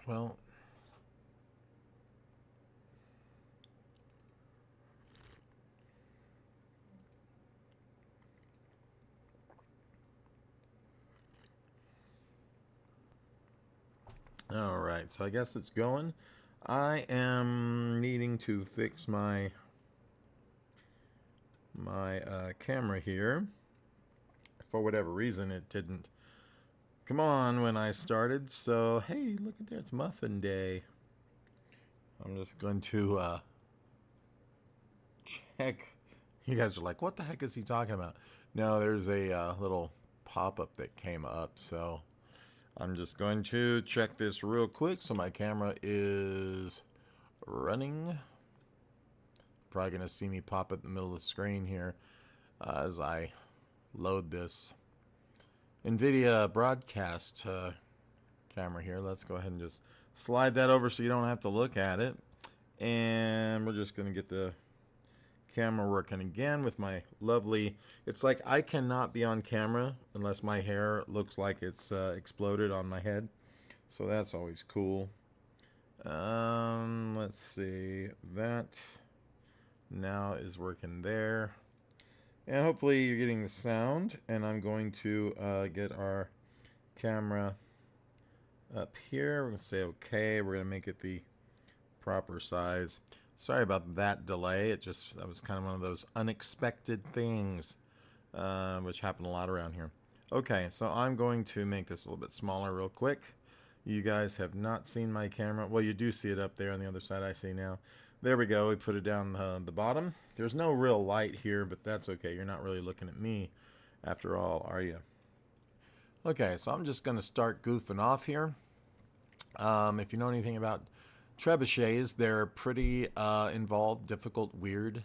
Well, all right. So I guess it's going. I am needing to fix my camera here. For whatever reason, it didn't come on when I started. So hey, look at there, it's Muffin Day. I'm just going to check. You guys are like, what the heck is he talking about? No, there's a little pop-up that came up, so I'm just going to check this real quick. So my camera is running. Probably going to see me pop at the middle of the screen here as I load this NVIDIA broadcast camera here. Let's go ahead and just slide that over so you don't have to look at it. And we're just going to get the camera working again with my lovely... It's like I cannot be on camera unless my hair looks like it's exploded on my head. So that's always cool. Let's see. That now is working there. And hopefully you're getting the sound. And I'm going to get our camera up here. We're going to say okay. We're going to make it the proper size. Sorry about that delay. That was kind of one of those unexpected things, which happen a lot around here. Okay, so I'm going to make this a little bit smaller real quick. You guys have not seen my camera. Well, you do see it up there on the other side. I see now. There we go. We put it down the bottom. There's no real light here, but that's okay. You're not really looking at me after all, are you? Okay, so I'm just going to start goofing off here. If you know anything about trebuchets, they're pretty involved, difficult, weird.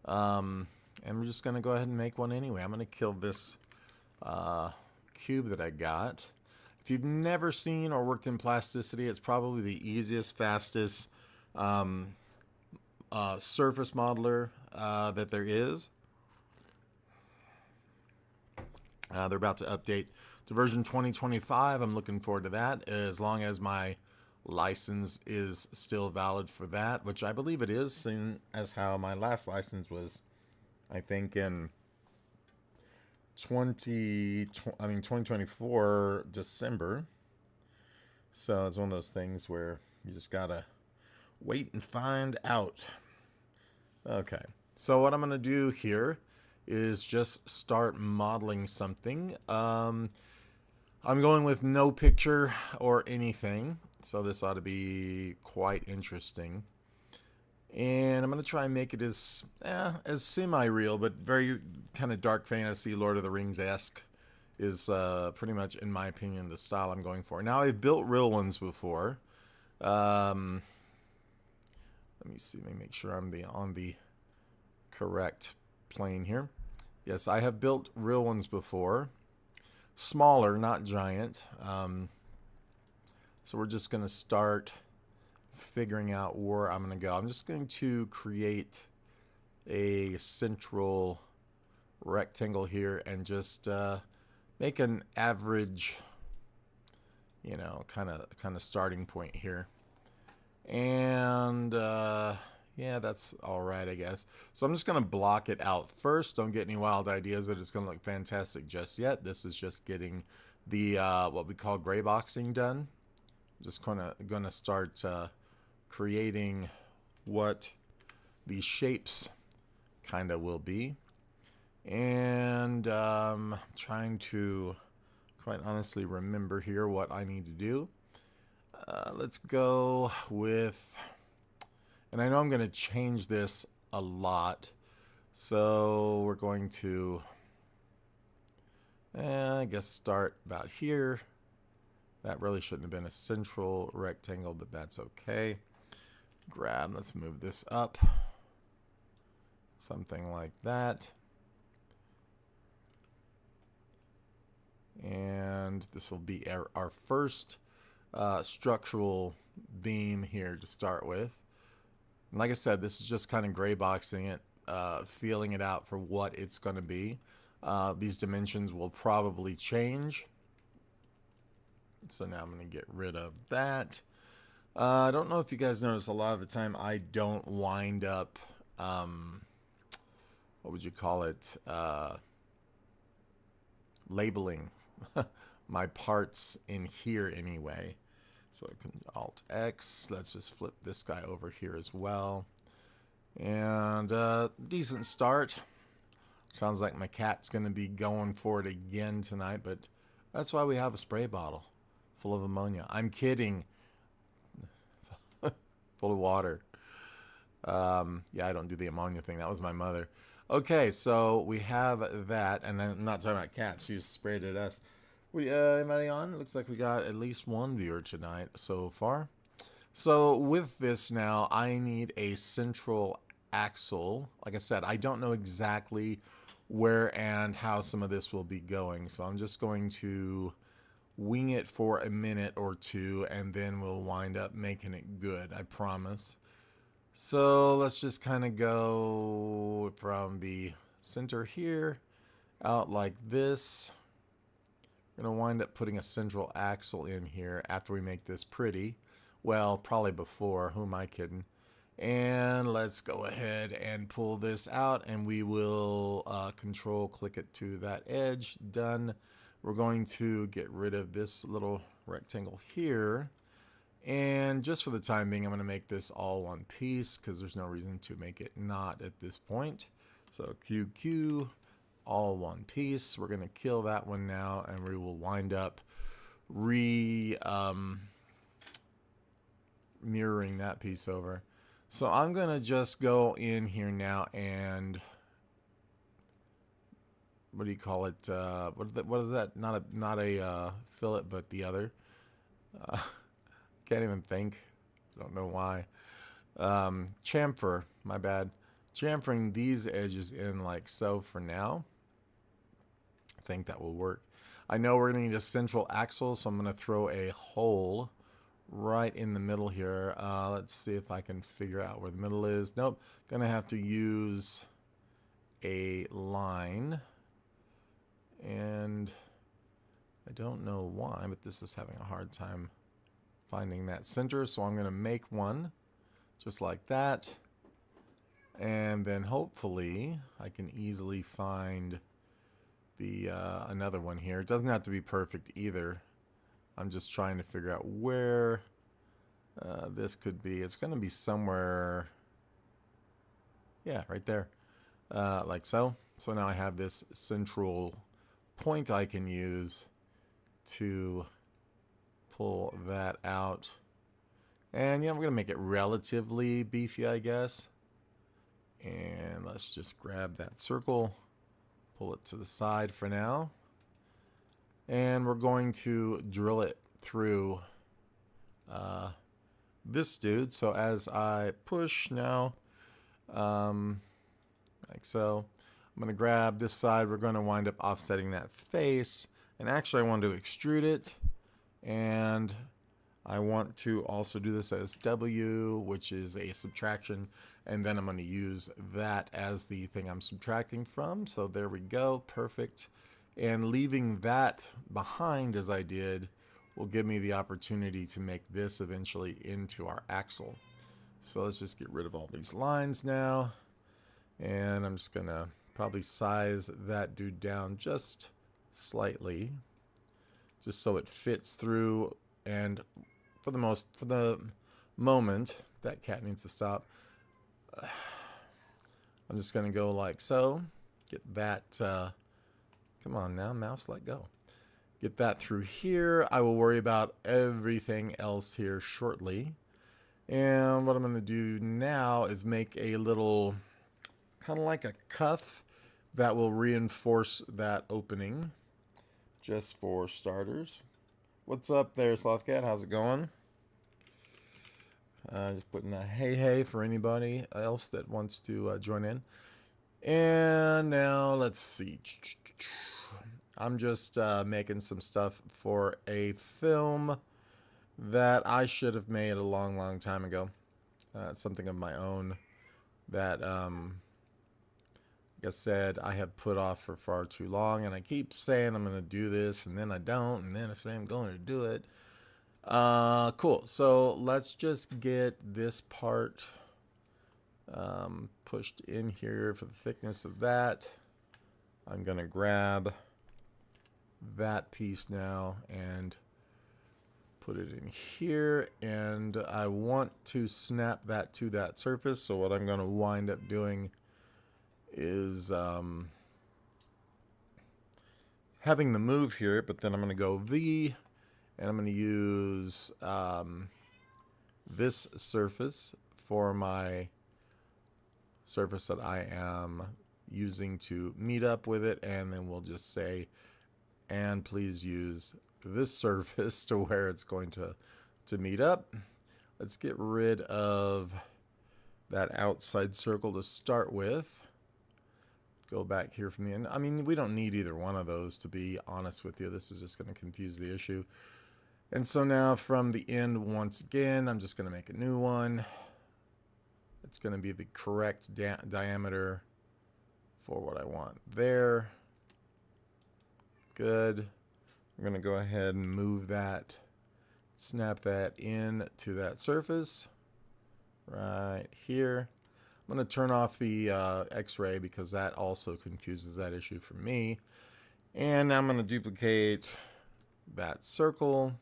And we're just going to go ahead and make one anyway. I'm going to kill this cube that I got. If you've never seen or worked in Plasticity, it's probably the easiest, fastest surface modeler that there is. They're about to update to version 2025. I'm looking forward to that, as long as my license is still valid for that, which I believe it is, seeing as how my last license was, I think, in 2024 December. So it's one of those things where you just gotta wait and find out. Okay, so what I'm gonna do here is just start modeling something. I'm going with no picture or anything, so this ought to be quite interesting. And I'm going to try and make it as semi-real, but very kind of dark fantasy, Lord of the Rings-esque is pretty much, in my opinion, the style I'm going for. Now, I've built real ones before. Let me see, let me make sure I'm on the correct plane here. Yes, I have built real ones before. Smaller, not giant. So we're just going to start figuring out where I'm going to go. I'm just going to create a central rectangle here and just make an average, you know, kind of starting point here. And yeah, that's all right, I guess. So I'm just going to block it out first. Don't get any wild ideas that it's going to look fantastic just yet. This is just getting the what we call gray boxing done. Just going to start creating what these shapes kind of will be. And trying to quite honestly remember here what I need to do. Let's go with, and I know I'm going to change this a lot, so we're going to, I guess, start about here. That really shouldn't have been a central rectangle, but that's okay. Let's move this up. Something like that. And this will be our first structural beam here to start with. And like I said, this is just kind of gray boxing it, feeling it out for what it's going to be. These dimensions will probably change. So now I'm going to get rid of that. I don't know if you guys notice, a lot of the time I don't wind up, what would you call it, labeling my parts in here anyway. So I can Alt X. Let's just flip this guy over here as well. And decent start. Sounds like my cat's going to be going for it again tonight, but that's why we have a spray bottle full of ammonia. I'm kidding. Full of water. Yeah, I don't do the ammonia thing. That was my mother. Okay, so we have that, and I'm not talking about cats. She just sprayed at us. Anybody on? Looks like we got at least one viewer tonight so far. So with this now, I need a central axle. Like I said, I don't know exactly where and how some of this will be going, so I'm just going to wing it for a minute or two, and then we'll wind up making it good, I promise. So let's just kind of go from the center here out like this. We're going to wind up putting a central axle in here after we make this pretty. Well, probably before. Who am I kidding? And let's go ahead and pull this out, and we will control click it to that edge. Done. We're going to get rid of this little rectangle here. And just for the time being, I'm going to make this all one piece because there's no reason to make it not at this point. So QQ, all one piece. We're going to kill that one now, and we will wind up mirroring that piece over. So I'm going to just go in here now and what do you call it? What is that? Not a fillet, but the other. Can't even think. Don't know why. Chamfer, my bad. Chamfering these edges in like so for now. I think that will work. I know we're going to need a central axle, so I'm going to throw a hole right in the middle here. Let's see if I can figure out where the middle is. Nope. Going to have to use a line. And I don't know why, but this is having a hard time finding that center, so I'm going to make one just like that, and then hopefully I can easily find the another one here. It doesn't have to be perfect either. I'm just trying to figure out where this could be. It's going to be somewhere, yeah, right there, like so. So now I have this central point I can use to pull that out. And yeah, we're going to make it relatively beefy, I guess. And let's just grab that circle, pull it to the side for now. And we're going to drill it through this dude. So as I push now, like so, I'm going to grab this side. We're going to wind up offsetting that face. And actually, I want to extrude it. And I want to also do this as W, which is a subtraction, and then I'm going to use that as the thing I'm subtracting from. So there we go, perfect. And leaving that behind as I did will give me the opportunity to make this eventually into our axle. So let's just get rid of all these lines now. And I'm just going to probably size that dude down just slightly, just so it fits through. And for the moment, that cat needs to stop. I'm just going to go like so. Get that, come on now, mouse, let go. Get that through here. I will worry about everything else here shortly. And what I'm going to do now is make a little, kind of like a cuff that will reinforce that opening, just for starters. What's up there, Slothcat? How's it going? Just putting a hey for anybody else that wants to join in. And now let's see. I'm just making some stuff for a film that I should have made a long time ago. It's something of my own that, like I said, I have put off for far too long. And I keep saying I'm going to do this, and then I don't, and then I say I'm going to do it. Cool. So let's just get this part pushed in here for the thickness of that. I'm going to grab that piece now and put it in here, and I want to snap that to that surface. So what I'm going to wind up doing is having the move here, but then I'm going to go V, and I'm going to use this surface for my surface that I am using to meet up with it, and then we'll just say, and please use this surface to where it's going to meet up. Let's get rid of that outside circle to start with. Go back here from the end. I mean, we don't need either one of those, to be honest with you. This is just going to confuse the issue. And so now from the end, once again, I'm just going to make a new one. It's going to be the correct diameter for what I want there. Good. I'm going to go ahead and move that, snap that in to that surface right here. I'm going to turn off the X-ray because that also confuses that issue for me. And I'm going to duplicate that circle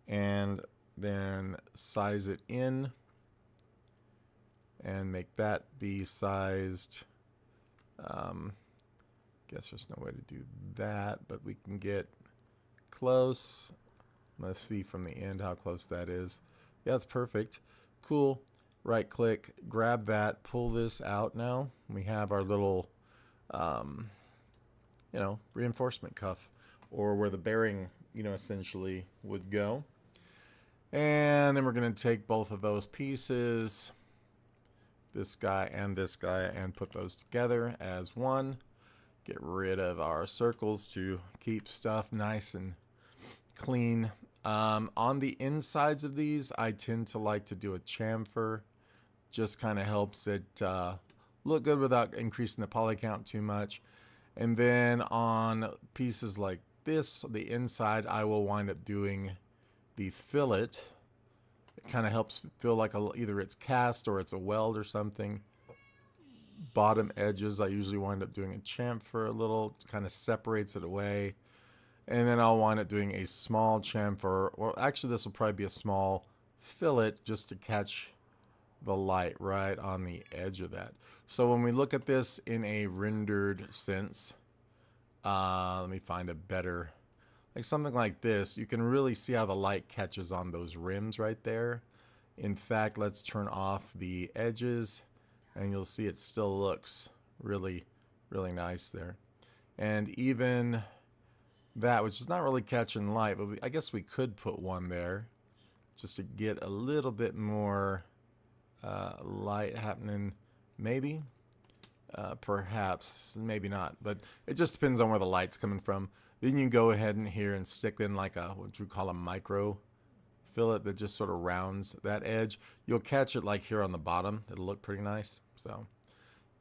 and then size it in and make that be sized. Guess there's no way to do that, but we can get close. Let's see from the end how close that is. Yeah, it's perfect. Cool. Right click, grab that, pull this out now. We have our little, reinforcement cuff, or where the bearing, essentially would go. And then we're going to take both of those pieces, this guy, and put those together as one. Get rid of our circles to keep stuff nice and clean. On the insides of these, I tend to like to do a chamfer. Just kind of helps it look good without increasing the poly count too much. And then on pieces like this, the inside, I will wind up doing the fillet. It kind of helps feel like either it's cast or it's a weld or something. Bottom edges, I usually wind up doing a chamfer a little. It kind of separates it away. And then I'll wind up doing a small chamfer, or actually this will probably be a small fillet just to catch the light right on the edge of that. So when we look at this in a rendered sense, let me find a better, like something like this, you can really see how the light catches on those rims right there. In fact, let's turn off the edges and you'll see it still looks really, really nice there. And even that, which is not really catching light, but I guess we could put one there just to get a little bit more light happening, maybe, perhaps, maybe not, but it just depends on where the light's coming from. Then you can go ahead and here and stick in like what we call a micro fillet that just sort of rounds that edge. You'll catch it like here on the bottom. It'll look pretty nice. So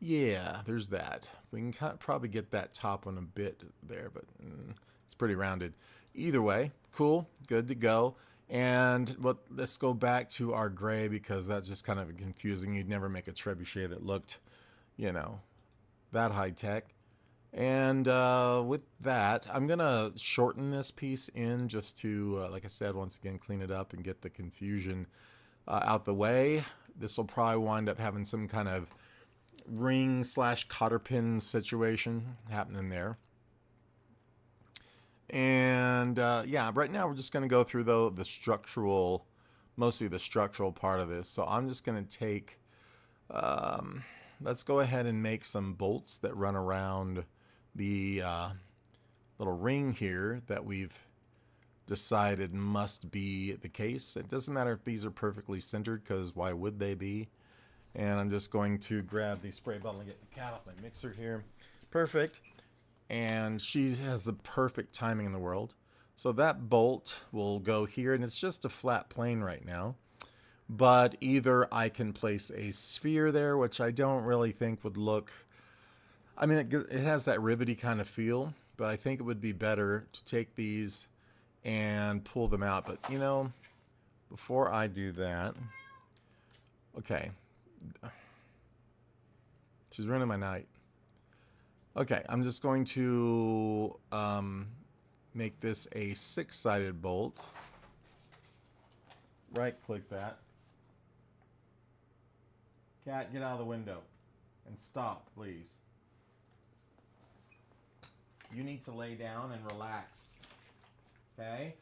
yeah, there's that. We can probably get that top one a bit there, but it's pretty rounded. Either way, cool, good to go. And let's go back to our gray because that's just kind of confusing. You'd never make a trebuchet that looked, that high tech. And with that, I'm going to shorten this piece in just to, like I said, once again, clean it up and get the confusion out the way. This will probably wind up having some kind of ring / cotter pin situation happening there. And yeah, right now we're just going to go through the structural, mostly the structural part of this. So I'm just going to take, let's go ahead and make some bolts that run around the little ring here that we've decided must be the case. It doesn't matter if these are perfectly centered because why would they be? And I'm just going to grab the spray bottle and get the cat off my mixer here. Perfect. And she has the perfect timing in the world. So that bolt will go here, and it's just a flat plane right now. But either I can place a sphere there, which I don't really think would look, I mean, it has that rivety kind of feel, but I think it would be better to take these and pull them out. But, you know, before I do that, okay. She's ruining my night. Okay, I'm just going to make this a 6-sided bolt. Right-click that. Cat, get out of the window. And stop, please. You need to lay down and relax. Okay?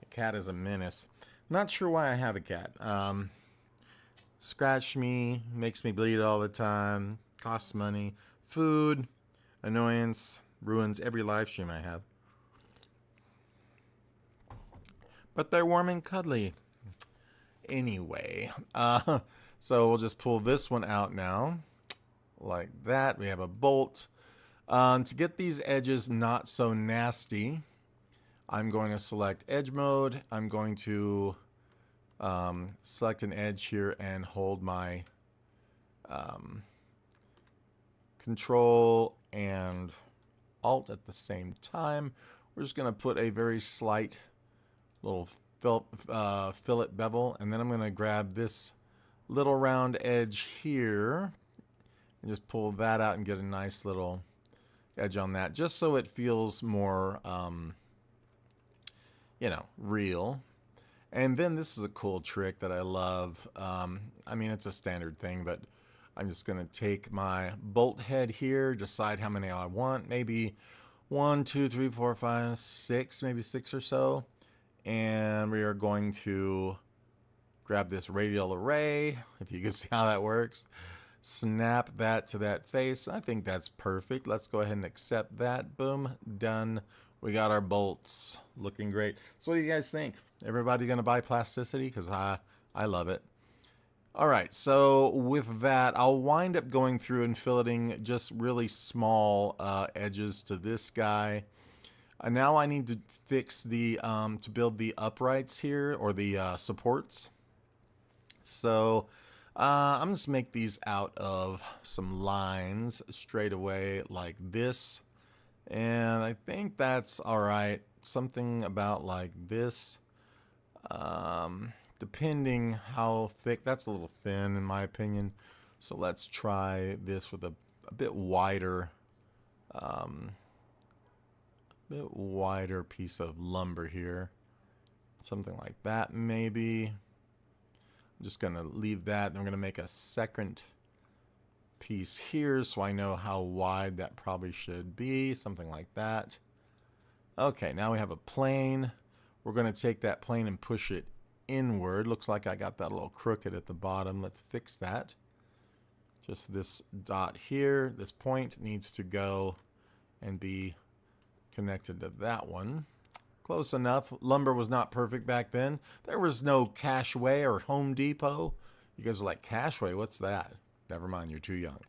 The cat is a menace. Not sure why I have a cat. Scratch me, makes me bleed all the time, costs money, food, annoyance, ruins every live stream I have. But they're warm and cuddly. Anyway, so we'll just pull this one out now, like that. We have a bolt. To get these edges not so nasty, I'm going to select edge mode. I'm going to select an edge here and hold my Control and Alt at the same time. We're just going to put a very slight little fillet bevel, and then I'm going to grab this little round edge here and just pull that out and get a nice little edge on that, just so it feels more, you know, real. And then this is a cool trick that I love. I mean, it's a standard thing, but I'm just going to take my bolt head here, decide how many I want, maybe 1, 2, 3, 4, 5, 6, maybe 6 or so. And we are going to grab this radial array, if you can see how that works. Snap that to that face. I think that's perfect. Let's go ahead and accept that. Boom, done. We got our bolts looking great. So what do you guys think? Everybody gonna buy Plasticity? Because I love it. All right, so with that, I'll wind up going through and filleting just really small edges to this guy. Now I need to fix the, to build the uprights here, or the supports. So I'm just make these out of some lines straight away like this. And I think that's all right. Something about like this. Depending how thick, that's a little thin in my opinion. So let's try this with a bit wider, piece of lumber here. Something like that maybe. I'm just gonna leave that, and I'm gonna make a second piece here so I know how wide that probably should be, something like that. Okay, now we have a plane. We're going to take that plane and push it inward. Looks like I got that a little crooked at the bottom. Let's fix that. Just this dot here, this point needs to go and be connected to that one. Close enough. Lumber was not perfect back then. There was no Cashway or Home Depot. You guys are like, Cashway, what's that? Never mind, you're too young.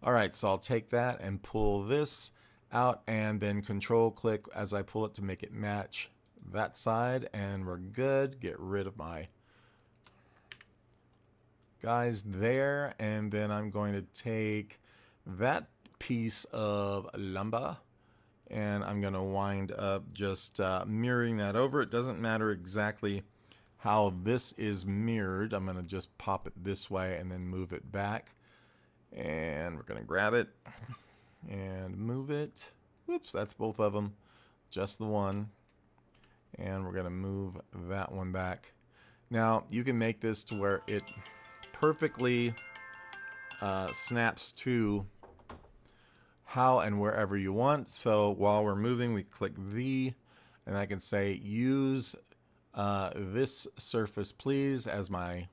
All right, so I'll take that and pull this out, and then control click as I pull it to make it match that side, and we're good. Get rid of my guys there, and then I'm going to take that piece of lumber and I'm going to wind up just mirroring that over. It doesn't matter exactly how this is mirrored. I'm going to just pop it this way and then move it back. And we're going to grab it and move it. Whoops, that's both of them. Just the one. And we're going to move that one back. Now, you can make this to where it perfectly snaps to how and wherever you want. So while we're moving, we click V, and I can say use this surface please as my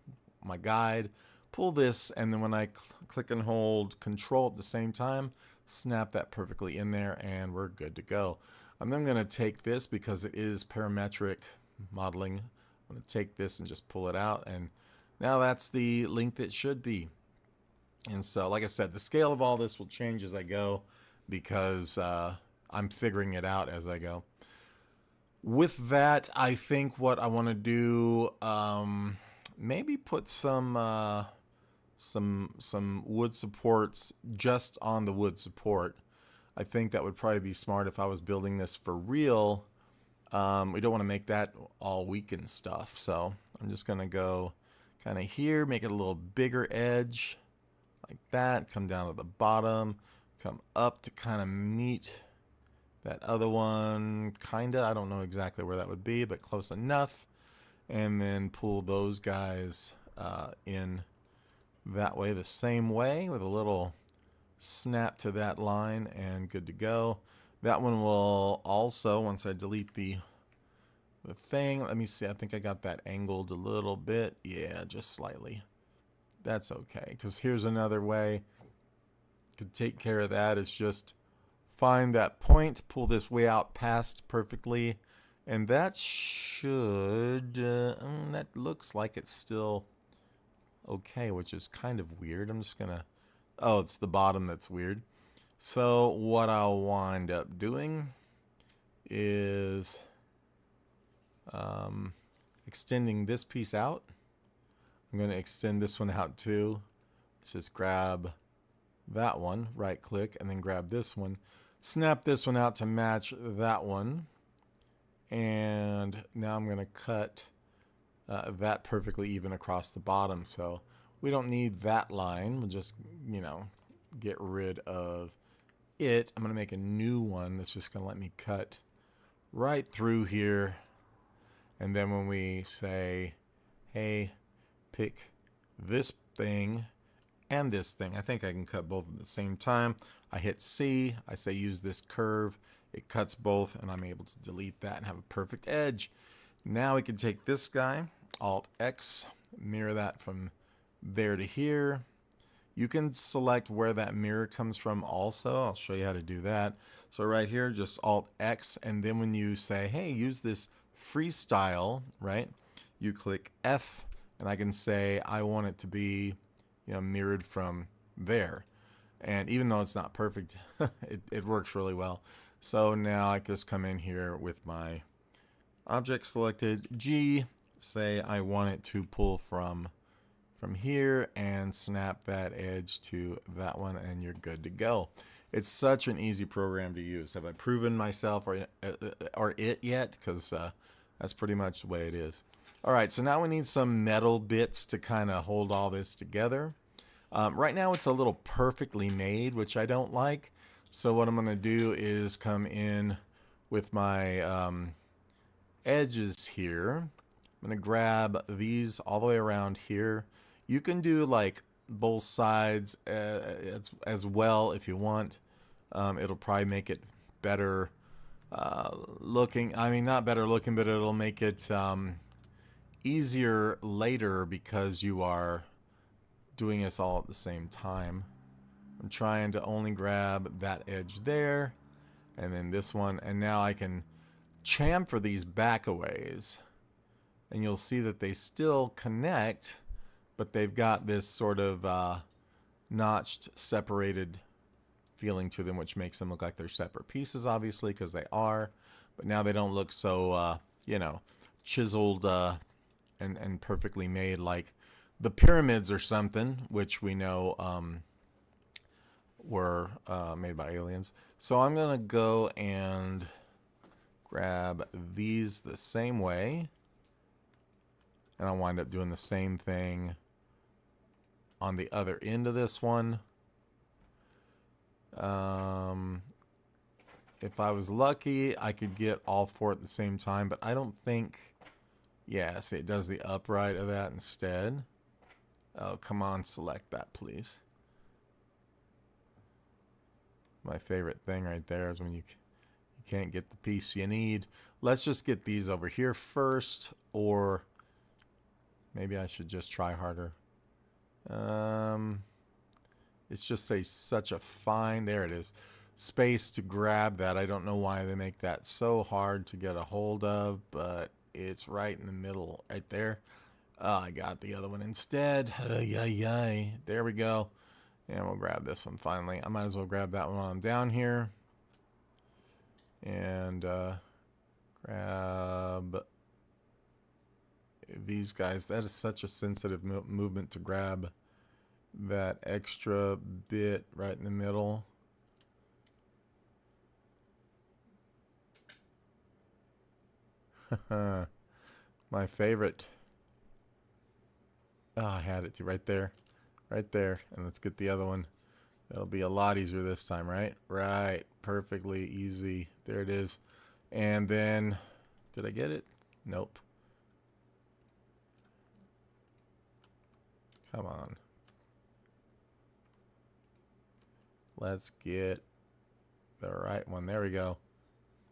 guide. Pull this, and then when I click and hold Control at the same time, snap that perfectly in there, and we're good to go. I'm then going to take this because it is parametric modeling. I'm going to take this and just pull it out, and now that's the length it should be. And so, like I said, the scale of all this will change as I go because I'm figuring it out as I go. With that, I think what I want to do, maybe put some wood supports just on the wood support. I think that would probably be smart if I was building this for real. We don't want to make that all weak and stuff. So I'm just going to go kind of here, make it a little bigger edge like that. Come down to the bottom, come up to kind of meet that other one. Kinda, I don't know exactly where that would be, but close enough. And then pull those guys in that way, the same way, with a little snap to that line, and good to go. That one will also, once I delete the thing, let me see, I think I got that angled a little bit. Yeah, just slightly. That's okay, because here's another way to take care of that, is just find that point, pull this way out past perfectly, and that should, that looks like it's still okay, which is kind of weird. I'm just gonna, oh, it's the bottom that's weird. So what I'll wind up doing is extending this piece out. I'm going to extend this one out too. Let's just grab that one, right click, and then grab this one. Snap this one out to match that one. And now I'm going to cut that perfectly even across the bottom. So we don't need that line. We'll just, you know, get rid of it. I'm going to make a new one that's just going to let me cut right through here. And then when we say, hey, pick this thing and this thing, I think I can cut both at the same time. I hit C, I say use this curve, it cuts both, and I'm able to delete that and have a perfect edge. Now we can take this guy, Alt X, mirror that from there to here. You can select where that mirror comes from also. I'll show you how to do that. So right here, just Alt X, and then when you say, hey, use this freestyle, right? You click F, and I can say I want it to be, you know, mirrored from there. And even though it's not perfect, it works really well. So now I just come in here with my object selected, G, say I want it to pull from here and snap that edge to that one, and you're good to go. It's such an easy program to use. Have I proven myself or it yet? Because that's pretty much the way it is. All right, so now we need some metal bits to kind of hold all this together. Right now it's a little perfectly made, which I don't like. So what I'm going to do is come in with my edges here. I'm going to grab these all the way around here. You can do like both sides as well if you want. It'll probably make it better looking. I mean, not better looking, but it'll make it easier later because you are doing this all at the same time. I'm trying to only grab that edge there and then this one, and now I can chamfer these backaways, and you'll see that they still connect, but they've got this sort of notched, separated feeling to them, which makes them look like they're separate pieces, obviously, because they are. But now they don't look so, you know, chiseled and perfectly made like the pyramids or something, which we know were made by aliens. So I'm going to go and grab these the same way, and I'll wind up doing the same thing on the other end of this one. If I was lucky, I could get all four at the same time, but I don't think, yeah, see, it does the upright of that instead. Oh, come on, select that, please. My favorite thing right there is when you can't get the piece you need. Let's just get these over here first, or maybe I should just try harder. It's just such a fine, there it is, space to grab that. I don't know why they make that so hard to get a hold of, but it's right in the middle, right there. I got the other one instead. There we go. And we'll grab this one finally. I might as well grab that one while I'm down here. And grab these guys. That is such a sensitive movement to grab that extra bit right in the middle. My favorite. Oh, I had it too. Right there. Right there. And let's get the other one. It'll be a lot easier this time, right? Right. Perfectly easy. There it is. And then, did I get it? Nope. Come on. Let's get the right one. There we go.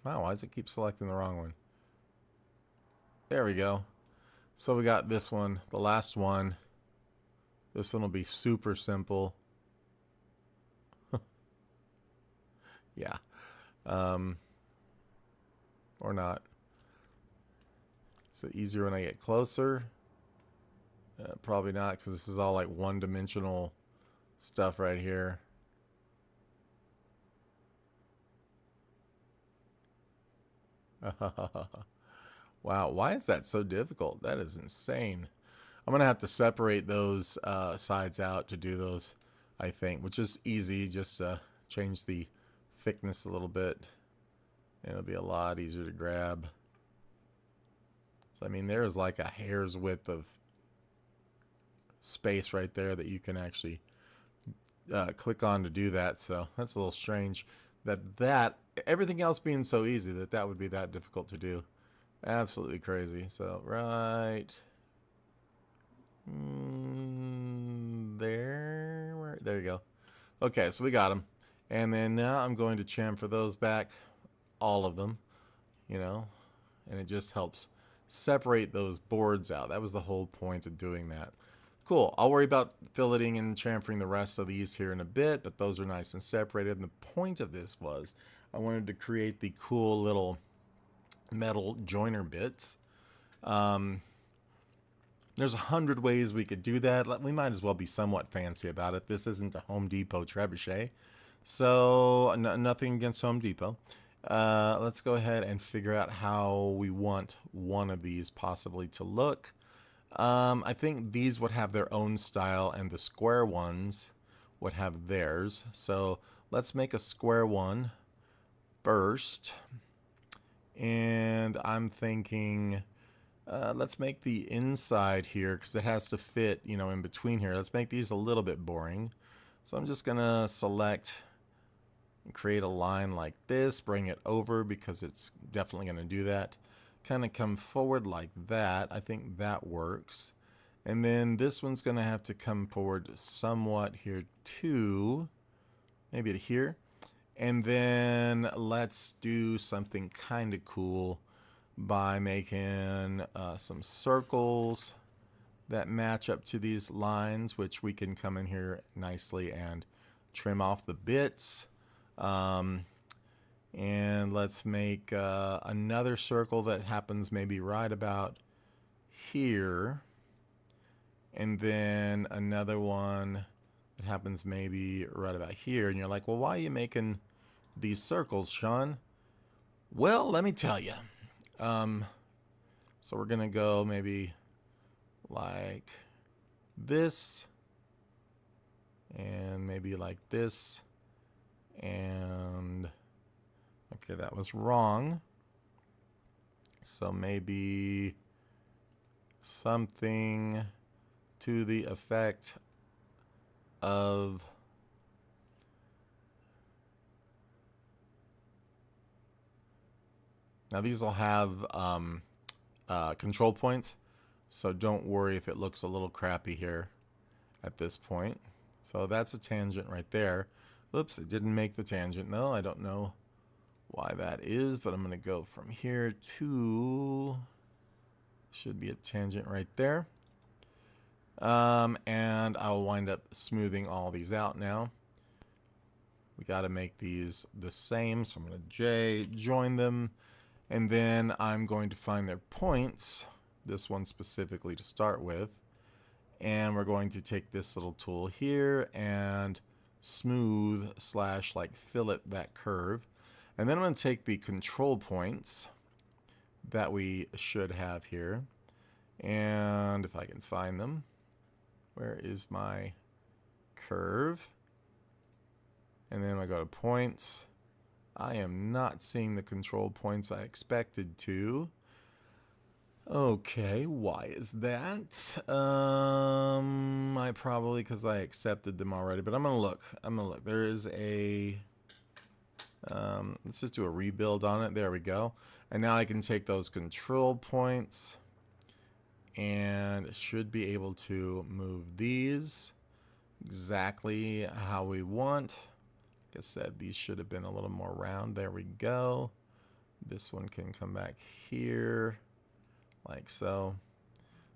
Wow, why does it keep selecting the wrong one? There we go. So we got this one, the last one. This one will be super simple. Yeah. Or not. Is it easier when I get closer? Probably not, because this is all like one-dimensional stuff right here. Wow, why is that so difficult? That is insane. I'm going to have to separate those sides out to do those, I think, which is easy. Just change the thickness a little bit. It'll be a lot easier to grab. So, I mean, there's like a hair's width of space right there that you can actually click on to do that. So that's a little strange that everything else being so easy that would be that difficult to do. Absolutely crazy. So right there you go. Okay, so we got them. And then now I'm going to chamfer those back, all of them, you know, and it just helps separate those boards out. That was the whole point of doing that. Cool. I'll worry about filleting and chamfering the rest of these here in a bit, but those are nice and separated. And the point of this was I wanted to create the cool little metal joiner bits. There's 100 ways we could do that. We might as well be somewhat fancy about it. This isn't a Home Depot trebuchet, so nothing against Home Depot. Let's go ahead and figure out how we want one of these possibly to look. I think these would have their own style and the square ones would have theirs. So let's make a square one first. And I'm thinking, let's make the inside here because it has to fit, you know, in between here. Let's make these a little bit boring. So I'm just going to select and create a line like this, bring it over because it's definitely going to do that. Kind of come forward like that. I think that works. And then this one's going to have to come forward somewhat here too. Maybe to here. And then let's do something kind of cool by making some circles that match up to these lines, which we can come in here nicely and trim off the bits. And let's make another circle that happens maybe right about here. And then another one that happens maybe right about here. And you're like, well, why are you making these circles, Sean? Well, let me tell you. So we're going to go maybe like this. And maybe like this. And okay, that was wrong. So maybe something to the effect of now these will have control points, so don't worry if it looks a little crappy here at this point. So that's a tangent right there. Oops, it didn't make the tangent. No, I don't know why that is, but I'm going to go from here to, should be a tangent right there. And I'll wind up smoothing all these out now. We got to make these the same, so I'm going to join them, and then I'm going to find their points, this one specifically to start with, and we're going to take this little tool here and smooth / like fillet that curve. And then I'm going to take the control points that we should have here, and if I can find them, where is my curve? And then I go to points. I am not seeing the control points I expected to. Okay, why is that? I probably, because I accepted them already, but I'm gonna look. There is a, let's just do a rebuild on it. There we go. And now I can take those control points and should be able to move these exactly how we want. Like I said, these should have been a little more round. There we go. This one can come back here like so.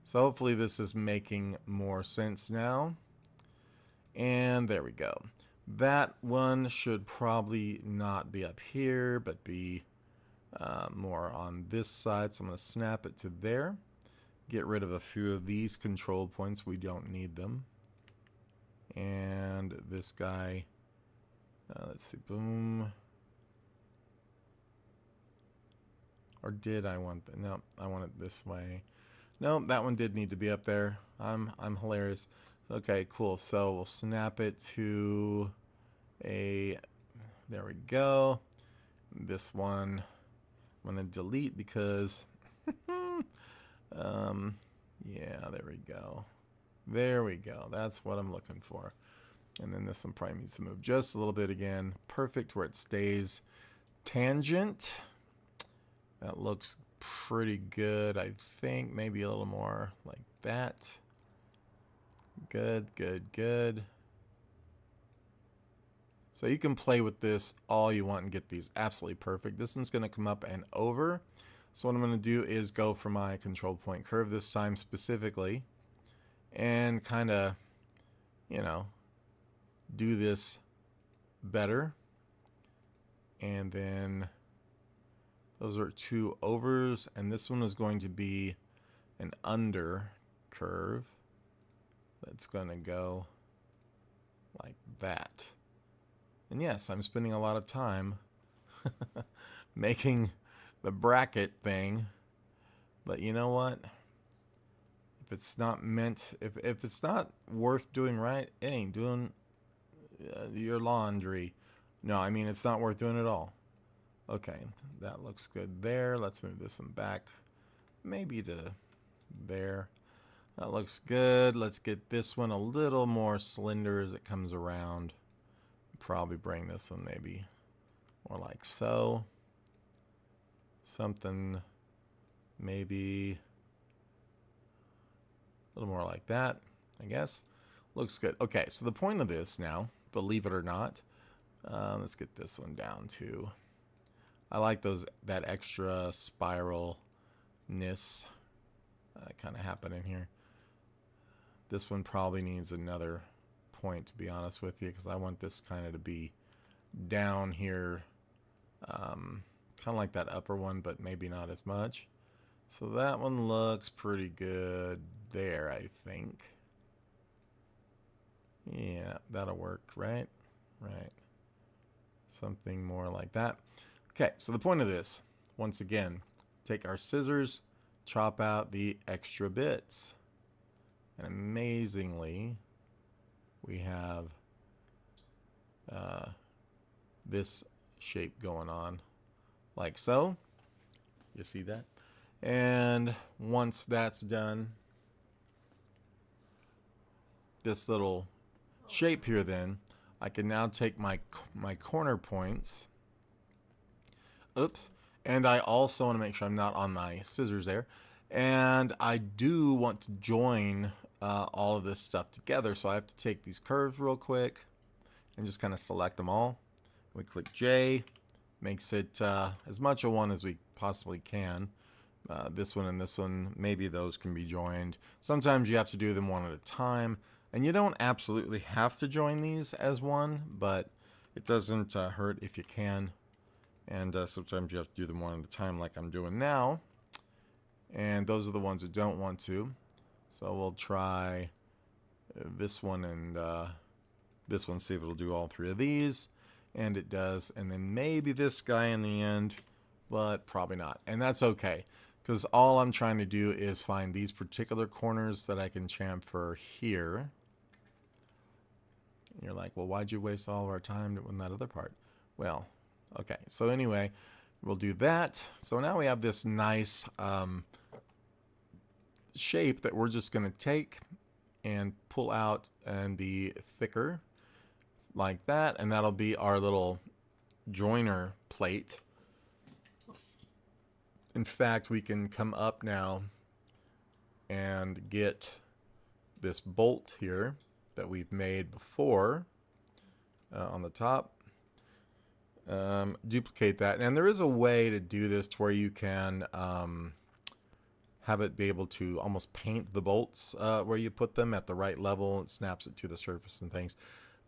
So hopefully this is making more sense now. And there we go. That one should probably not be up here, but be more on this side. So I'm going to snap it to there. Get rid of a few of these control points. We don't need them. And this guy, let's see, boom. Or did I want that? No, I want it this way. No, that one did need to be up there. I'm hilarious. Okay, cool. So we'll snap it to a, there we go. This one I'm gonna delete because yeah, there we go. There we go. That's what I'm looking for. And then this one probably needs to move just a little bit again. Perfect where it stays. Tangent. That looks pretty good, I think. Maybe a little more like that. Good, good, good. So you can play with this all you want and get these absolutely perfect. This one's going to come up and over. So what I'm going to do is go for my control point curve this time specifically and kind of, you know, do this better. And then those are two overs, and this one is going to be an under curve that's going to go like that. And yes, I'm spending a lot of time making the bracket thing, but you know what? If it's not meant, if it's not worth doing right, it ain't doing your laundry. No, I mean, it's not worth doing at all. Okay, that looks good there. Let's move this one back, maybe to there. That looks good. Let's get this one a little more slender as it comes around. Probably bring this one maybe more like so. Something maybe a little more like that, I guess. Looks good. Okay, so the point of this now, believe it or not, let's get this one down too. I like that extra spiralness kind of happening here. This one probably needs another point, to be honest with you, because I want this kind of to be down here, kind of like that upper one, but maybe not as much. So that one looks pretty good there, I think. Yeah, that'll work, right? Right. Something more like that. Okay, so the point of this, once again, take our scissors, chop out the extra bits. And amazingly, we have this shape going on, like so. You see that? And once that's done, this little shape here, then I can now take my corner points. Oops. And I also want to make sure I'm not on my scissors there. And I do want to join all of this stuff together. So I have to take these curves real quick and just kind of select them all. We click J. Makes it as much a one as we possibly can. This one and this one, maybe those can be joined. Sometimes you have to do them one at a time. And you don't absolutely have to join these as one, but it doesn't hurt if you can. And sometimes you have to do them one at a time like I'm doing now. And those are the ones that don't want to. So we'll try this one and this one, see if it'll do all three of these. And it does. And then maybe this guy in the end, but probably not. And that's okay, because all I'm trying to do is find these particular corners that I can chamfer here. And you're like, well, why'd you waste all of our time on that other part? Well, okay, so anyway, we'll do that. So now we have this nice shape that we're just going to take and pull out and be thicker like that, and that'll be our little joiner plate. In fact, we can come up now and get this bolt here that we've made before on the top. Duplicate that, and there is a way to do this to where you can have it be able to almost paint the bolts where you put them at the right level. It snaps it to the surface and things.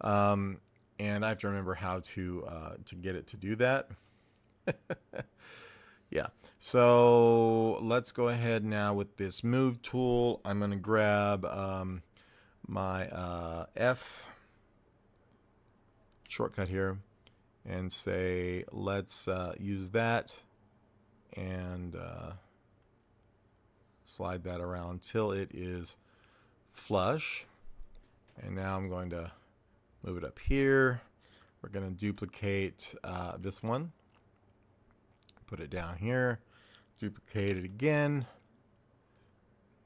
And I have to remember how to get it to do that. Yeah, so let's go ahead now with this move tool. I'm going to grab my F shortcut here and say let's use that and slide that around till it is flush. And now I'm going to move it up here. We're going to duplicate this one, put it down here, duplicate it again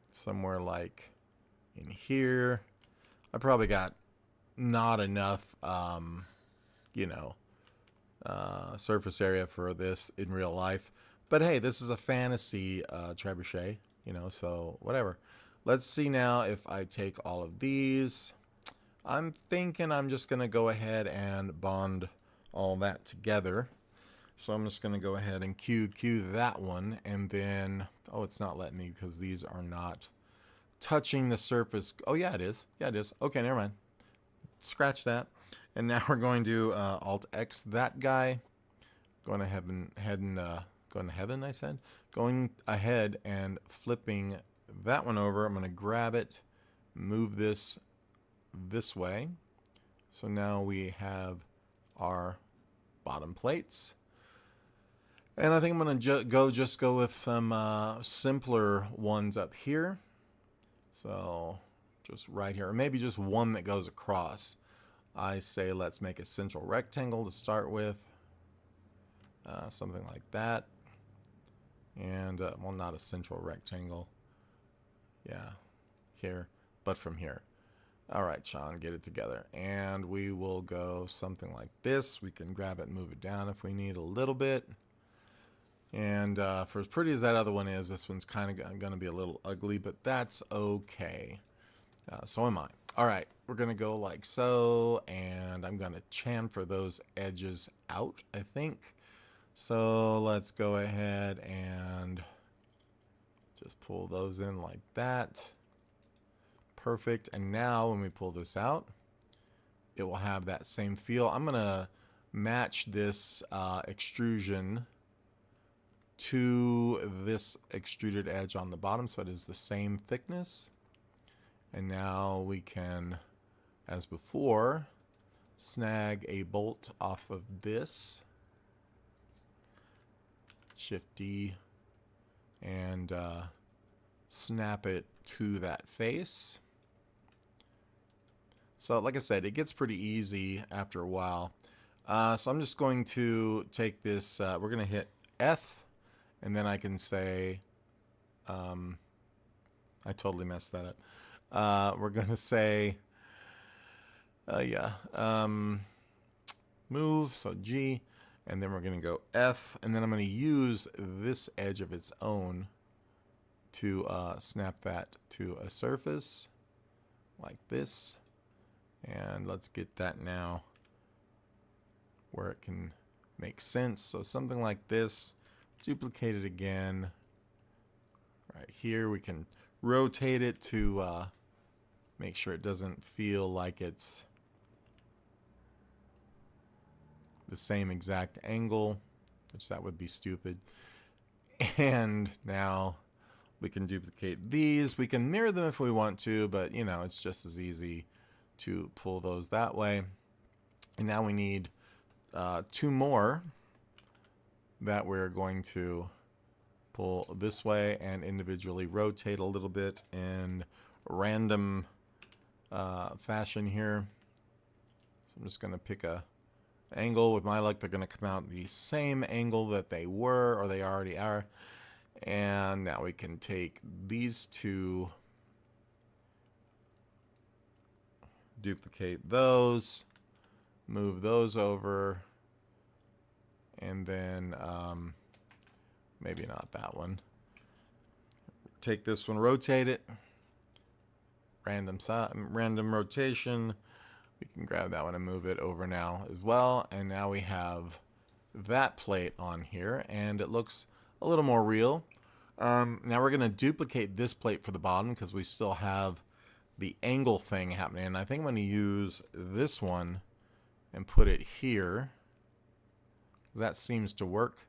somewhere like in here. I probably got not enough surface area for this in real life, but hey, this is a fantasy trebuchet, so whatever. Let's see now if I take all of these. I'm thinking I'm just going to go ahead and bond all that together. So I'm just going to go ahead and Q that one, and then, oh, it's not letting me because these are not touching the surface. Oh, yeah, it is. Yeah, it is. Okay, never mind. Scratch that. And now we're going to Alt-X that guy. Going ahead and flipping that one over. I'm going to grab it, move this way. So now we have our bottom plates. And I think I'm going to just go with some simpler ones up here. So just right here, or maybe just one that goes across. I say let's make a central rectangle to start with. Something like that. And, well, not a central rectangle. Yeah, here, but from here. All right, Sean, get it together. And we will go something like this. We can grab it and move it down if we need a little bit. And for as pretty as that other one is, this one's kind of going to be a little ugly, but that's okay. So am I. All right, we're going to go like so, and I'm going to chamfer those edges out, I think. So let's go ahead and just pull those in like that. Perfect. And now when we pull this out, it will have that same feel. I'm going to match this extrusion to this extruded edge on the bottom so it is the same thickness. And now we can, as before, snag a bolt off of this. Shift D and snap it to that face. So like I said, it gets pretty easy after a while. So I'm just going to take this, we're going to hit F, and then I can say, I totally messed that up. We're going to say, move, so G, and then we're going to go F, and then I'm going to use this edge of its own to snap that to a surface like this. And let's get that now where it can make sense. So something like this, duplicate it again. Right here, we can rotate it to make sure it doesn't feel like it's the same exact angle, which that would be stupid. And now we can duplicate these. We can mirror them if we want to, but it's just as easy to pull those that way. And now we need two more that we're going to pull this way and individually rotate a little bit in random fashion here. So I'm just going to pick a angle. With my luck, they're going to come out the same angle that they were, or they already are. And now we can take these two, duplicate those, move those over, and then maybe not that one. Take this one, rotate it, random rotation. We can grab that one and move it over now as well. And now we have that plate on here, and it looks a little more real. Now we're going to duplicate this plate for the bottom because we still have the angle thing happening. And I think I'm going to use this one and put it here. That seems to work.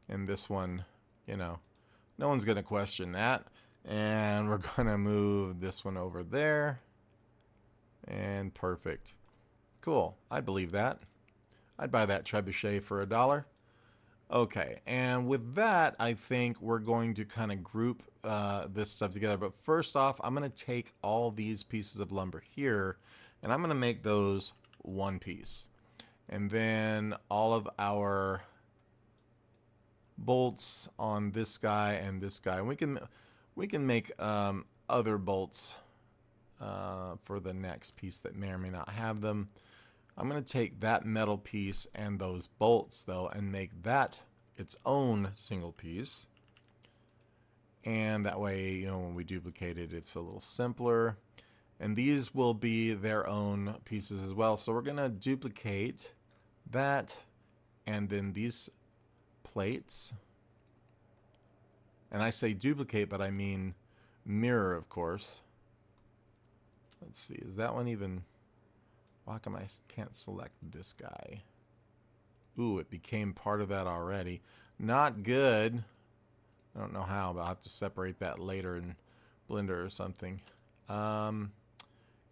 And this one, you know, no one's going to question that. And we're going to move this one over there. And perfect. Cool. I believe that. I'd buy that trebuchet for $1. Okay, and with that, I think we're going to kind of group this stuff together. But first off, I'm going to take all these pieces of lumber here, and I'm going to make those one piece. And then all of our bolts on this guy and this guy. And we can make other bolts for the next piece that may or may not have them. I'm going to take that metal piece and those bolts, though, and make that its own single piece. And that way, you know, when we duplicate it, it's a little simpler. And these will be their own pieces as well. So we're going to duplicate that and then these plates. And I say duplicate, but I mean mirror, of course. Let's see, is that one even... Why come I can't select this guy? Ooh, it became part of that already. Not good. I don't know how, but I'll have to separate that later in Blender or something. And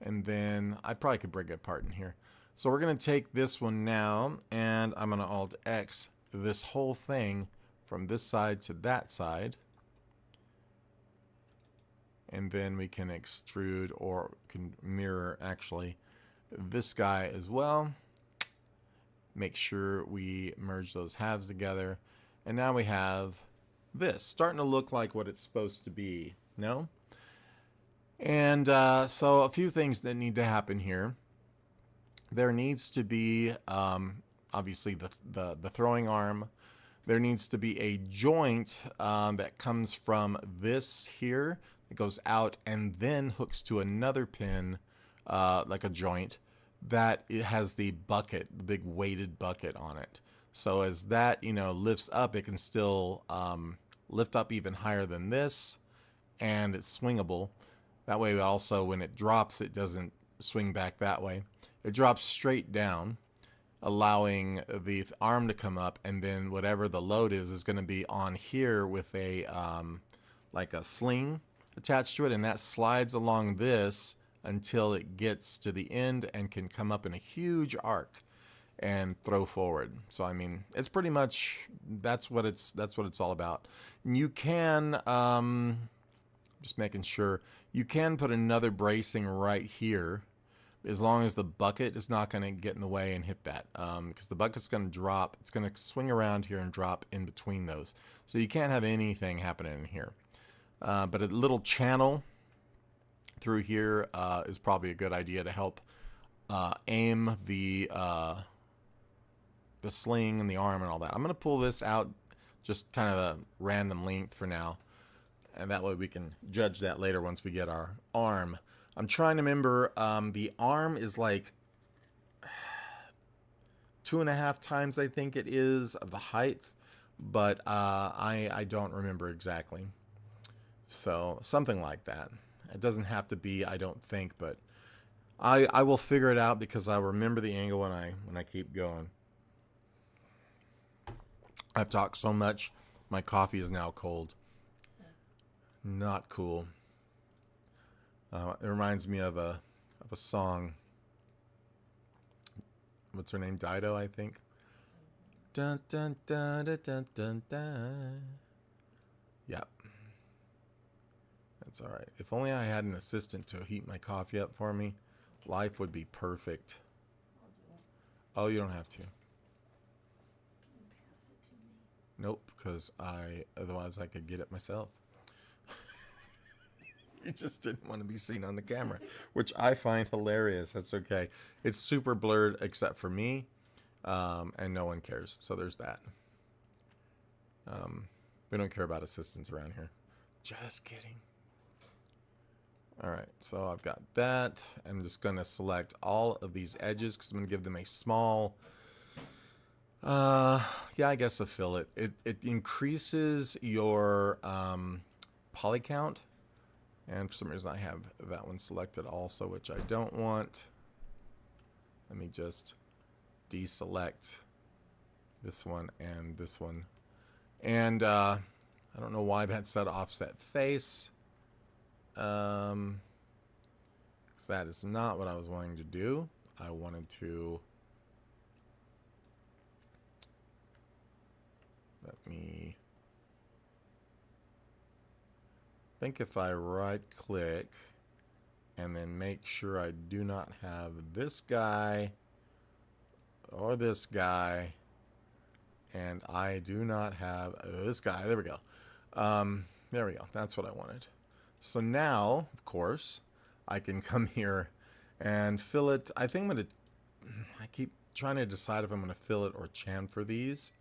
then I probably could break it apart in here. So we're going to take this one now, and I'm going to Alt-X this whole thing from this side to that side. And then we can extrude, or can mirror, actually, this guy as well. Make sure we merge those halves together. And now we have this starting to look like what it's supposed to be. No? And so a few things that need to happen here. There needs to be obviously the throwing arm. There needs to be a joint that comes from this here. It goes out and then hooks to another pin, like a joint, that it has the bucket, the big weighted bucket on it. So as that, you know, lifts up, it can still lift up even higher than this, and it's swingable. That way also when it drops, it doesn't swing back that way. It drops straight down, allowing the arm to come up, and then whatever the load is going to be on here with a like a sling attached to it, and that slides along this until it gets to the end and can come up in a huge arc and throw forward. So I mean, it's pretty much that's what it's all about. And you can just making sure you can put another bracing right here, as long as the bucket is not going to get in the way and hit that, because the bucket's going to drop. It's going to swing around here and drop in between those. So you can't have anything happening in here. But a little channel through here is probably a good idea to help aim the sling and the arm and all that. I'm going to pull this out just kind of a random length for now, and that way we can judge that later once we get our arm. I'm trying to remember, the arm is like 2.5 times, I think it is, of the height, but I don't remember exactly. So something like that. It doesn't have to be, I don't think, but I will figure it out because I remember the angle when I keep going. I've talked so much, my coffee is now cold. Not cool. It reminds me of a song. What's her name? Dido, I think. Dun dun dun dun dun dun dun. Yep. That's all right. If only I had an assistant to heat my coffee up for me, life would be perfect. Oh, you don't have to. Nope, because otherwise I could get it myself. You just didn't want to be seen on the camera, which I find hilarious. That's okay. It's super blurred except for me, and no one cares. So there's that. We don't care about assistants around here. Just kidding. All right, so I've got that. I'm just going to select all of these edges because I'm going to give them a small, yeah, I guess a fillet. It increases your poly count. And for some reason I have that one selected also, which I don't want. Let me just deselect this one and this one. And I don't know why that said offset face. Because that is not what I was wanting to do. I wanted to... Let me... I think if I right click and then make sure I do not have this guy or this guy, and I do not have this guy. There we go. There we go. That's what I wanted. So now, of course, I can come here and fill it. I think I'm going to, I keep trying to decide if I'm going to fill it or chamfer these,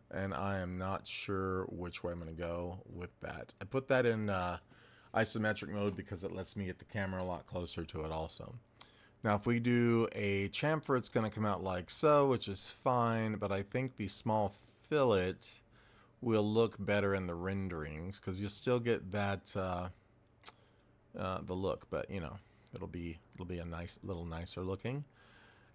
and I am not sure which way I'm going to go with that. I put that in isometric mode because it lets me get the camera a lot closer to it also. Now if we do a chamfer, it's going to come out like so, which is fine, but I think the small fillet will look better in the renderings because you'll still get that the look, but you know, it'll be a nice little nicer looking.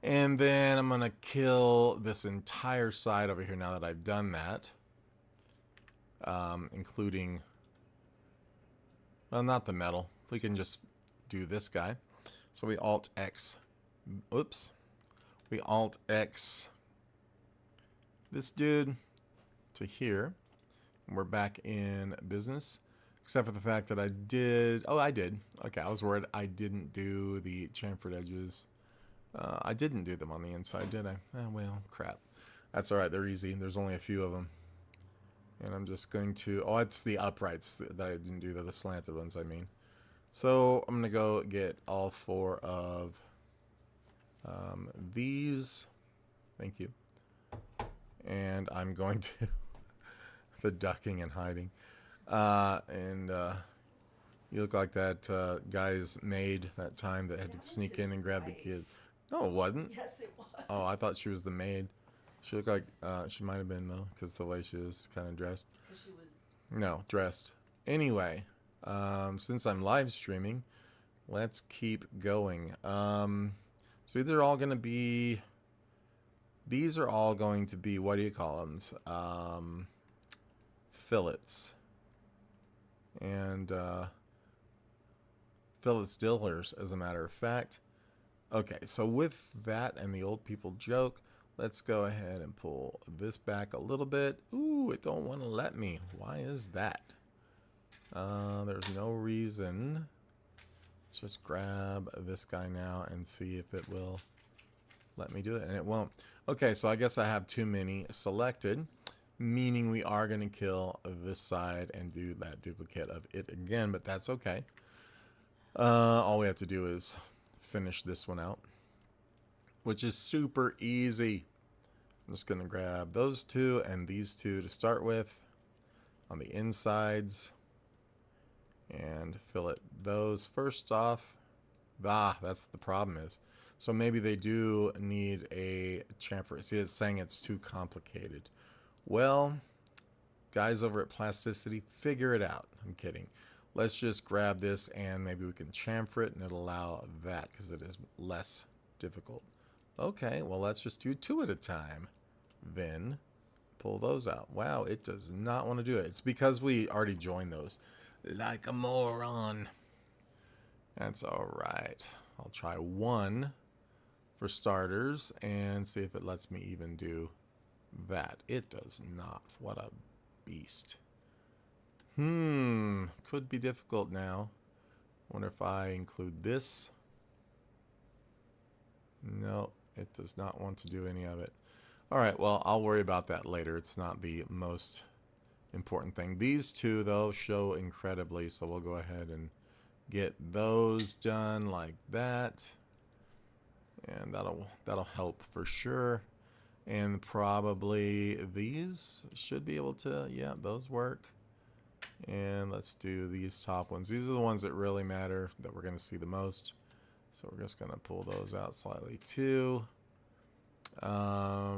And then I'm going to kill this entire side over here now that I've done that, including, well, not the metal. We can just do this guy. So we Alt X. Oops. We Alt X this dude to here. And we're back in business. Except for the fact that I did... Oh, I did. Okay, I was worried I didn't do the chamfered edges. I didn't do them on the inside, did I? Oh, well, crap. That's alright, they're easy. There's only a few of them. And I'm just going to... Oh, it's the uprights that I didn't do. They're the slanted ones, I mean. So I'm going to go get all four of these. Thank you. And I'm going to... the ducking and hiding. You look like that guy's maid that time that had to sneak in and grab the kid. No, it wasn't. Yes, it was. Oh, I thought she was the maid. She looked like she might have been though, because the way she was kind of dressed. Because she was. No, dressed. Anyway, since I'm live streaming, let's keep going. So these are all going to be. These are all going to be, what do you call them? Fillets. And fillet stillers, as a matter of fact. Okay, so with that and the old people joke, let's go ahead and pull this back a little bit. Ooh, it don't want to let me. Why is that? There's no reason. Let's just grab this guy now and see if it will let me do it, and it won't. Okay, so I guess I have too many selected, meaning we are going to kill this side and do that duplicate of it again, but that's okay. All we have to do is finish this one out, which is super easy. I'm just going to grab those two and these two to start with on the insides and fillet those first off. That's the problem is. So maybe they do need a chamfer. See, it's saying it's too complicated. Well, guys over at Plasticity, figure it out. I'm kidding. Let's just grab this and maybe we can chamfer it and it'll allow that because it is less difficult. Okay, well, let's just do two at a time. Then pull those out. Wow, it does not want to do it. It's because we already joined those. Like a moron. That's all right. I'll try one for starters and see if it lets me even do that. It does not. What a beast. Could be difficult now. Wonder if I include this. No, it does not want to do any of it. All right, well, I'll worry about that later. It's not the most important thing. These two, though, show incredibly, so we'll go ahead and get those done like that. And that'll help for sure. And probably these should be able to, yeah, those work. And let's do these top ones. These are the ones that really matter, that we're going to see the most. So we're just going to pull those out slightly too. I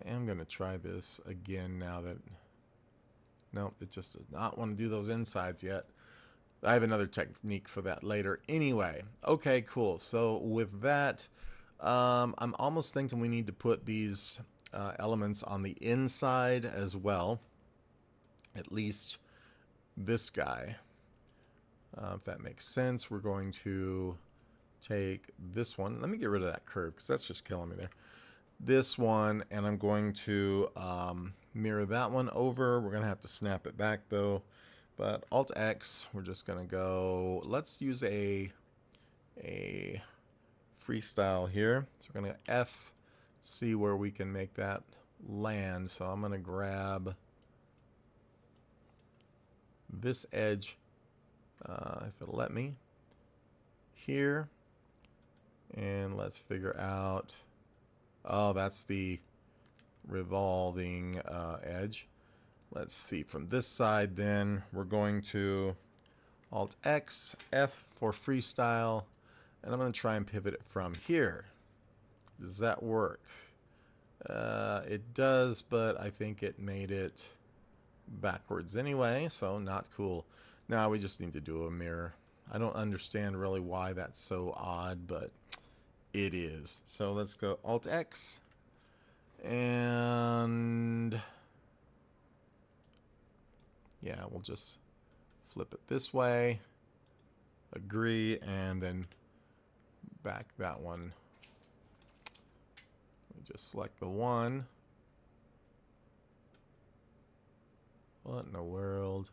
am going to try this again now that... No, it just does not want to do those insides yet. I have another technique for that later. Anyway, okay, cool. So with that, I'm almost thinking we need to put these elements on the inside as well. At least this guy. If that makes sense, we're going to take this one. Let me get rid of that curve because that's just killing me there. This one, and I'm going to mirror that one over. We're going to have to snap it back though. But Alt X, we're just going to go, let's use a freestyle here. So we're going to F, see where we can make that land. So I'm going to grab this edge, if it'll let me, here. And let's figure out, oh, that's the revolving edge. Let's see, from this side then, we're going to Alt X, F for freestyle, and I'm going to try and pivot it from here. Does that work? It does, but I think it made it backwards anyway, so not cool. Now we just need to do a mirror. I don't understand really why that's so odd, but it is. So let's go Alt X, and yeah, we'll just flip it this way, agree, and then back that one. We just select the one. What in the world?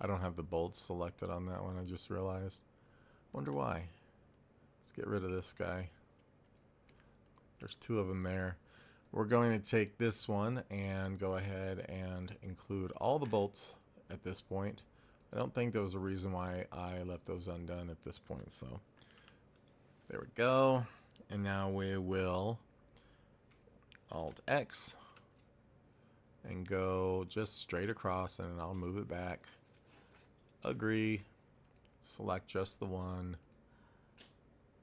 I don't have the bolts selected on that one, I just realized. Wonder why. Let's get rid of this guy. There's two of them there. We're going to take this one and go ahead and include all the bolts at this point. I don't think there was a reason why I left those undone at this point, so there we go. And now we will Alt X and go just straight across, and I'll move it back. Agree. Select just the one.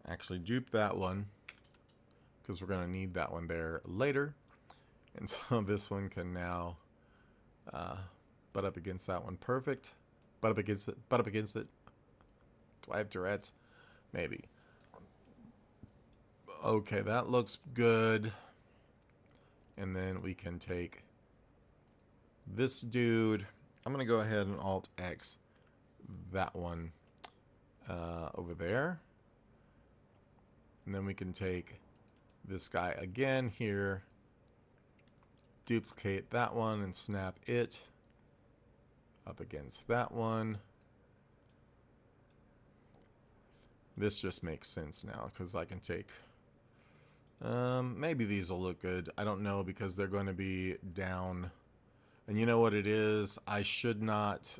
Actually dupe that one, because we're going to need that one there later. And so this one can now butt up against that one. Perfect. Butt up against it. Butt up against it. Do I have Tourette's? Maybe. Okay, that looks good. And then we can take this dude. I'm going to go ahead and Alt X that one over there. And then we can take this guy again here, duplicate that one and snap it up against that one. This just makes sense now because I can take, maybe these will look good. I don't know because they're going to be down. And you know what it is? I should not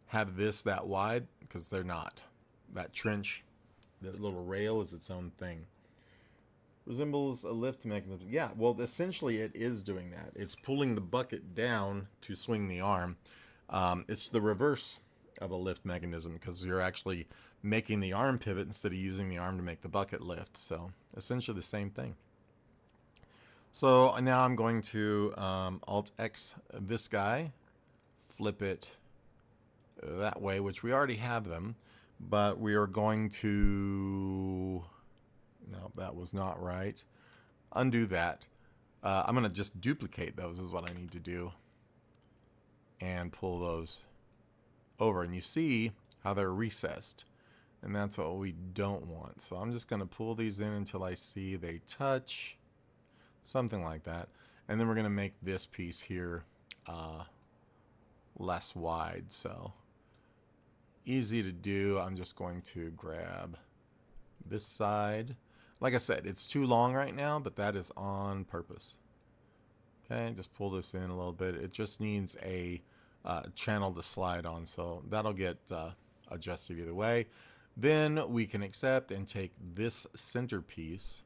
have this that wide because they're not. That trench, the little rail is its own thing. Resembles a lift mechanism. Yeah, well, essentially it is doing that. It's pulling the bucket down to swing the arm. It's the reverse of a lift mechanism because you're actually making the arm pivot instead of using the arm to make the bucket lift. So essentially the same thing. So now I'm going to Alt X this guy, flip it that way, which we already have them, but we are going to, no, that was not right. Undo that. I'm going to just duplicate those is what I need to do and pull those over. And you see how they're recessed, and that's what we don't want. So I'm just going to pull these in until I see they touch. Something like that. And then we're going to make this piece here less wide. So easy to do. I'm just going to grab this side. Like I said, it's too long right now, but that is on purpose. Okay, just pull this in a little bit. It just needs a channel to slide on, so that'll get adjusted either way. Then we can accept and take this centerpiece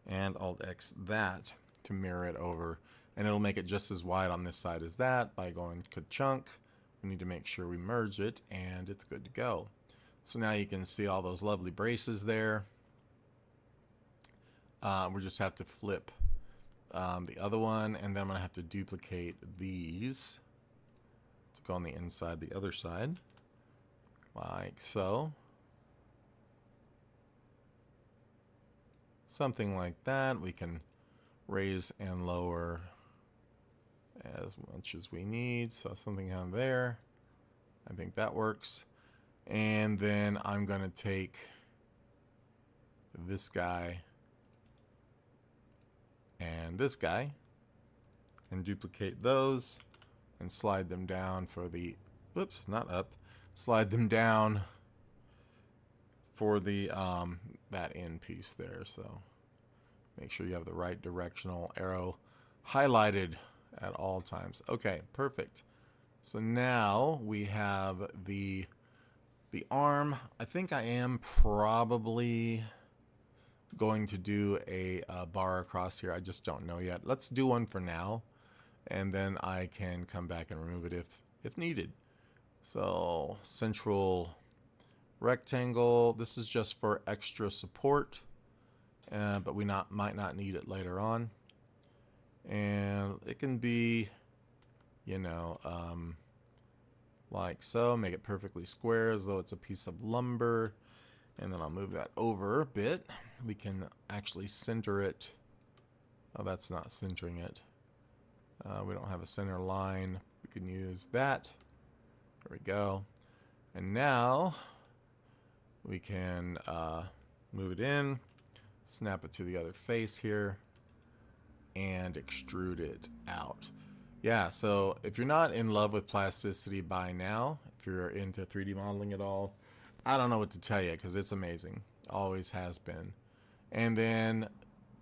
and Alt-X that to mirror it over, and it'll make it just as wide on this side as that by going to chunk. We need to make sure we merge it, and it's good to go. So now you can see all those lovely braces there. We just have to flip the other one, and then I'm going to have to duplicate these to go on the inside, the other side, like so. Something like that. We can raise and lower as much as we need. So something down there. I think that works. And then I'm going to take this guy and this guy and duplicate those and slide them down for the, oops, not up, slide them down for the that end piece there. So make sure you have the right directional arrow highlighted at all times. Okay, perfect. So now we have the arm. I think I am probably going to do a bar across here. I just don't know yet. Let's do one for now, and then I can come back and remove it if needed. So central rectangle. This is just for extra support, but we might not need it later on. And it can be, you know, like so. Make it perfectly square as though it's a piece of lumber. And then I'll move that over a bit. We can actually center it. Oh, that's not centering it. We don't have a center line. We can use that. There we go. And now we can move it in, snap it to the other face here, and extrude it out. Yeah, so if you're not in love with plasticity by now, if you're into 3D modeling at all, I don't know what to tell you, because it's amazing. Always has been. And then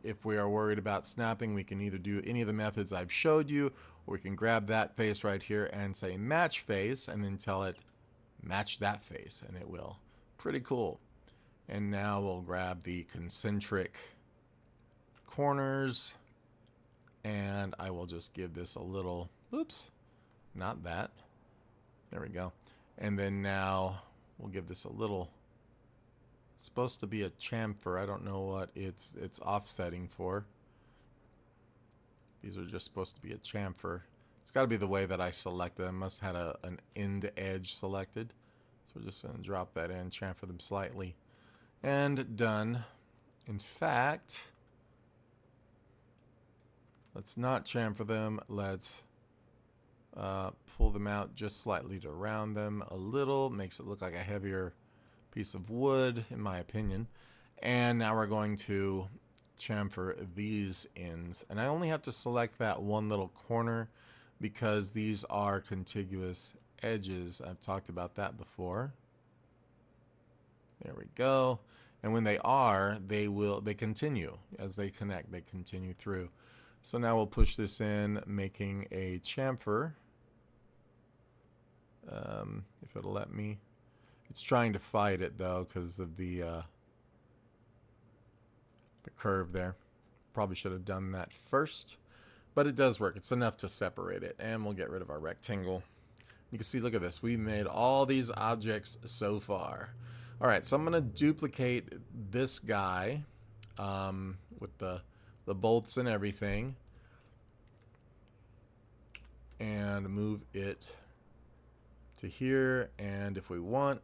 if we are worried about snapping, we can either do any of the methods I've showed you, or we can grab that face right here and say match face, and then tell it match that face, and it will. Pretty cool. And now we'll grab the concentric corners, and I will just give this a little, oops, not that. There we go. And then now we'll give this a little, supposed to be a chamfer. I don't know what it's offsetting for. These are just supposed to be a chamfer. It's got to be the way that I selected them. Must have had an end edge selected. So we're just going to drop that in, chamfer them slightly. And done. In fact, let's not chamfer them. Let's pull them out just slightly to round them a little. Makes it look like a heavier piece of wood, in my opinion. And now we're going to chamfer these ends. And I only have to select that one little corner because these are contiguous edges. I've talked about that before. There we go. And when they are, they continue as they connect. They continue through. So now we'll push this in, making a chamfer. If it'll let me. It's trying to fight it though because of the curve there. Probably should have done that first, but it does work. It's enough to separate it, and we'll get rid of our rectangle. You can see, look at this. We made all these objects so far. All right, so I'm going to duplicate this guy with the bolts and everything, and move it to here. And if we want,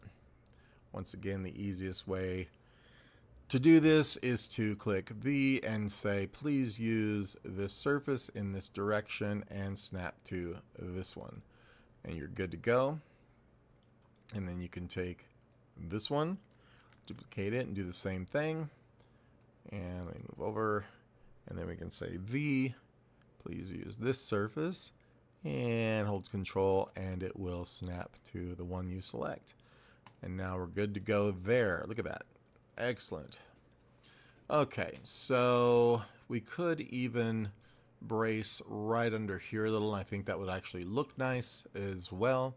once again, the easiest way to do this is to click V and say, please use this surface in this direction and snap to this one. And you're good to go. And then you can take this one, duplicate it, and do the same thing. And we move over, and then we can say V, please use this surface, and hold Control, and it will snap to the one you select. And now we're good to go there. Look at that. Excellent. Okay, so we could even brace right under here a little. I think that would actually look nice as well.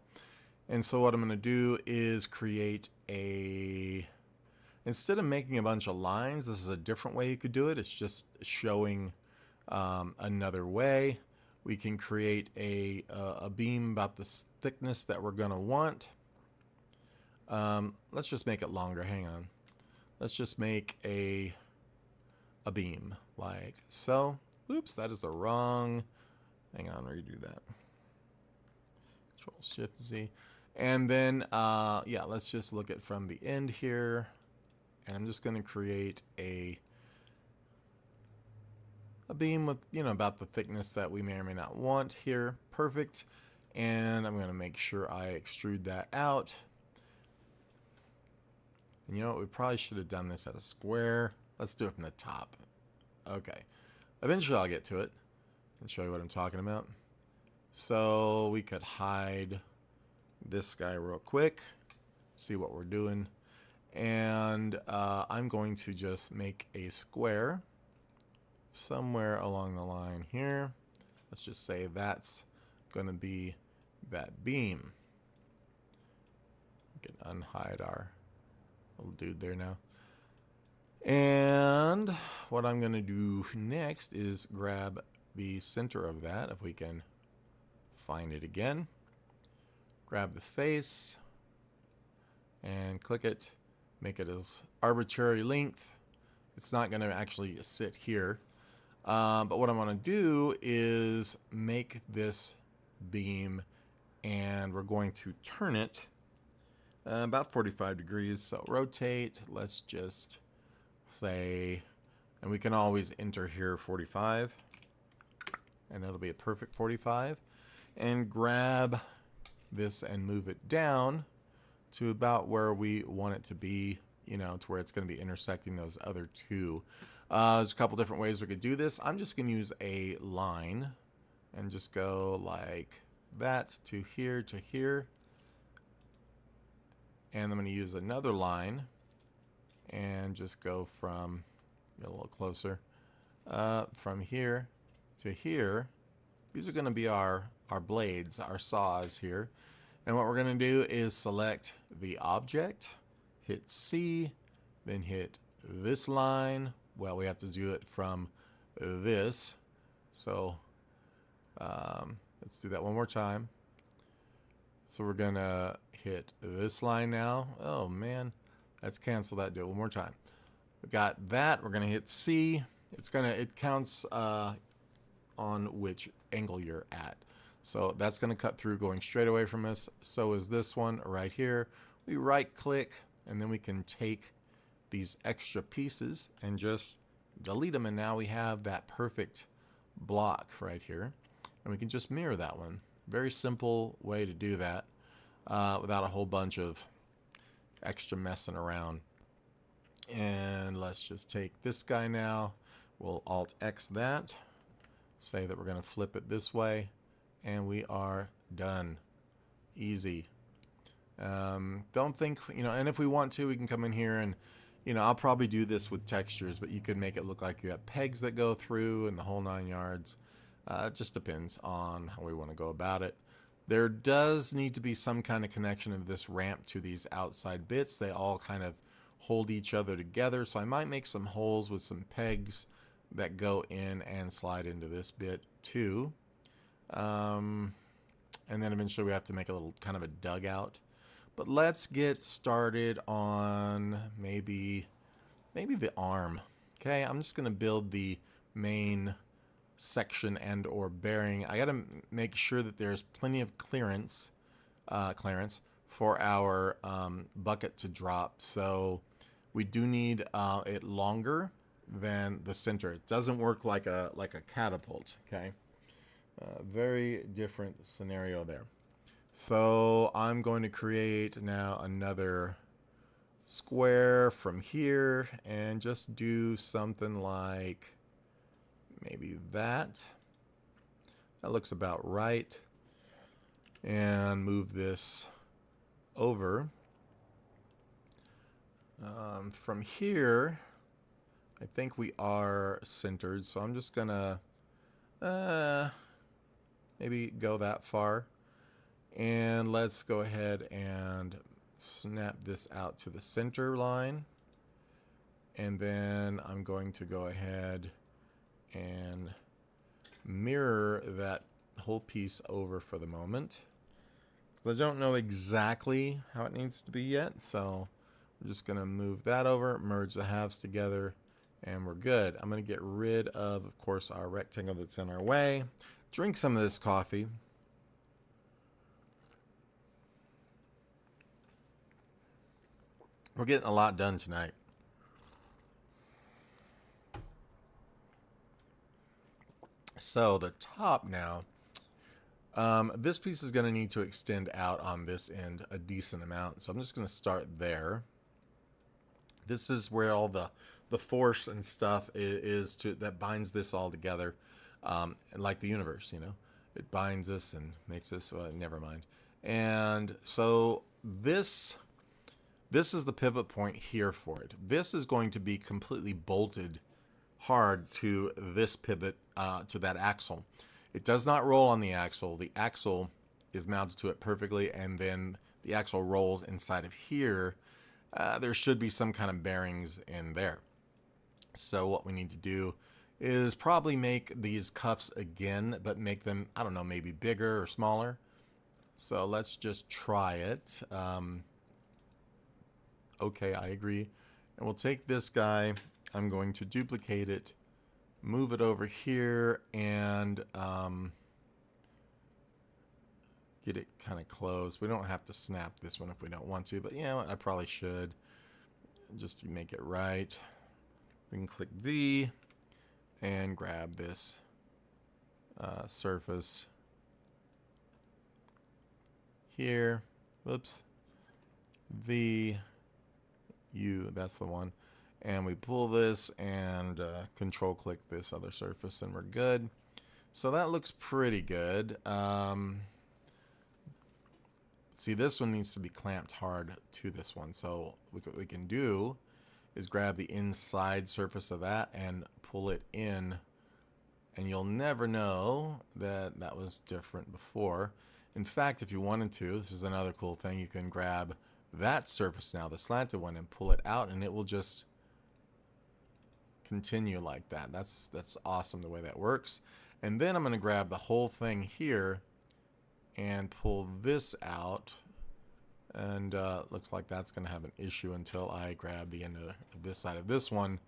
And so what I'm going to do is create a, instead of making a bunch of lines, this is a different way you could do it. It's just showing another way. We can create a beam about the thickness that we're going to want. Let's just make it longer. Hang on. Let's just make a beam like so. Oops, that is the wrong. Hang on, redo that. Control Shift Z. And then, yeah, let's just look at from the end here. And I'm just going to create a beam with, you know, about the thickness that we may or may not want here. Perfect. And I'm going to make sure I extrude that out. And you know what? We probably should have done this as a square. Let's do it from the top. Okay. Eventually I'll get to it and show you what I'm talking about. So we could hide this guy real quick. See what we're doing. And I'm going to just make a square somewhere along the line here. Let's just say that's going to be that beam. We can unhide our little dude there now. And what I'm going to do next is grab the center of that, if we can find it again. Grab the face and click it. Make it as arbitrary length. It's not going to actually sit here. But what I want to do is make this beam, and we're going to turn it about 45 degrees. So rotate, let's just say, and we can always enter here 45, and it'll be a perfect 45. And grab this and move it down to about where we want it to be, you know, to where it's going to be intersecting those other two. There's a couple different ways we could do this. I'm just going to use a line and just go like that to here to here. And I'm going to use another line and just go from, get a little closer, from here to here. These are going to be our blades, our saws here. And what we're going to do is select the object, hit C, then hit this line. Well, we have to do it from this. So let's do that one more time. So we're going to hit this line now. Oh, man. Let's cancel that. Do it one more time. We got that. We're going to hit C. It counts on which angle you're at. So that's going to cut through going straight away from us. So is this one right here. We right click and then we can take these extra pieces and just delete them. And now we have that perfect block right here. And we can just mirror that one. Very simple way to do that without a whole bunch of extra messing around. And let's just take this guy now. We'll Alt X that. Say that we're going to flip it this way. And we are done. Easy. Don't think, you know, and if we want to, we can come in here and, you know, I'll probably do this with textures, but you could make it look like you have pegs that go through and the whole 9 yards. It just depends on how we want to go about it. There does need to be some kind of connection of this ramp to these outside bits. They all kind of hold each other together. So I might make some holes with some pegs that go in and slide into this bit too. And then eventually we have to make a little kind of a dugout. But let's get started on maybe the arm. Okay, I'm just going to build the main section and or bearing. I got to make sure that there's plenty of clearance for our bucket to drop. So we do need it longer than the center. It doesn't work like a catapult. Okay. Very different scenario there. So I'm going to create now another square from here and just do something like maybe that. That looks about right. And move this over. From here, I think we are centered, so I'm just gonna Maybe go that far. And let's go ahead and snap this out to the center line. And then I'm going to go ahead and mirror that whole piece over for the moment. I don't know exactly how it needs to be yet, so we're just going to move that over, merge the halves together, and we're good. I'm going to get rid of course, our rectangle that's in our way. Drink some of this coffee. We're getting a lot done tonight. So the top now, this piece is going to need to extend out on this end a decent amount. So I'm just going to start there. This is where all the force and stuff is that binds this all together, like the universe, you know. It binds us and makes us, well, never mind. And so this is the pivot point here for it. This is going to be completely bolted hard to this pivot, to that axle. It does not roll on the axle. The axle is mounted to it perfectly, and then the axle rolls inside of here. There should be some kind of bearings in there. So what we need to do is probably make these cuffs again, but make them, I don't know, maybe bigger or smaller. So let's just try it. Okay, I agree. And we'll take this guy. I'm going to duplicate it, move it over here, and get it kind of close. We don't have to snap this one if we don't want to, but yeah, I probably should, just to make it right. We can click V and grab this surface here. Whoops. V, U, that's the one. And we pull this and control click this other surface, and we're good. So that looks pretty good. See, this one needs to be clamped hard to this one. So what we can do is grab the inside surface of that and pull it in, and you'll never know that that was different before. In fact, if you wanted to, this is another cool thing, you can grab that surface now, the slanted one, and pull it out, and it will just continue like that. That's awesome the way that works. And then I'm going to grab the whole thing here and pull this out, and looks like that's going to have an issue until I grab the end of this side of this one.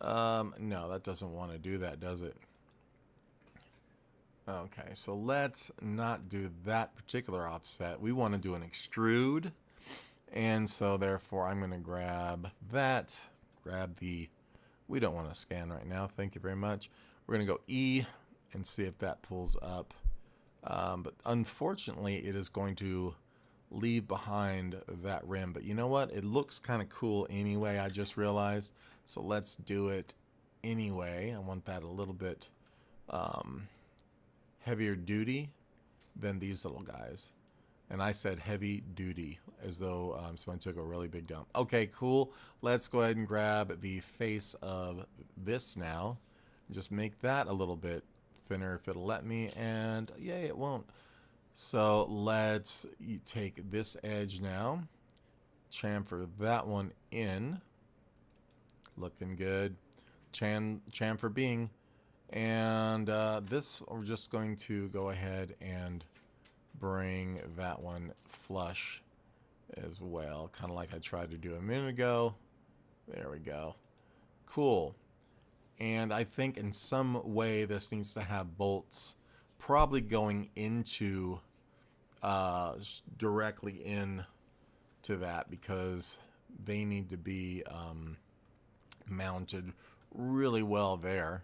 No, that doesn't want to do that, does it? Okay, so let's not do that particular offset. We want to do an extrude, and so therefore I'm going to grab that, grab the, we don't want to scan right now, thank you very much. We're going to go E and see if that pulls up. But unfortunately, it is going to leave behind that rim. But you know what? It looks kind of cool anyway, I just realized. So let's do it anyway. I want that a little bit heavier duty than these little guys. And I said heavy duty, as though someone took a really big dump. Okay, cool. Let's go ahead and grab the face of this now. Just make that a little bit thinner if it'll let me, and yay, it won't. So let's take this edge now, chamfer that one in, looking good, chamfer being, and this we're just going to go ahead and bring that one flush as well, kind of like I tried to do a minute ago. There we go. Cool. And I think in some way this needs to have bolts probably going into directly in to that, because they need to be mounted really well there.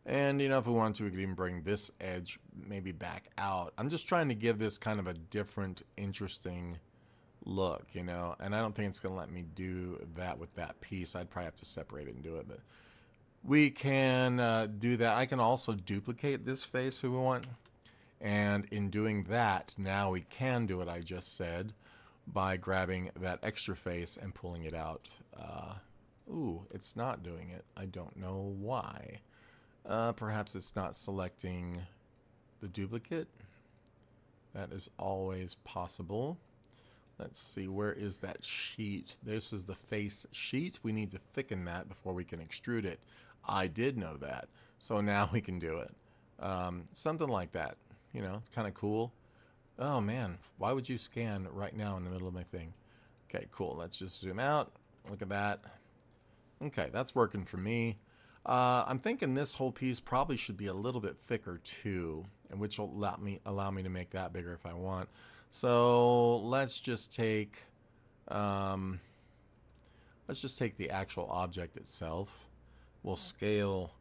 And you know, if we want to, we could even bring this edge maybe back out. I'm just trying to give this kind of a different, interesting look, you know, and I don't think it's going to let me do that with that piece. I'd probably have to separate it and do it, but we can do that. I can also duplicate this face if we want. And in doing that, now we can do what I just said by grabbing that extra face and pulling it out. Ooh, it's not doing it. I don't know why. Perhaps it's not selecting the duplicate. That is always possible. Let's see, where is that sheet? This is the face sheet. We need to thicken that before we can extrude it. I did know that, so now we can do it. Something like that. You know, it's kind of cool. Oh man, why would you scan right now in the middle of my thing? Okay, cool. Let's just zoom out. Look at that. Okay, that's working for me. I'm thinking this whole piece probably should be a little bit thicker too, and which will allow me to make that bigger if I want. So let's just take the actual object itself. We'll scale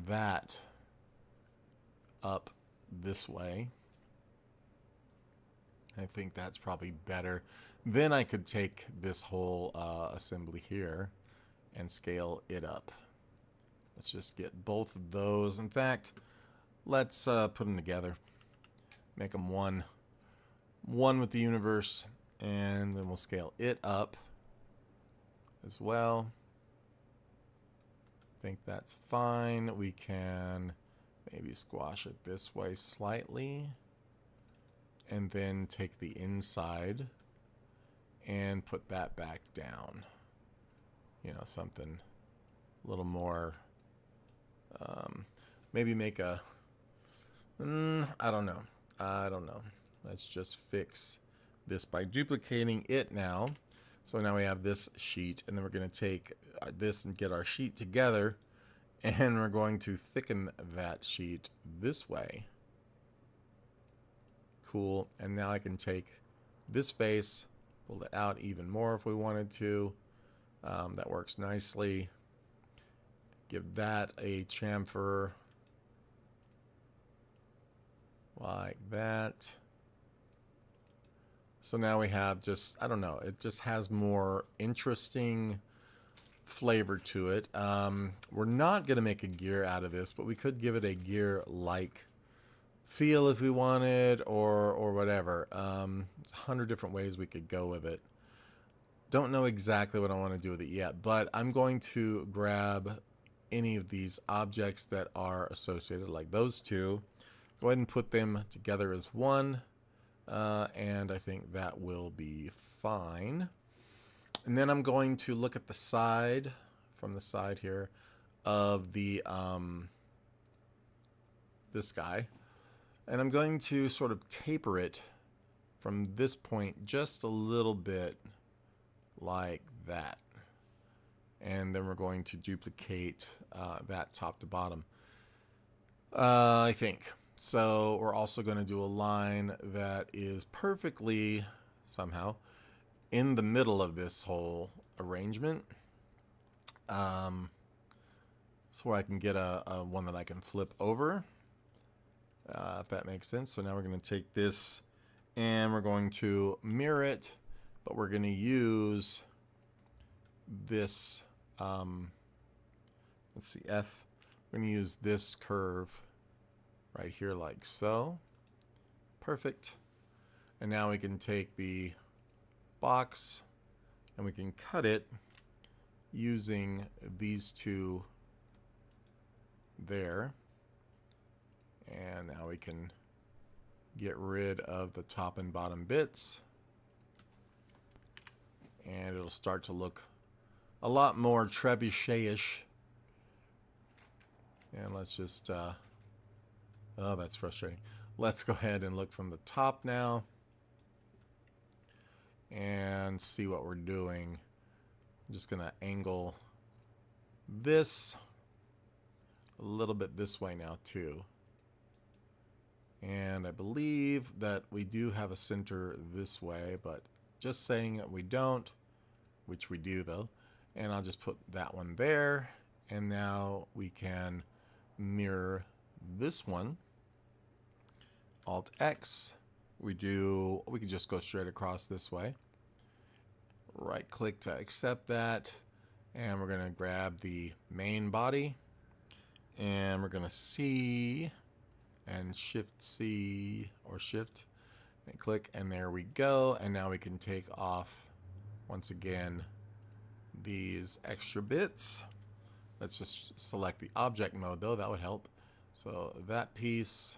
that up this way. I think that's probably better. Then I could take this whole assembly here and scale it up. Let's just get both of those. In fact, let's put them together. Make them one with the universe, and then we'll scale it up as well. I think that's fine. We can maybe squash it this way slightly, and then take the inside and put that back down. You know, something a little more, maybe make a, I don't know. Let's just fix this by duplicating it now. So now we have this sheet, and then we're going to take this and get our sheet together, and we're going to thicken that sheet this way. Cool. And now I can take this face, pull it out even more if we wanted to. That works nicely. Give that a chamfer like that. So now we have just, I don't know, it just has more interesting flavor to it. We're not going to make a gear out of this, but we could give it a gear-like feel if we wanted, or whatever. It's 100 different ways we could go with it. Don't know exactly what I want to do with it yet, but I'm going to grab any of these objects that are associated, like those two. Go ahead and put them together as one, and I think that will be fine. And then I'm going to look at the side, from the side here, of the this guy, and I'm going to sort of taper it from this point just a little bit like that. And then we're going to duplicate that top to bottom, I think. So we're also going to do a line that is perfectly, somehow, in the middle of this whole arrangement. So where I can get a one that I can flip over, if that makes sense. So now we're going to take this and we're going to mirror it, but we're going to use this, let's see, F. We're going to use this curve right here like so. Perfect. And now we can take the box and we can cut it using these two there. And now we can get rid of the top and bottom bits, and it'll start to look a lot more trebuchet-ish. And let's just oh, that's frustrating. Let's go ahead and look from the top now and see what we're doing. I'm just gonna angle this a little bit this way now too. And I believe that we do have a center this way, but just saying that we don't, which we do though. And I'll just put that one there. And now we can mirror this one. Alt X. We can just go straight across this way. Right click to accept that. And we're going to grab the main body. And we're going to C and Shift C or Shift and click, and there we go. And now we can take off once again these extra bits. Let's just select the object mode though, that would help. So that piece,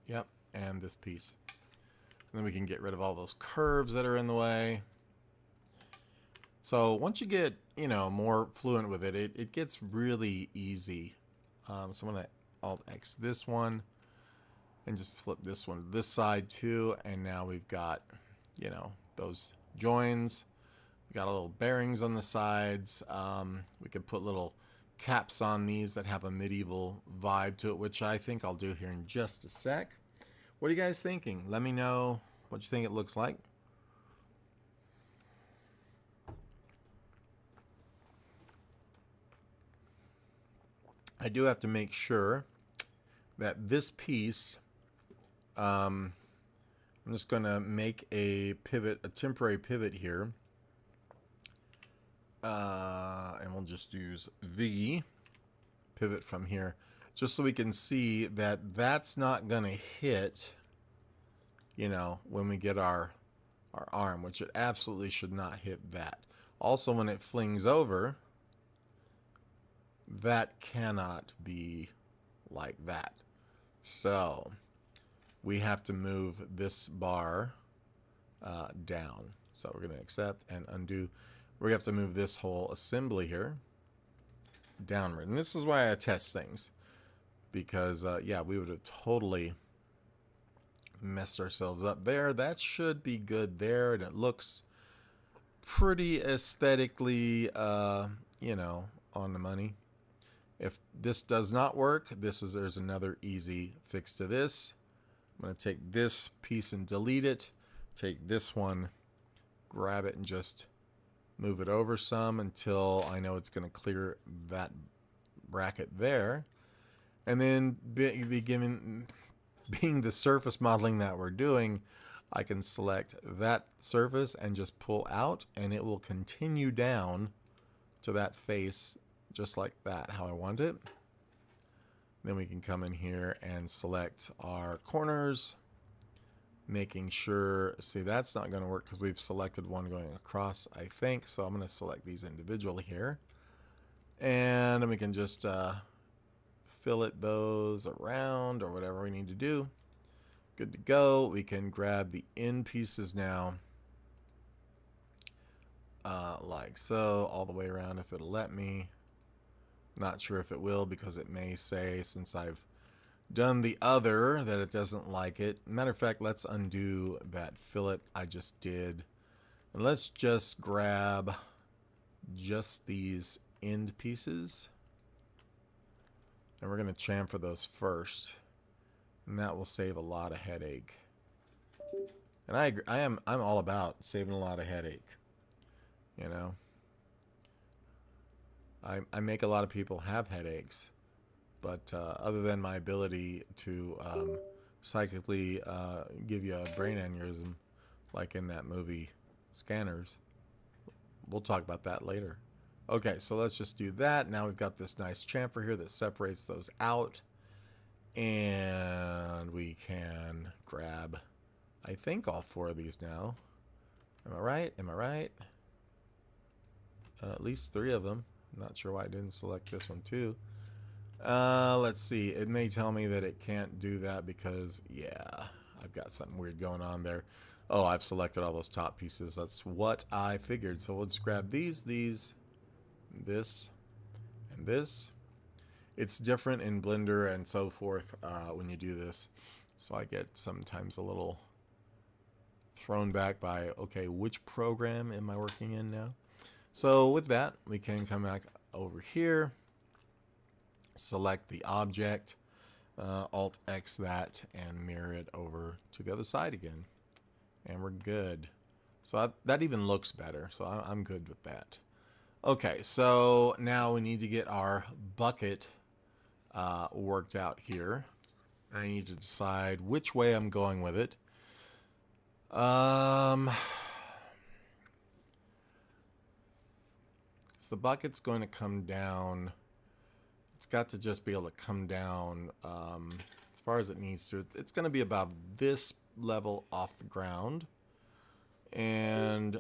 yep, and this piece. And then we can get rid of all those curves that are in the way. So once you get, you know, more fluent with it, it gets really easy. So I'm going to Alt-X this one and just flip this one to this side too. And now we've got, you know, those joins. We got a little bearings on the sides. We could put little caps on these that have a medieval vibe to it, which I think I'll do here in just a sec. What are you guys thinking? Let me know what you think it looks like. I do have to make sure that this piece, I'm just going to make a pivot, a temporary pivot here. And we'll just use V, pivot from here, just so we can see that that's not going to hit, you know, when we get our arm, which it absolutely should not hit that. Also, when it flings over, that cannot be like that. So we have to move this bar down. So we're going to accept and undo. We have to move this whole assembly here downward. And this is why I test things. Because, yeah, we would have totally messed ourselves up there. That should be good there. And it looks pretty aesthetically, you know, on the money. If this does not work, there's another easy fix to this. I'm going to take this piece and delete it. Take this one, grab it, and just move it over some until I know it's going to clear that bracket there. And then being the surface modeling that we're doing, I can select that surface and just pull out, and it will continue down to that face just like that, how I want it. Then we can come in here and select our corners, making sure, see, that's not going to work because we've selected one going across, I think. So I'm going to select these individually here. And then we can just fillet those around or whatever we need to do. Good to go. We can grab the end pieces now, like so, all the way around if it'll let me. Not sure if it will, because it may say, since I've done the other, that it doesn't like it. Matter of fact, let's undo that fillet I just did. And let's just grab just these end pieces. And we're going to chamfer those first. And that will save a lot of headache. And I agree, I'm all about saving a lot of headache. You know? I make a lot of people have headaches, but other than my ability to psychically give you a brain aneurysm, like in that movie Scanners, we'll talk about that later. Okay, so let's just do that. Now we've got this nice chamfer here that separates those out, and we can grab, I think, all four of these now. Am I right? Am I right? At least three of them. I'm not sure why I didn't select this one too. Let's see. It may tell me that it can't do that because, yeah, I've got something weird going on there. Oh, I've selected all those top pieces. That's what I figured. So we'll just grab these, this, and this. It's different in Blender and so forth when you do this. So I get sometimes a little thrown back by, okay, which program am I working in now? So with that, we can come back over here, select the object, Alt-X that, and mirror it over to the other side again. And we're good. So that even looks better, so I'm good with that. Okay, so now we need to get our bucket worked out here. I need to decide which way I'm going with it. The bucket's going to come down. It's got to just be able to come down as far as it needs to. It's going to be about this level off the ground. And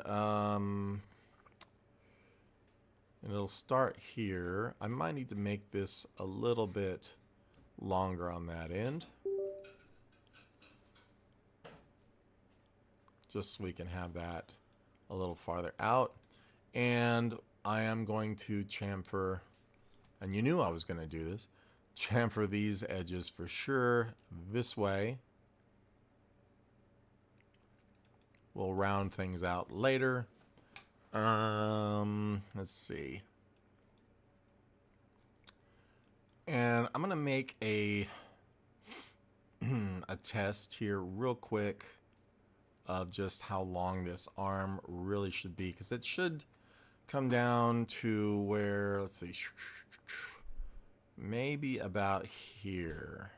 And it'll start here. I might need to make this a little bit longer on that end, just so we can have that a little farther out. And I am going to chamfer, and you knew I was going to do this, chamfer these edges for sure this way. We'll round things out later. Let's see. And I'm going to make a a test here real quick of just how long this arm really should be, because it should come down to where, let's see, maybe about here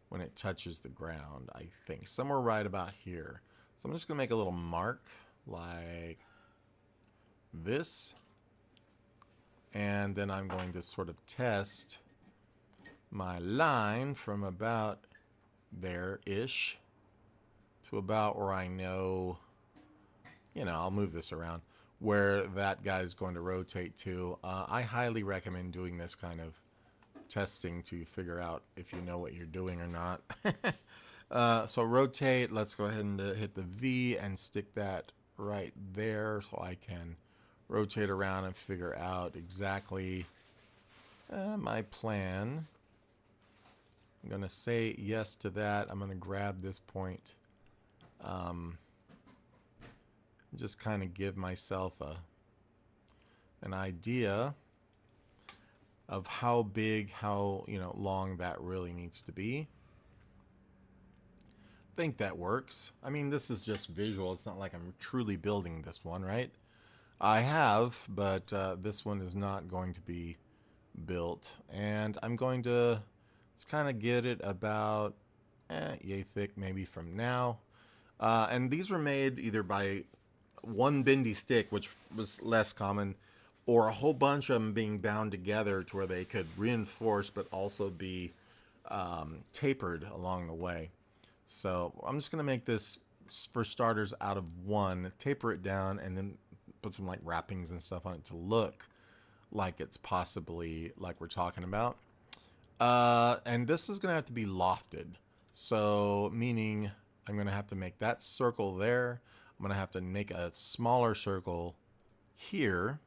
when it touches the ground, I think. Somewhere right about here. So I'm just going to make a little mark like this. And then I'm going to sort of test my line from about there-ish to about where I know, I'll move this around, where that guy is going to rotate to. I highly recommend doing this kind of testing to figure out if you know what you're doing or not. So rotate, let's go ahead and hit the V and stick that right there so I can rotate around and figure out exactly my plan. I'm going to say yes to that. I'm going to grab this point. Just kind of give myself an idea of how big, how long that really needs to be. I think that works. I mean, this is just visual. It's not like I'm truly building this one, right? I have, but this one is not going to be built. And I'm going to just kind of get it about yay thick maybe from now. And these were made either by one bendy stick, which was less common, or a whole bunch of them being bound together to where they could reinforce but also be tapered along the way. So I'm just going to make this, for starters, out of one, taper it down, and then put some like wrappings and stuff on it to look like it's possibly like we're talking about. And this is going to have to be lofted. So meaning I'm going to have to make that circle there. I'm going to have to make a smaller circle here.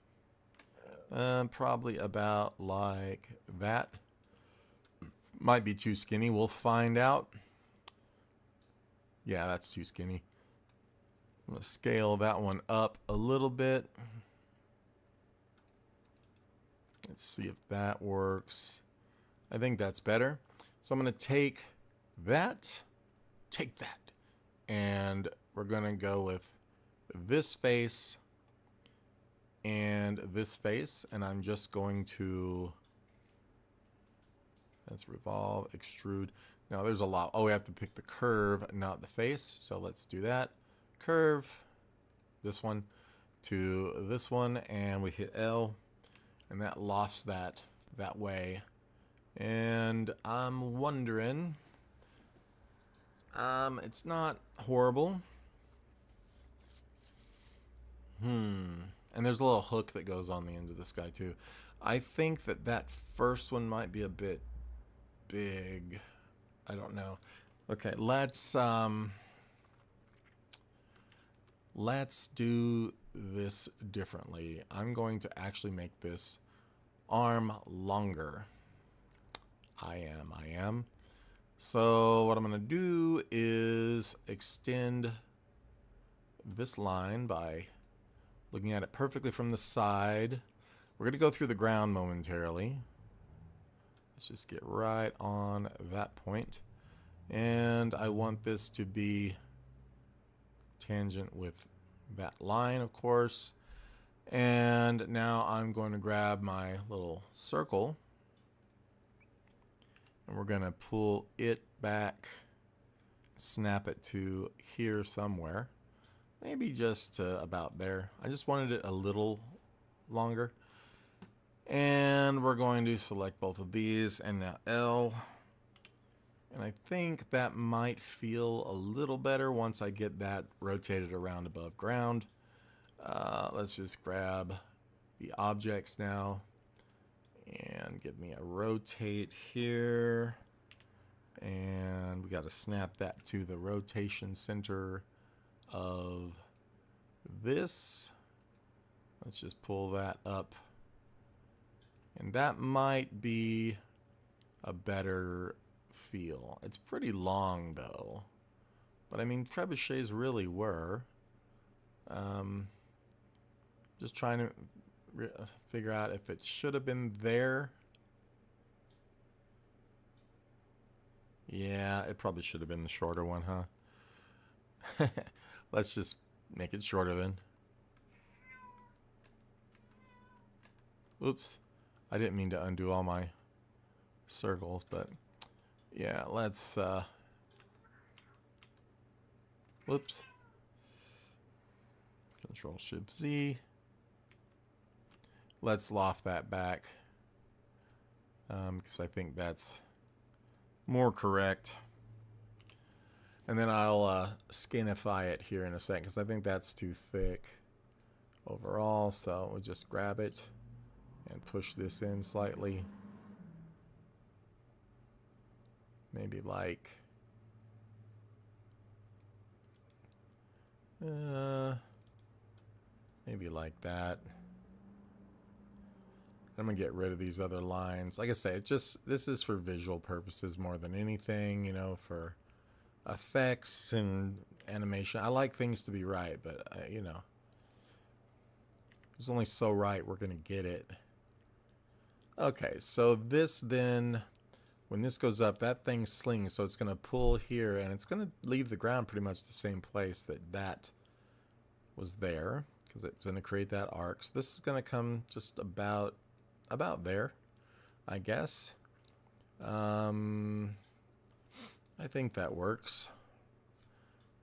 Probably about like that. Might be too skinny. We'll find out. Yeah, that's too skinny. I'm going to scale that one up a little bit. Let's see if that works. I think that's better. So I'm going to take that, and we're going to go with this face and this face, and I'm just going to, let's revolve, extrude. Now there's a lot. Oh, we have to pick the curve, not the face. So let's do that. Curve, this one to this one, and we hit L, and that lofts that way. And I'm wondering, it's not horrible. And there's a little hook that goes on the end of this guy too. I think that first one might be a bit big. I don't know. Okay, let's do this differently. I'm going to actually make this arm longer. I am. So what I'm going to do is extend this line by looking at it perfectly from the side. We're going to go through the ground momentarily. Let's just get right on that point. And I want this to be tangent with that line, of course. And now I'm going to grab my little circle, and we're going to pull it back, snap it to here somewhere. Maybe just about there. I just wanted it a little longer. And we're going to select both of these, and now L. And I think that might feel a little better once I get that rotated around above ground. Let's just grab the objects now. And give me a rotate here. And we got to snap that to the rotation center of this. Let's just pull that up. And that might be a better feel. It's pretty long though. But I mean, trebuchets really were. Just trying to figure out if it should have been there. Yeah, it probably should have been the shorter one, huh? Let's just make it shorter then. Oops. I didn't mean to undo all my circles, but yeah, let's whoops. Control-Shift-Z. Let's loft that back because I think that's more correct. And then I'll skinify it here in a second because I think that's too thick overall. So we'll just grab it and push this in slightly. Maybe like maybe like that. I'm gonna get rid of these other lines. Like I say, this is for visual purposes more than anything, you know, for effects and animation. I like things to be right, but you know, it's only so right we're gonna get it. Okay, so this then, when this goes up, that thing slings, so it's gonna pull here, and it's gonna leave the ground pretty much the same place that was there, because it's gonna create that arc. So this is gonna come just about there, I guess. I think that works.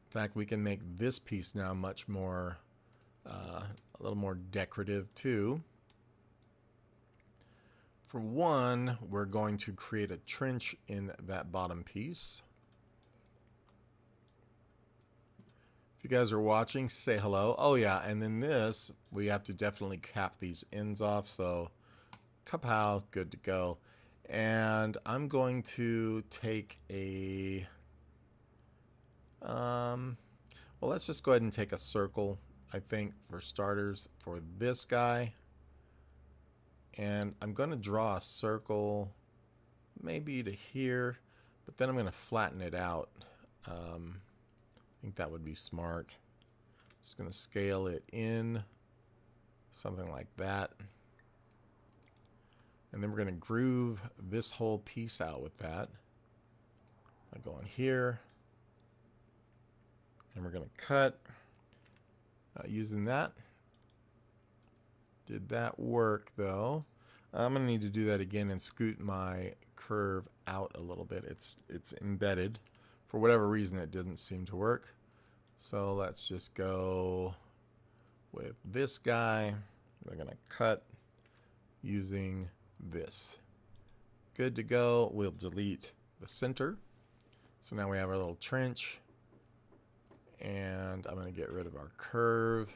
In fact, we can make this piece now much more, a little more decorative too. For one, we're going to create a trench in that bottom piece. If you guys are watching, say hello. Oh yeah, and then this, we have to definitely cap these ends off, so kapow, good to go. And I'm going to take a well, let's just go ahead and take a circle, I think, for starters, for this guy. And I'm going to draw a circle maybe to here, but then I'm going to flatten it out. I think that would be smart. Just going to scale it in, something like that. And then we're going to groove this whole piece out with that. I go in here, and we're going to cut using that. Did that work though? I'm going to need to do that again and scoot my curve out a little bit. It's embedded. For whatever reason, it didn't seem to work. So let's just go with this guy. We're going to cut using this. Good to go. We'll delete the center. So now we have our little trench. And I'm going to get rid of our curve.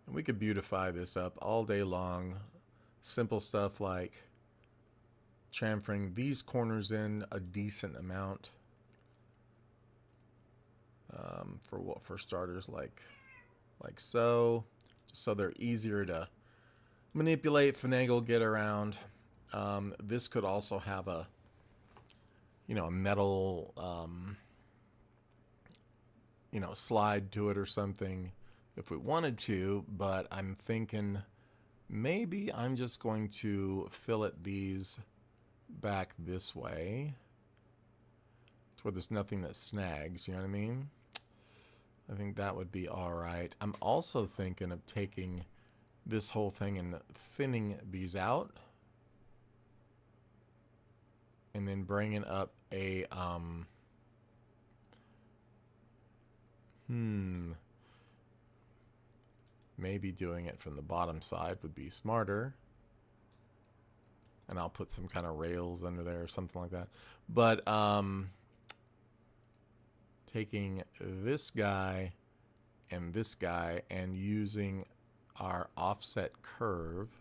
And we could beautify this up all day long. Simple stuff like chamfering these corners in a decent amount. For starters, like so. Just so they're easier to manipulate, finagle, get around. This could also have a, you know, a metal, you know, slide to it or something if we wanted to, but I'm thinking maybe I'm just going to fillet these back this way to where there's nothing that snags, you know what I mean? I think that would be all right. I'm also thinking of taking this whole thing and thinning these out and then bringing up a maybe doing it from the bottom side would be smarter. And I'll put some kind of rails under there or something like that. But taking this guy and this guy, and using our offset curve,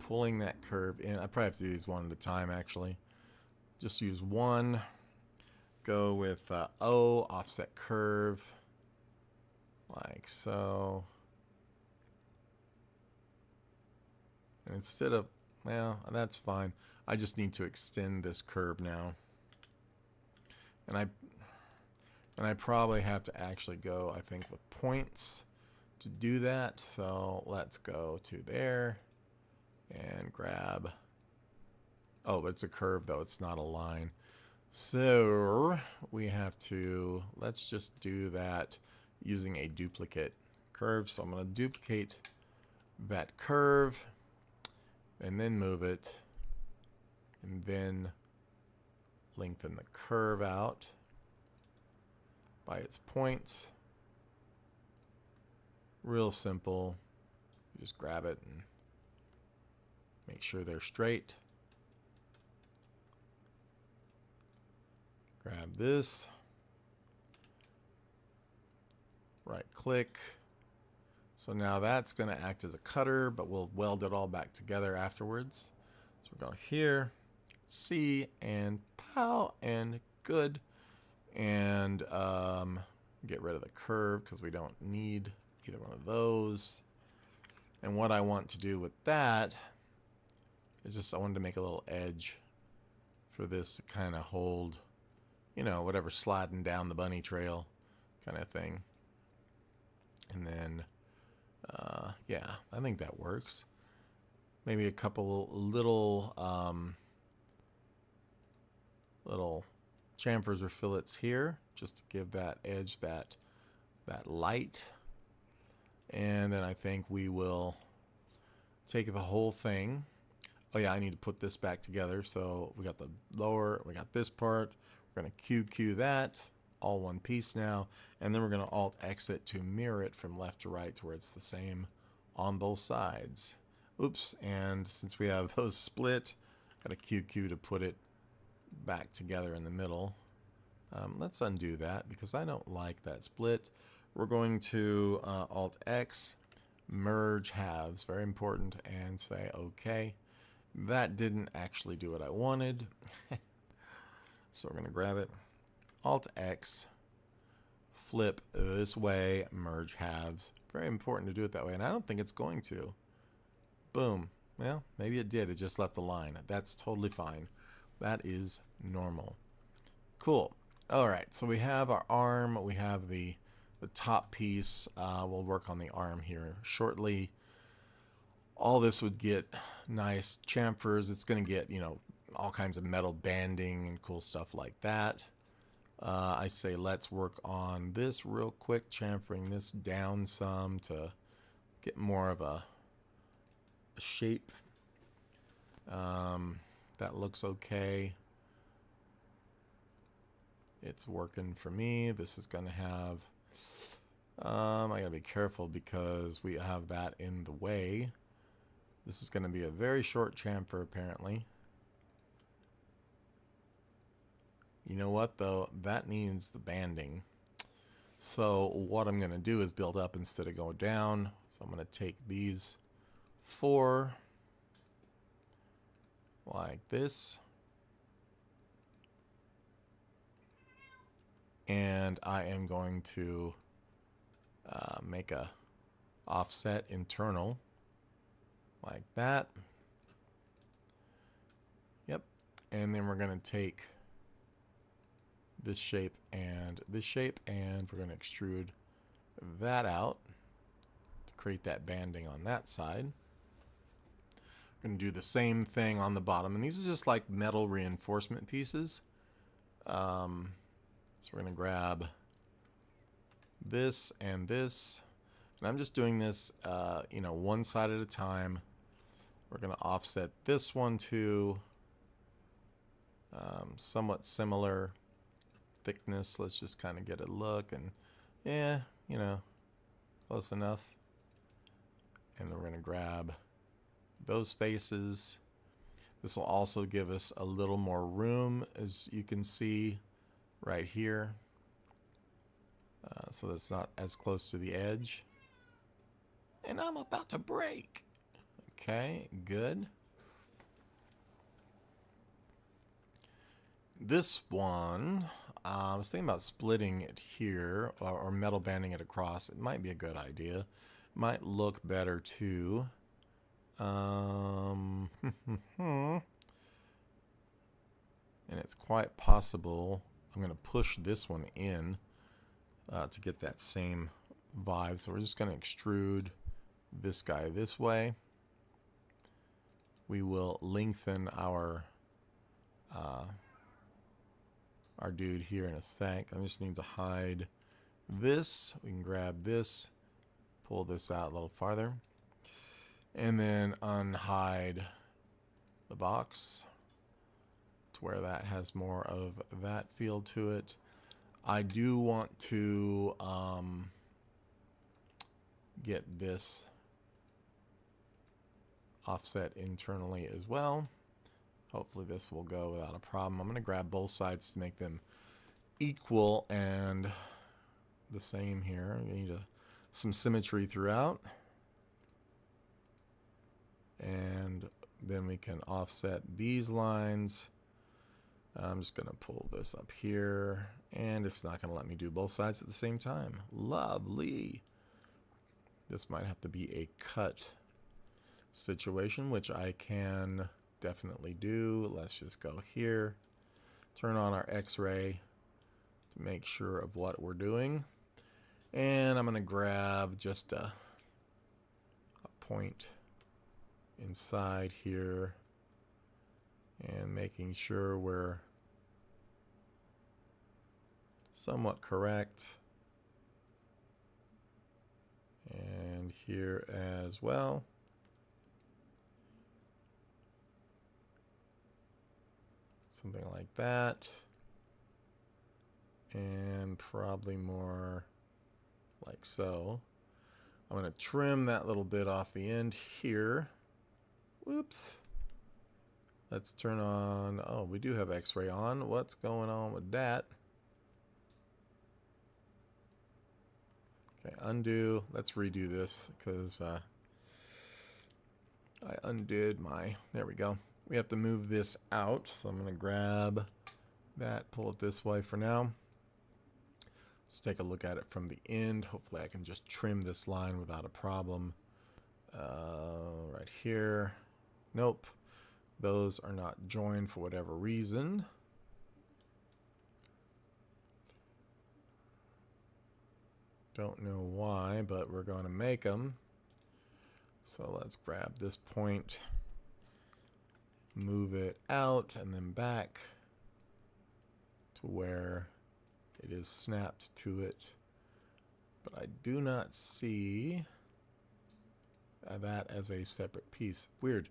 pulling that curve in. I probably have to do these one at a time actually. Just use one, go with O, offset curve, like so. And instead of, well, that's fine. I just need to extend this curve now. And I probably have to actually go, I think, with points to do that. So let's go to there and grab. Oh, but it's a curve though. It's not a line. So we have to, let's just do that using a duplicate curve. So I'm going to duplicate that curve and then move it and then lengthen the curve out by its points. Real simple. You just grab it and make sure they're straight. Grab this. Right click. So now that's going to act as a cutter, but we'll weld it all back together afterwards. So we're going here, C, and pow, and good. And get rid of the curve because we don't need either one of those. And what I want to do with that is just I wanted to make a little edge for this to kind of hold, you know, whatever sliding down the bunny trail kind of thing. And then, yeah, I think that works. Maybe a couple little little chamfers or fillets here, just to give that edge that light. And then I think we will take the whole thing. Oh yeah, I need to put this back together. So we got the lower, we got this part. We're going to QQ that, all one piece now. And then we're going to Alt exit to mirror it from left to right to where it's the same on both sides. Oops, and since we have those split, got a QQ to put it back together in the middle. Let's undo that because I don't like that split. We're going to Alt X, merge halves, very important, and say OK. That didn't actually do what I wanted. So we're going to grab it, Alt X, flip this way, merge halves. Very important to do it that way, and I don't think it's going to. Boom. Well, maybe it did. It just left a line. That's totally fine. That is normal. Cool. All right, so we have our arm. We have the top piece. We'll work on the arm here shortly. All this would get nice chamfers. It's going to get, you know, all kinds of metal banding and cool stuff like that. I say let's work on this real quick, chamfering this down some to get more of a shape. That looks okay. It's working for me. This is going to have, I got to be careful because we have that in the way. This is going to be a very short chamfer apparently. You know what though? That needs the banding. So what I'm going to do is build up instead of go down. So I'm going to take these 4 like this. And I am going to make a offset internal like that. Yep. And then we're going to take this shape, and we're going to extrude that out to create that banding on that side. We're going to do the same thing on the bottom, and these are just like metal reinforcement pieces. So we're going to grab this and this, and I'm just doing this, you know, one side at a time. We're going to offset this one to somewhat similar thickness. Let's just kind of get a look, and yeah, you know, close enough. And then we're going to grab those faces. This will also give us a little more room, as you can see right here. so that's not as close to the edge. And I'm about to break. Okay, good. This one, I was thinking about splitting it here or metal banding it across. It might be a good idea. Might look better too. And it's quite possible I'm going to push this one in to get that same vibe. So we're just going to extrude this guy this way. We will lengthen our dude here in a sec. I just need to hide this. We can grab this, pull this out a little farther, and then unhide the box to where that has more of that feel to it. I do want to get this offset internally as well. Hopefully this will go without a problem. I'm going to grab both sides to make them equal and the same here. You need some symmetry throughout. And then we can offset these lines. I'm just going to pull this up here, and it's not going to let me do both sides at the same time. Lovely. This might have to be a cut situation, which I can definitely do. Let's just go here, turn on our X-ray to make sure of what we're doing. And I'm going to grab just a point inside here and making sure we're somewhat correct. And here as well. Something like that. And probably more like so. I'm going to trim that little bit off the end here. Whoops. Let's turn on, oh, we do have X-ray on. What's going on with that? Okay, undo. Let's redo this because I undid my, there we go. We have to move this out. So I'm going to grab that, pull it this way for now. Let's take a look at it from the end. Hopefully I can just trim this line without a problem. Right here. Nope. Those are not joined for whatever reason. Don't know why, but we're going to make them. So let's grab this point, move it out, and then back to where it is snapped to it. But I do not see that as a separate piece. Weird.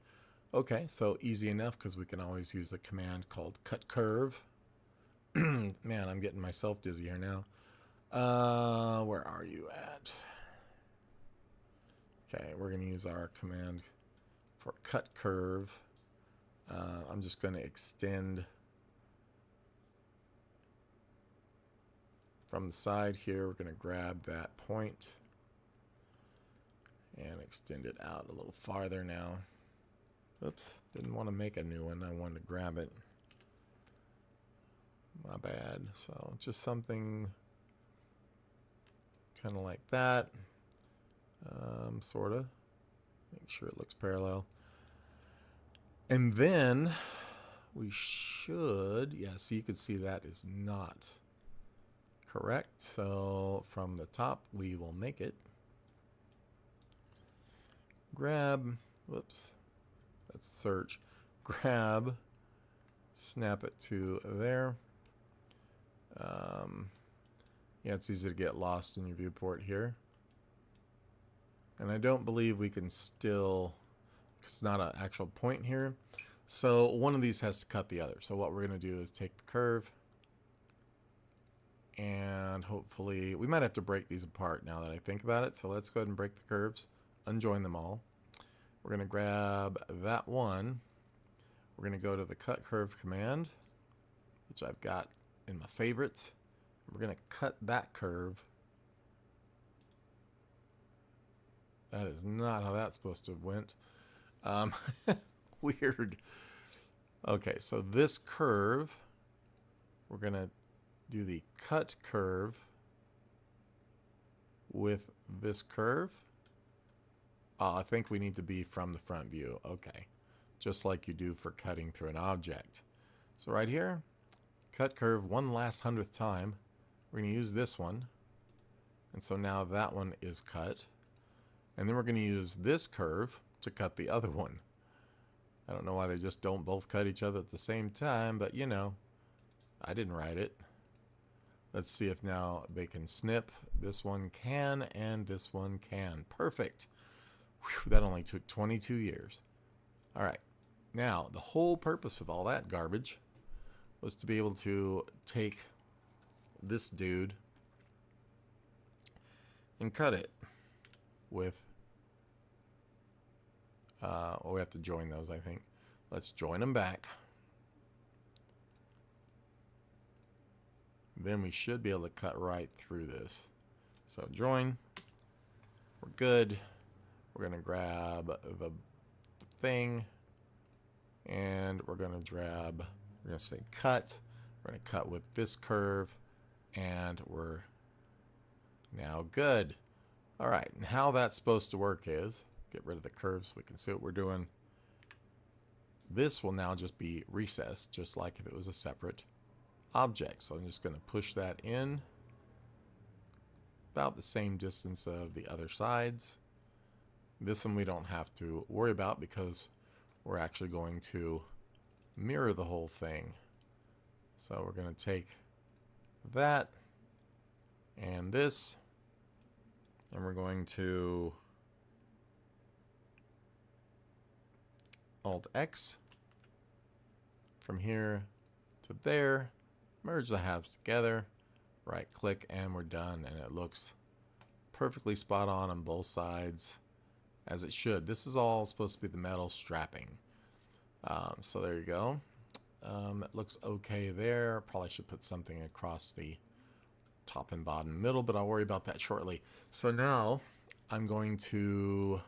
Okay, so easy enough because we can always use a command called cut curve. Man, I'm getting myself dizzy here now. Where are you at? Okay, we're going to use our command for cut curve. I'm just going to extend from the side here. We're going to grab that point and extend it out a little farther now. Oops, didn't want to make a new one. I wanted to grab it. My bad. So just something kind of like that. Sort of. Make sure it looks parallel. And then we should, yeah, so you can see that is not correct. So from the top, we will make it. Grab, whoops, let's search. Grab, snap it to there. Yeah, it's easy to get lost in your viewport here. And I don't believe we can still, because it's not an actual point here. So one of these has to cut the other. So what we're going to do is take the curve and hopefully, we might have to break these apart now that I think about it. So let's go ahead and break the curves, unjoin them all. We're going to grab that one. We're going to go to the cut curve command, which I've got in my favorites. We're going to cut that curve That is not how that's supposed to have went. Um, weird. Okay, so this curve, we're going to do the cut curve with this curve. I think we need to be from the front view. Okay, just like you do for cutting through an object. So right here, cut curve 1/100th time. We're going to use this one. And so now that one is cut. And then we're going to use this curve to cut the other one. I don't know why they just don't both cut each other at the same time, but you know, I didn't write it. Let's see if now they can snip. This one can, and this one can. Perfect. Whew, that only took 22 years. All right. Now, the whole purpose of all that garbage was to be able to take this dude and cut it with, well, we have to join those, I think. Let's join them back. Then we should be able to cut right through this. So join. We're good. We're going to grab the thing. And we're going to grab, we're going to say cut. We're going to cut with this curve. And we're now good. All right. And how that's supposed to work is, get rid of the curves so we can see what we're doing. This will now just be recessed, just like if it was a separate object. So I'm just going to push that in about the same distance of the other sides. This one we don't have to worry about because we're actually going to mirror the whole thing. So we're going to take that and this, and we're going to Alt X from here to there, merge the halves together, right click, and we're done. And it looks perfectly spot on both sides, as it should. This is all supposed to be the metal strapping. So there you go. It looks okay there. Probably should put something across the top and bottom middle, but I'll worry about that shortly. So now I'm going to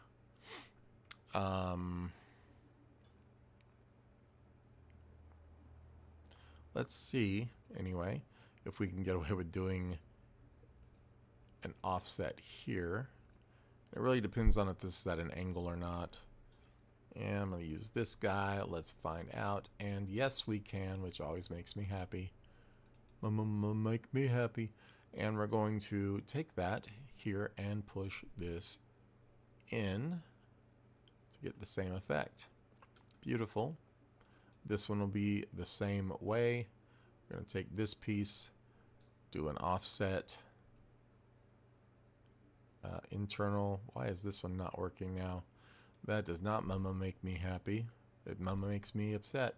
let's see anyway if we can get away with doing an offset here. It really depends on if this is at an angle or not. And I'm going to use this guy. Let's find out. And yes, we can, which always makes me happy. Make me happy. And we're going to take that here and push this in to get the same effect. Beautiful. This one will be the same way. We're going to take this piece, do an offset. Internal. Why is this one not working now? That does not make me happy. It makes me upset.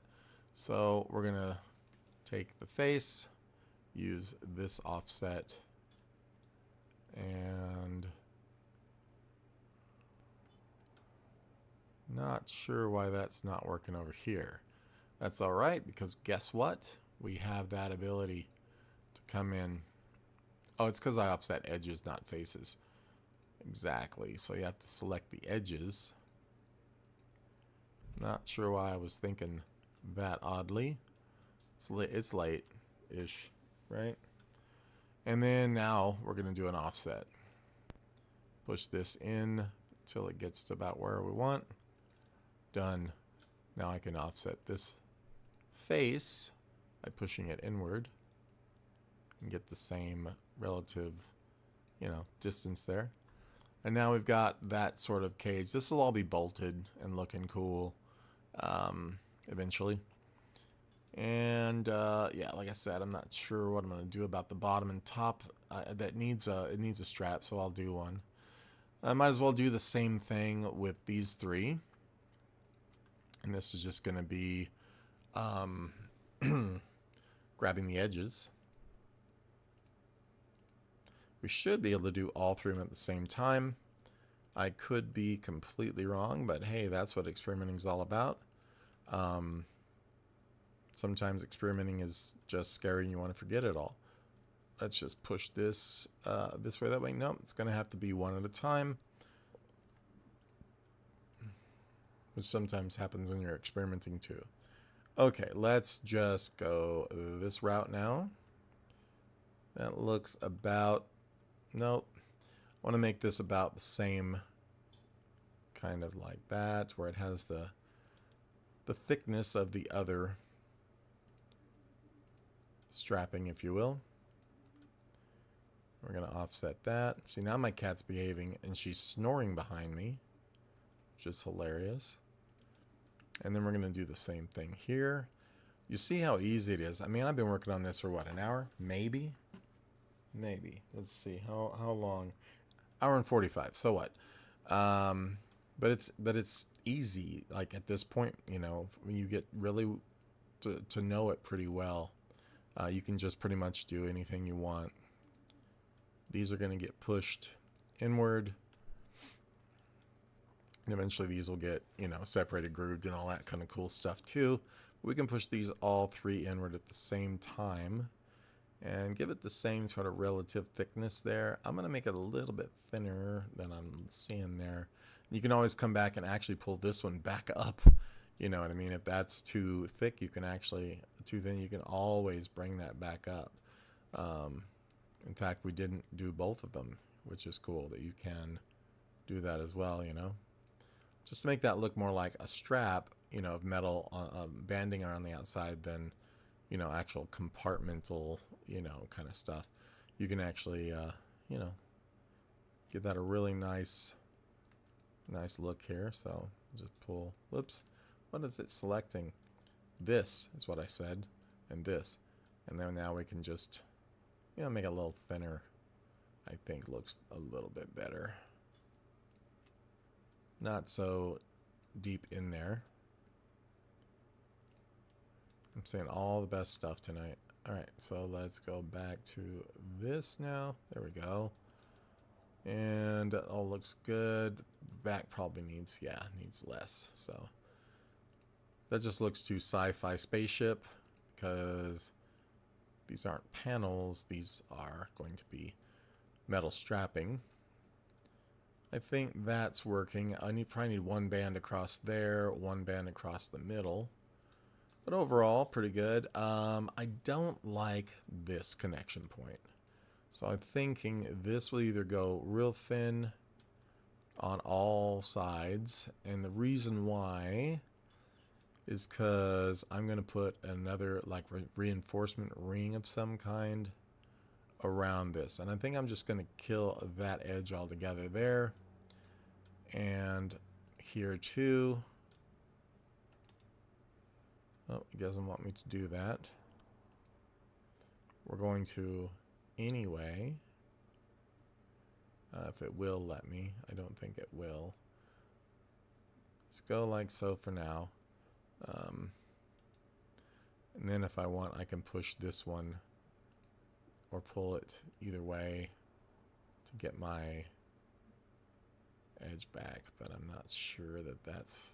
So we're going to take the face, use this offset, and not sure why that's not working over here. That's all right, because guess what? We have that ability to come in. Oh, it's because I offset edges, not faces. Exactly. So you have to select the edges. Not sure why I was thinking that oddly. It's late-ish, right? And then now we're going to do an offset. Push this in till it gets to about where we want. Done. Now I can offset this face by pushing it inward and get the same relative, distance there. And now we've got that sort of cage. This will all be bolted and looking cool eventually. And yeah, like I said, I'm not sure what I'm going to do about the bottom and top. It needs a strap, so I'll do one. I might as well do the same thing with these three. And this is just going to be grabbing the edges. We should be able to do all three of them at the same time. I could be completely wrong, but hey, that's what experimenting is all about. Sometimes experimenting is just scary and you want to forget it all. Let's just push this this way, that way. Nope, it's going to have to be one at a time. which sometimes happens when you're experimenting too. Okay, let's just go this route now. That looks about, nope. I want to make this about the same kind of like that, where it has the thickness of the other strapping, if you will. We're going to offset that. See, now my cat's behaving, and she's snoring behind me, which is hilarious. And then we're going to do the same thing here. You see how easy it is. I mean, I've been working on this for what, an hour? Maybe? Maybe. Let's see. How long? Hour and 45. So what? But it's easy. Like at this point, you know, when you get really to know it pretty well, you can just pretty much do anything you want. These are going to get pushed inward. And eventually these will get, you know, separated, grooved, and all that kind of cool stuff too. We can push these all three inward at the same time and give it the same sort of relative thickness there. I'm going to make it a little bit thinner than I'm seeing there. You can always come back and actually pull this one back up. You know what I mean? If that's too thick, you can actually, too thin, you can always bring that back up. In fact, we didn't do both of them, which is cool that you can do that as well, you know. Just to make that look more like a strap, you know, of metal banding around the outside than, you know, actual compartmental, you know, kind of stuff. You can actually, you know, give that a really nice look here. So just pull, whoops, what is it selecting? This is what I said, and this. And then now we can just, you know, make it a little thinner. I think looks a little bit better. Not so deep in there. I'm saying all the best stuff tonight. Alright, so let's go back to this now. There we go. And it all looks good. Back probably needs, yeah, needs less. So that just looks too sci-fi spaceship because these aren't panels. These are going to be metal strapping. I think that's working. I probably need one band across there, one band across the middle. But overall, pretty good. I don't like this connection point. So I'm thinking this will either go real thin on all sides. And the reason why is because I'm going to put another like reinforcement ring of some kind around this. And I think I'm just going to kill that edge altogether there. And here too. Oh, it doesn't want me to do that. We're going to anyway. If it will let me. I don't think it will. Let's go like so for now. And then if I want, I can push this one or pull it either way to get my edge back. But I'm not sure that that's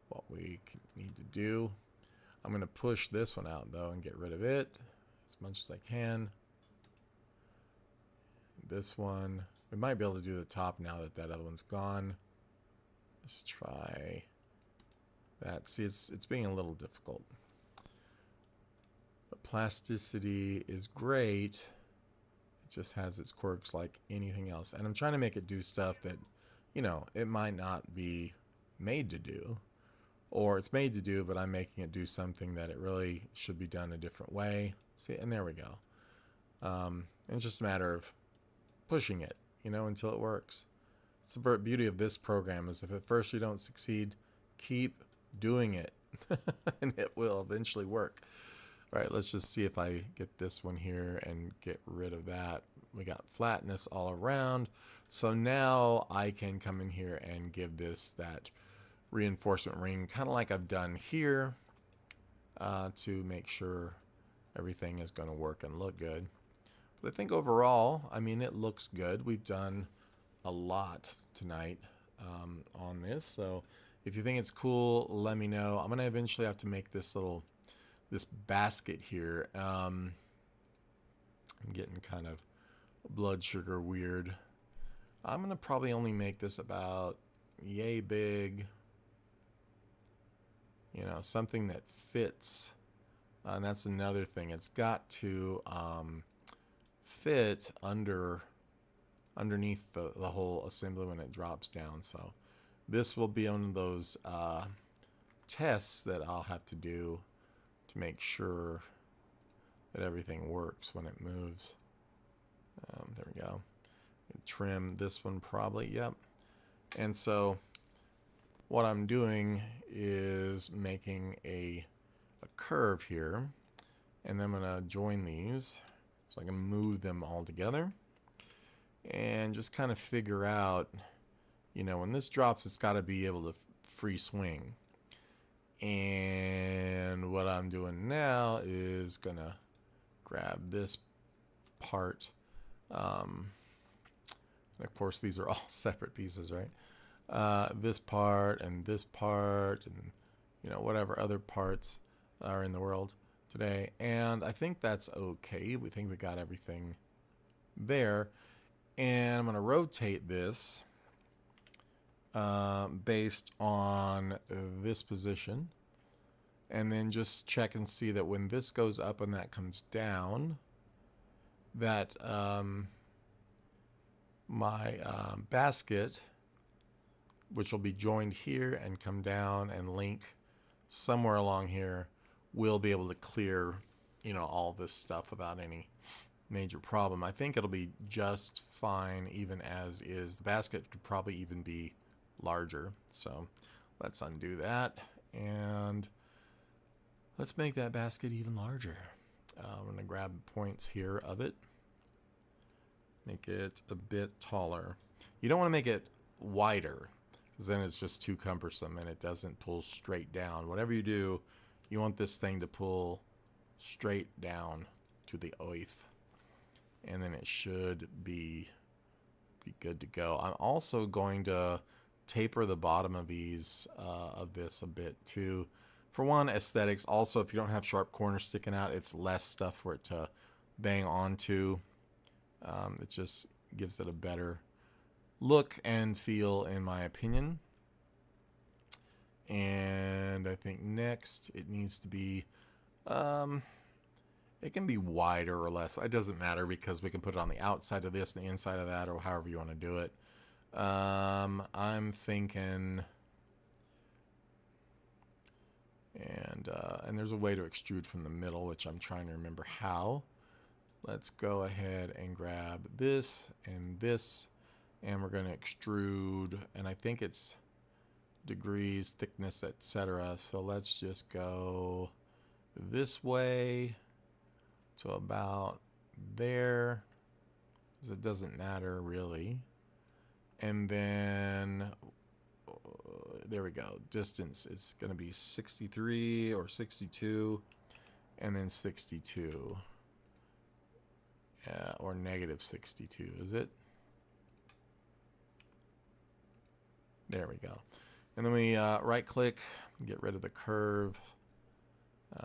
what we need to do. I'm going to push this one out though and get rid of it as much as I can. This one, we might be able to do the top now that that other one's gone. Let's try that. See, it's being a little difficult. But plasticity is great. It just has its quirks like anything else. And I'm trying to make it do stuff that, you know, it might not be made to do. Or it's made to do, but I'm making it do something that it really should be done a different way. See, and there we go. And it's just a matter of pushing it, you know, until it works. It's the beauty of this program is if at first you don't succeed, keep doing it, and it will eventually work. All right, let's just see if I get this one here and get rid of that. We got flatness all around. So now I can come in here and give this that reinforcement ring, kind of like I've done here, to make sure everything is going to work and look good. But I think overall, I mean, it looks good. We've done a lot tonight on this. So if you think it's cool, let me know. I'm going to eventually have to make this basket here. I'm getting kind of blood sugar weird. I'm going to probably only make this about yay big. You know, something that fits. And that's another thing. It's got to fit underneath the whole assembly when it drops down. So this will be one of those tests that I'll have to do to make sure that everything works when it moves. There we go. Trim this one probably, yep. And so what I'm doing is making a curve here, and then I'm going to join these so I can move them all together and just kind of figure out, you know, when this drops, it's got to be able to free swing. And what I'm doing now is going to grab this part. Of course, these are all separate pieces, right? This part, and you know, whatever other parts are in the world today. And I think that's okay. We think we got everything there. And I'm going to rotate this based on this position. And then just check and see that when this goes up and that comes down, that my basket, which will be joined here and come down and link somewhere along here, will be able to clear, you know, all this stuff without any major problem. I think it'll be just fine even as is. The basket could probably even be larger. So let's undo that and let's make that basket even larger. I'm going to grab points here of it. Make it a bit taller. You don't want to make it wider, because then it's just too cumbersome and it doesn't pull straight down. Whatever you do, you want this thing to pull straight down to the earth. And then it should be good to go. I'm also going to taper the bottom of these, of this a bit too. For one, aesthetics. Also, if you don't have sharp corners sticking out, it's less stuff for it to bang onto. It just gives it a better look and feel, in my opinion. And I think next it needs to be, it can be wider or less. It doesn't matter, because we can put it on the outside of this and the inside of that, or however you want to do it. I'm thinking, and there's a way to extrude from the middle, which I'm trying to remember how. Let's go ahead and grab this, and we're going to extrude, and I think it's degrees, thickness, etc. So let's just go this way to about there, because it doesn't matter really. And then there we go. Distance is going to be 63 or 62, and then 62. Or negative 62, is it? There we go. And then we right click, get rid of the curve,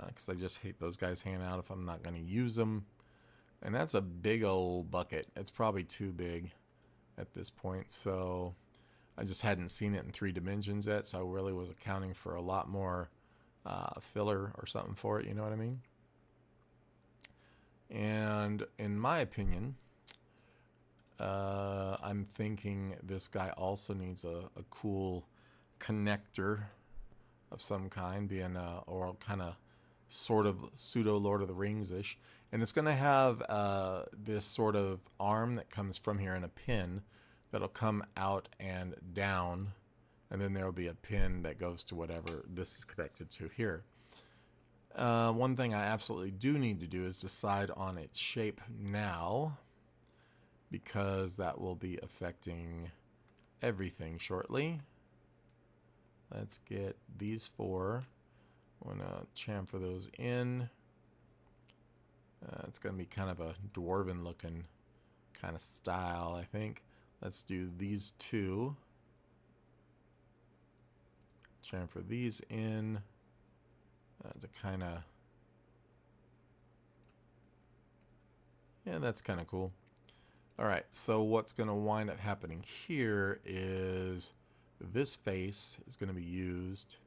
because I just hate those guys hanging out if I'm not going to use them. And that's a big old bucket. It's probably too big at this point, so I just hadn't seen it in 3 dimensions yet, so I really was accounting for a lot more filler or something for it, you know what I mean? And in my opinion, I'm thinking this guy also needs a cool connector of some kind, being or kind of sort of pseudo Lord of the Rings-ish. And it's going to have this sort of arm that comes from here and a pin that'll come out and down. And then there will be a pin that goes to whatever this is connected to here. One thing I absolutely do need to do is decide on its shape now, because that will be affecting everything shortly. Let's get these 4. I'm going to chamfer those in. It's going to be kind of a dwarven looking kind of style, I think. Let's do these 2. Chamfer these in. To kind of, yeah, that's kind of cool. All right, so what's going to wind up happening here is this face is going to be used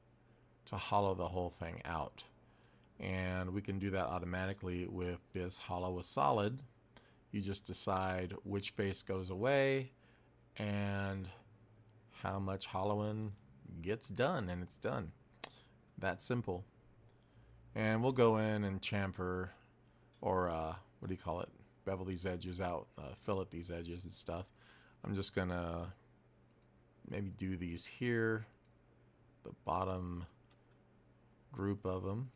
to hollow the whole thing out. And we can do that automatically with this hollow with solid. You just decide which face goes away and how much hollowing gets done, and it's done. That simple. And we'll go in and chamfer, or what do you call it? Bevel these edges out, fillet these edges and stuff. I'm just gonna maybe do these here, the bottom group of them,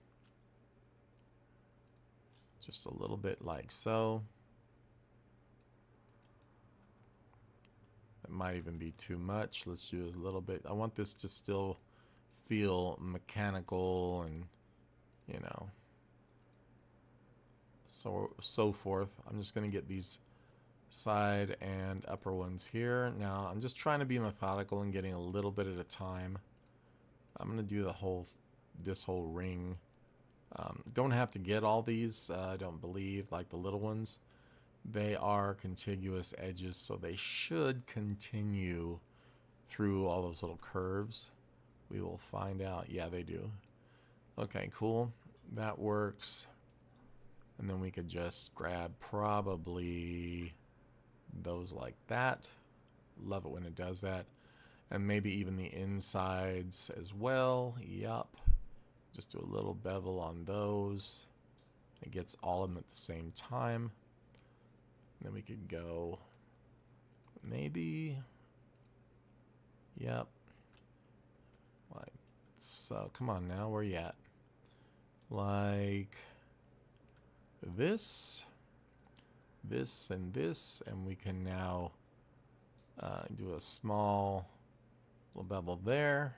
just a little bit like so. It might even be too much. Let's do a little bit. I want this to still feel mechanical and, you know, so forth. I'm just going to get these side and upper ones here. Now I'm just trying to be methodical and getting a little bit at a time. I'm going to do this whole ring. Don't have to get all these, I don't believe, like the little ones. They are contiguous edges, so they should continue through all those little curves. We will find out. Yeah, they do. Okay, cool. That works. And then we could just grab probably those like that. Love it when it does that. And maybe even the insides as well. Yup. Just do a little bevel on those. It gets all of them at the same time. And then we could go maybe, yep. Like so. Come on now, where you at? Like this, and this, and we can now do a small little bevel there.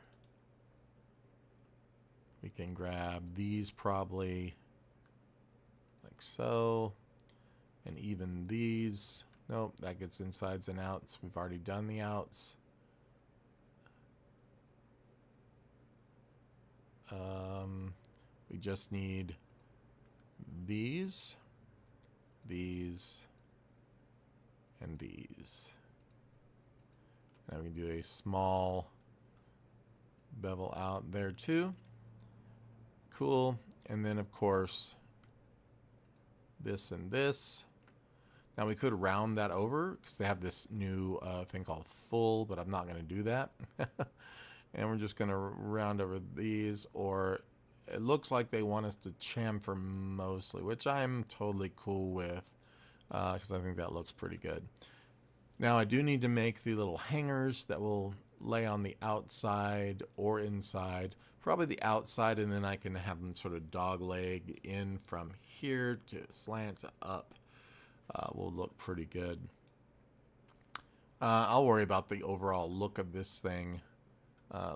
We can grab these probably like so, and even these. Nope, that gets insides and outs. We've already done the outs. We just need these, and these. Now we can do a small bevel out there too. Cool. And then of course this and this. Now we could round that over because they have this new thing called full, but I'm not going to do that. And we're just going to round over these, or it looks like they want us to chamfer mostly, which I'm totally cool with because I think that looks pretty good. Now I do need to make the little hangers that will lay on the outside or inside, probably the outside, and then I can have them sort of dog leg in from here to slant up. Will look pretty good. I'll worry about the overall look of this thing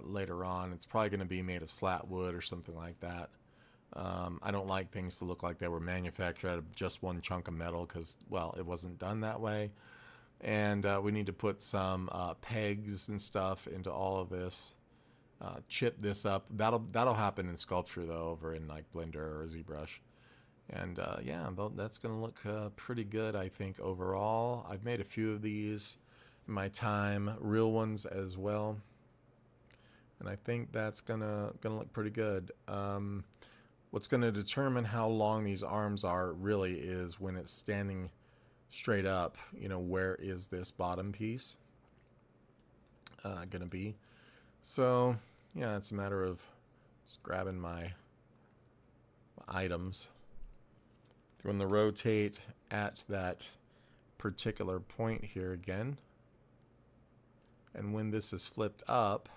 later on. It's probably going to be made of slat wood or something like that. I don't like things to look like they were manufactured out of just one chunk of metal because, well, it wasn't done that way. And we need to put some pegs and stuff into all of this. Chip this up. That'll happen in sculpture though, over in like Blender or ZBrush. And yeah, that's going to look pretty good, I think, overall. I've made a few of these in my time, real ones as well. And I think that's gonna look pretty good. What's going to determine how long these arms are really is when it's standing straight up, you know, where is this bottom piece going to be? So, yeah, it's a matter of just grabbing my items. Going to rotate at that particular point here again. And when this is flipped up,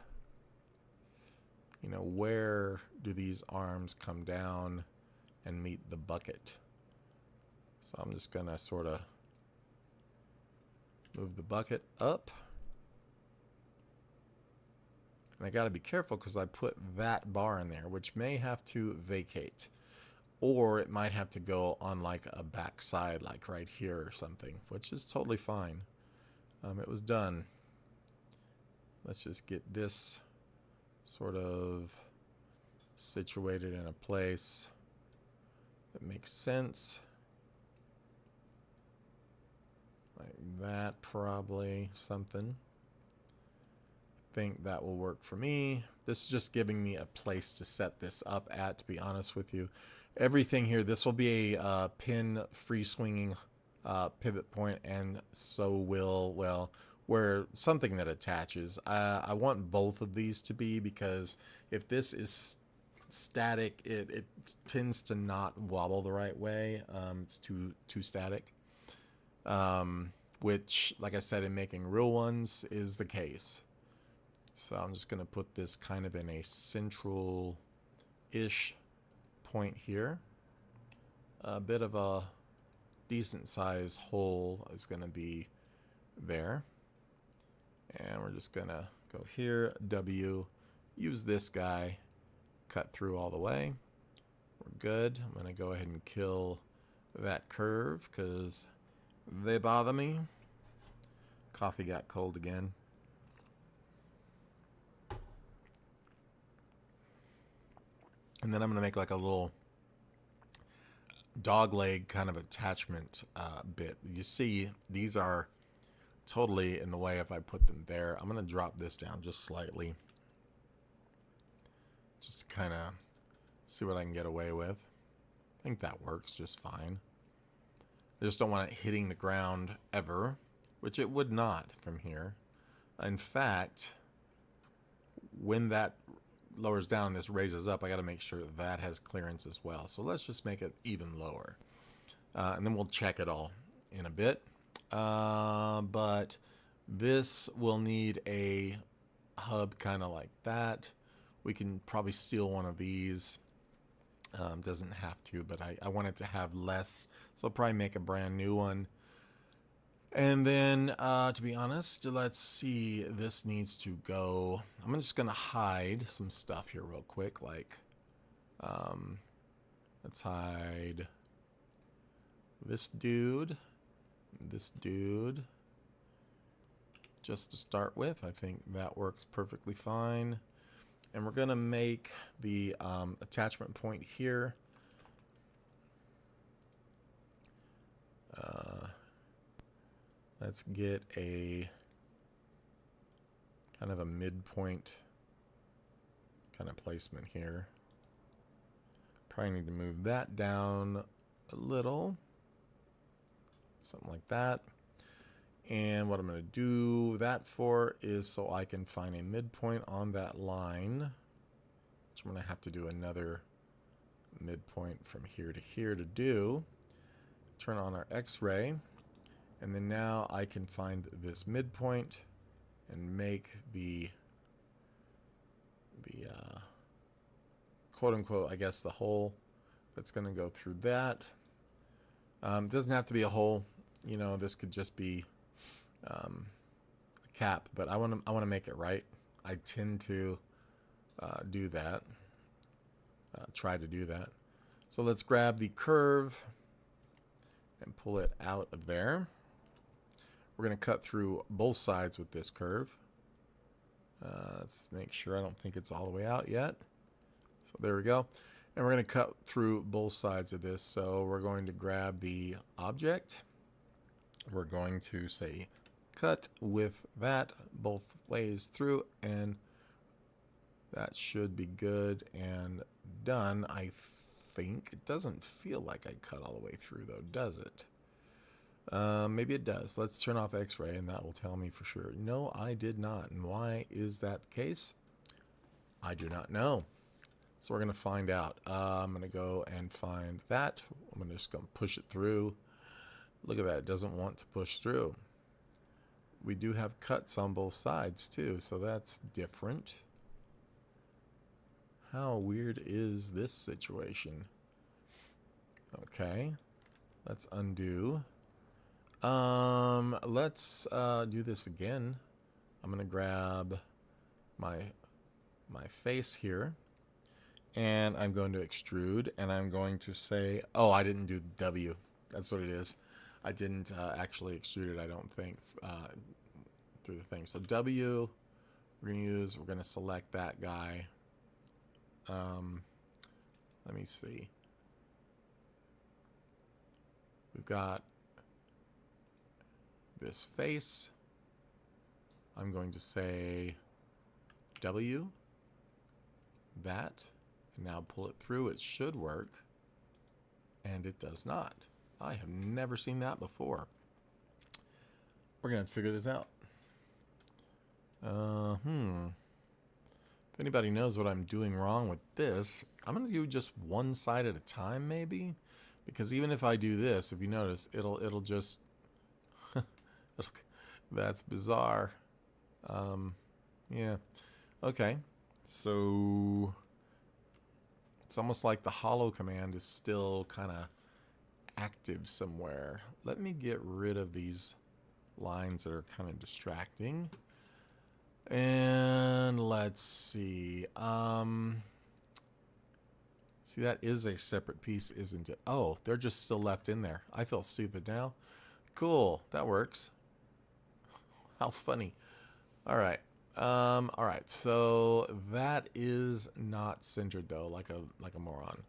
you know, where do these arms come down and meet the bucket? So I'm just going to sort of move the bucket up. And I got to be careful because I put that bar in there, which may have to vacate. Or it might have to go on like a back side, like right here or something, which is totally fine. It was done. Let's just get this sort of situated in a place that makes sense. Like that, probably something. I think that will work for me. This is just giving me a place to set this up at, to be honest with you. Everything here, this will be a pin free swinging pivot point, and so will, well, where something that attaches. I want both of these to be, because if this is static, it tends to not wobble the right way. It's too static. Which, like I said, in making real ones is the case. So I'm just going to put this kind of in a central-ish point here. A bit of a decent size hole is going to be there. And we're just going to go here, W, use this guy, cut through all the way. We're good. I'm going to go ahead and kill that curve because they bother me. Coffee got cold again. And then I'm going to make like a little dog leg kind of attachment bit. You see, these are totally in the way if I put them there. I'm going to drop this down just slightly, just to kind of see what I can get away with. I think that works just fine. I just don't want it hitting the ground ever, which it would not from here. In fact, when that lowers down and this raises up, I got to make sure that that has clearance as well. So let's just make it even lower. And then we'll check it all in a bit. But this will need a hub kind of like that. We can probably steal one of these. Doesn't have to, but I want it to have less. So I'll probably make a brand new one. And then, to be honest, let's see, this needs to go. I'm just going to hide some stuff here real quick. Like, let's hide this dude, just to start with. I think that works perfectly fine. And we're going to make the attachment point here. Let's get a kind of a midpoint kind of placement here. Probably need to move that down a little. Something like that. And what I'm going to do that for is so I can find a midpoint on that line, which I'm going to have to do another midpoint from here to here to do. Turn on our X-ray, and then now I can find this midpoint and make the quote-unquote, I guess, the hole that's going to go through that. It doesn't have to be a hole. You know, this could just be a cap, but I want to make it right. I tend to do that. Try to do that. So let's grab the curve and pull it out of there. We're going to cut through both sides with this curve. Let's make sure I don't think it's all the way out yet. So there we go. And we're going to cut through both sides of this. So we're going to grab the object. We're going to say cut with that both ways through, and that should be good and done. I think it doesn't feel like I cut all the way through though, does it? Maybe it does. Let's turn off X-ray and that will tell me for sure. No, I did not. And why is that the case? I do not know. So we're going to find out. I'm going to go and find that. I'm just going to push it through. Look at that. It doesn't want to push through. We do have cuts on both sides too, so that's different. How weird is this situation? Okay. Let's undo. Let's do this again. I'm going to grab my face here. And I'm going to extrude, and I'm going to say, oh, I didn't do W. That's what it is. I didn't actually extrude it, I don't think, through the thing. So W, we're going to select that guy. Let me see. We've got this face. I'm going to say W, that, and now pull it through. It should work, and it does not. I have never seen that before. We're gonna have to figure this out. If anybody knows what I'm doing wrong with this, I'm gonna do just one side at a time, maybe, because even if I do this, if you notice, it'll just that's bizarre. Yeah. Okay. So it's almost like the hollow command is still kind of active somewhere. Let me get rid of these lines that are kind of distracting. And let's see. See, that is a separate piece, isn't it? Oh, they're just still left in there. I feel stupid now. Cool. That works. How funny. All right. All right. So that is not centered though, like a moron.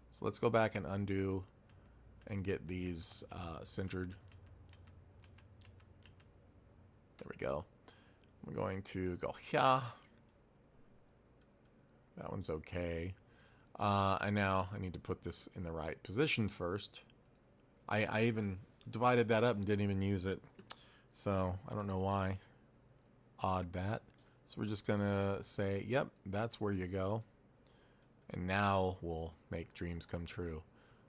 So let's go back and undo and get these centered. There we go. I'm going to go here. That one's okay. And now I need to put this in the right position first. I even divided that up and didn't even use it. So I don't know why. Odd that. So we're just gonna say, yep, that's where you go. And now we'll make dreams come true.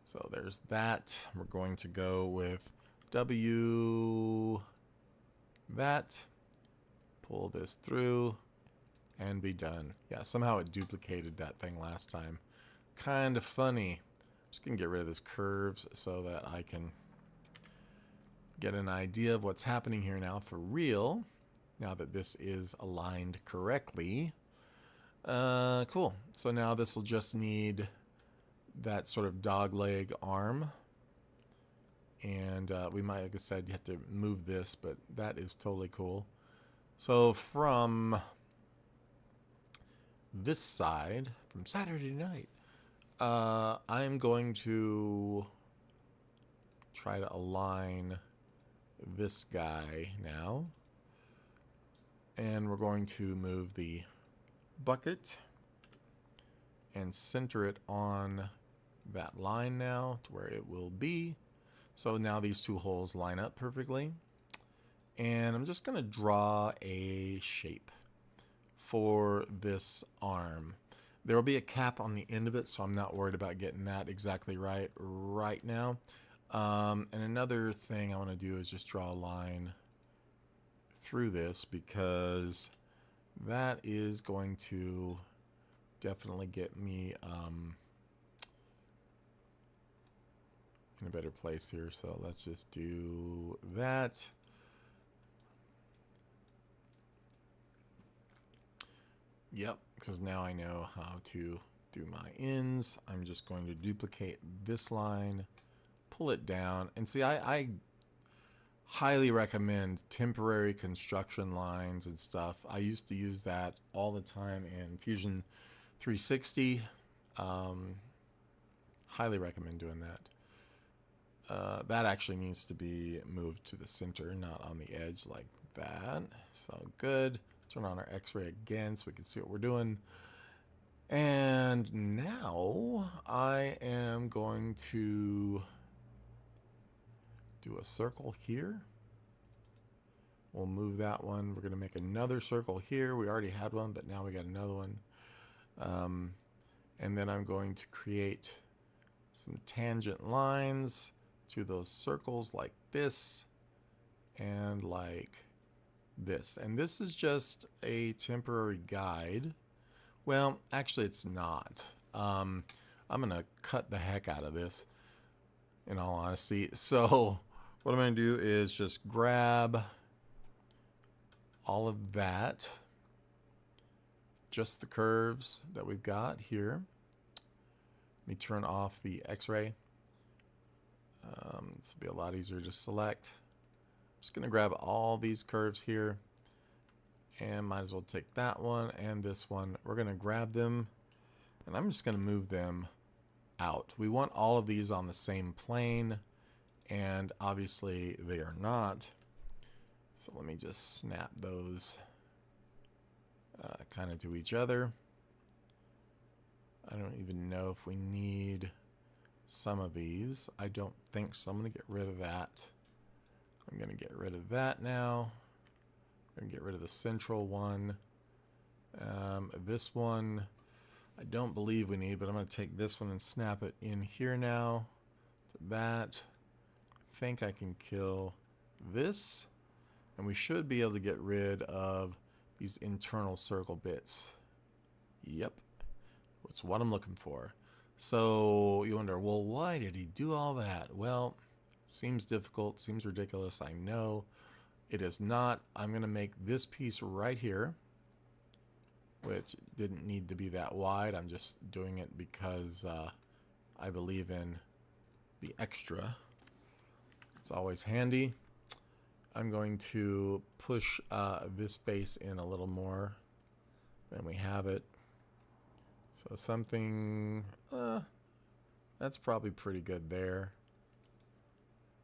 So there's that. We're going to go with W, that, pull this through, and be done. Yeah, somehow it duplicated that thing last time. Kind of funny. I'm just gonna get rid of this curves so that I can get an idea of what's happening here now for real. Now that this is aligned correctly. Cool. So now this will just need that sort of dog leg arm. And we might, like I said, you have to move this, but that is totally cool. So from this side, from Saturday night, I'm going to try to align this guy now. And we're going to move the bucket and center it on that line now to where it will be. So now these two holes line up perfectly. And I'm just going to draw a shape for this arm. There will be a cap on the end of it, so I'm not worried about getting that exactly right now. And another thing I want to do is just draw a line through this, because that is going to definitely get me in a better place here. So let's just do that. Yep, because now I know how to do my ends. I'm just going to duplicate this line, pull it down, and see, I highly recommend temporary construction lines and stuff. I used to use that all the time in Fusion 360. Highly recommend doing that. That actually needs to be moved to the center, not on the edge like that. So good. Turn on our X-ray again so we can see what we're doing. And now I am going to do a circle here. We'll move that one. We're going to make another circle here. We already had one, but now we got another one. And then I'm going to create some tangent lines to those circles like this and like this. And this is just a temporary guide. Well, actually it's not. I'm going to cut the heck out of this, in all honesty. So what I'm going to do is just grab all of that, just the curves that we've got here. Let me turn off the X-ray. This will be a lot easier to select. I'm just going to grab all these curves here, and might as well take that one and this one. We're going to grab them, and I'm just going to move them out. We want all of these on the same plane, and obviously they are not. So let me just snap those kind of to each other. I don't even know if we need some of these. I don't think so. I'm going to get rid of that. I'm going to get rid of that now. I'm going to get rid of the central one. This one I don't believe we need, but I'm going to take this one and snap it in here now. That. I think I can kill this. And we should be able to get rid of these internal circle bits. Yep. That's what I'm looking for. So you wonder, well, why did he do all that? Well, seems difficult, seems ridiculous. I know it is not. I'm going to make this piece right here, which didn't need to be that wide. I'm just doing it because I believe in the extra. It's always handy. I'm going to push this face in a little more than we have it. So something, that's probably pretty good there.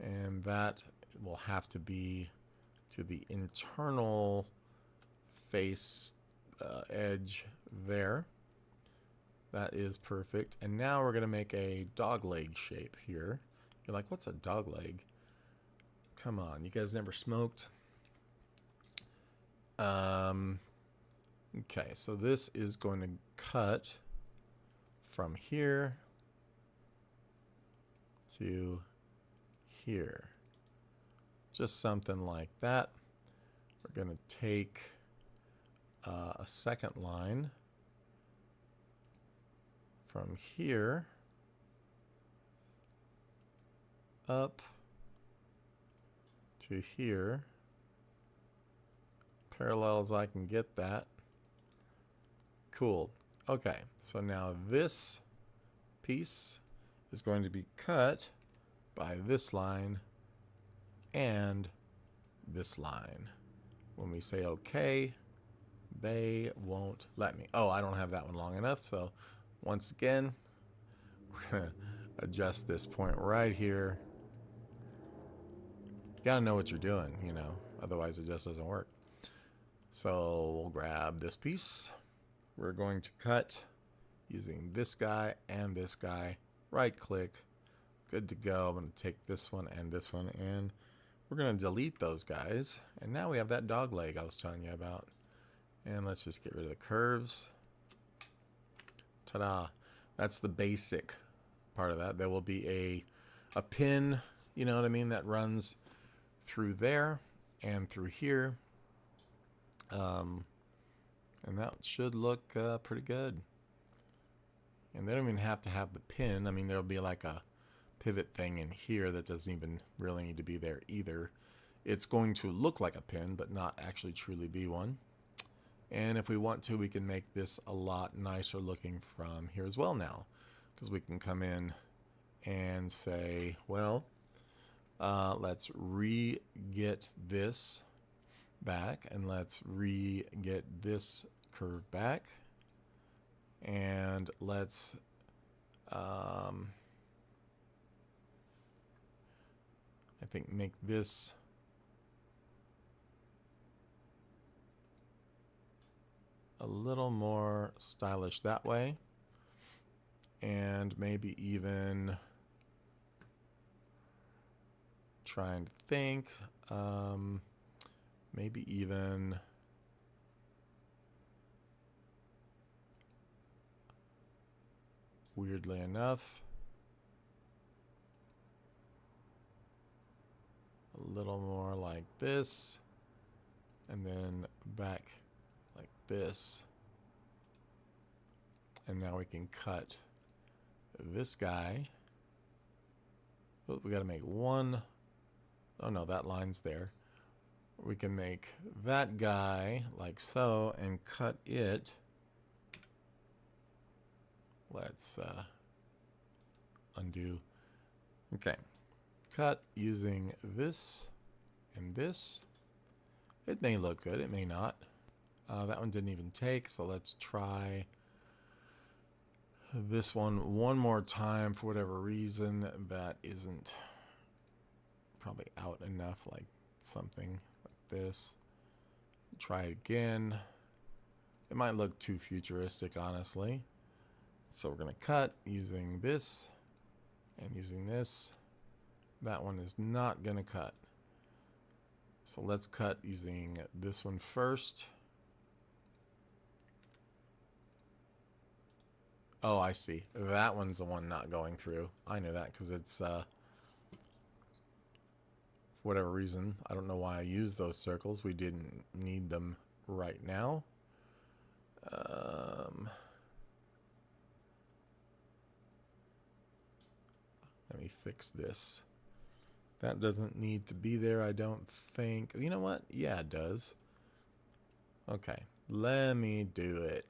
And that will have to be to the internal face edge there. That is perfect. And now we're going to make a dog leg shape here. You're like, what's a dog leg? Come on, you guys never smoked? Okay, so this is going to cut from here to here. Just something like that. We're going to take a second line from here up to here, parallel as I can get that. Cool. Okay, so now this piece is going to be cut by this line and this line. When we say okay, they won't let me. Oh, I don't have that one long enough, so once again, we're going to adjust this point right here. You gotta know what you're doing, you know, otherwise it just doesn't work. So we'll grab this piece. We're going to cut using this guy and this guy. Right click. Good to go. I'm going to take this one, and we're going to delete those guys. And now we have that dog leg I was telling you about. And let's just get rid of the curves. Ta-da. That's the basic part of that. There will be a pin, you know what I mean, that runs through there and through here. And that should look pretty good. And they don't even have to have the pin. I mean, there'll be like a pivot thing in here that doesn't even really need to be there either. It's going to look like a pin, but not actually truly be one. And if we want to, we can make this a lot nicer looking from here as well now. Because we can come in and say, well, let's re-get this back, and let's re-get this curve back, and let's I think make this a little more stylish that way, and maybe even trying to think, maybe even weirdly enough, a little more like this, and then back like this. And now we can cut this guy. Oh, we got to make one. Oh no, that line's there. We can make that guy like so and cut it. Let's undo. Okay. Cut using this and this. It may look good, it may not. That one didn't even take, so let's try this one more time. For whatever reason, that isn't probably out enough, like something like this. Try it again. It might look too futuristic, honestly. So we're going to cut using this and using this. That one is not going to cut. So let's cut using this one first. Oh, I see. That one's the one not going through. I know that because it's, for whatever reason, I don't know why I used those circles. We didn't need them right now. Let me fix this. That doesn't need to be there, I don't think. You know what? Yeah, it does. Okay, let me do it.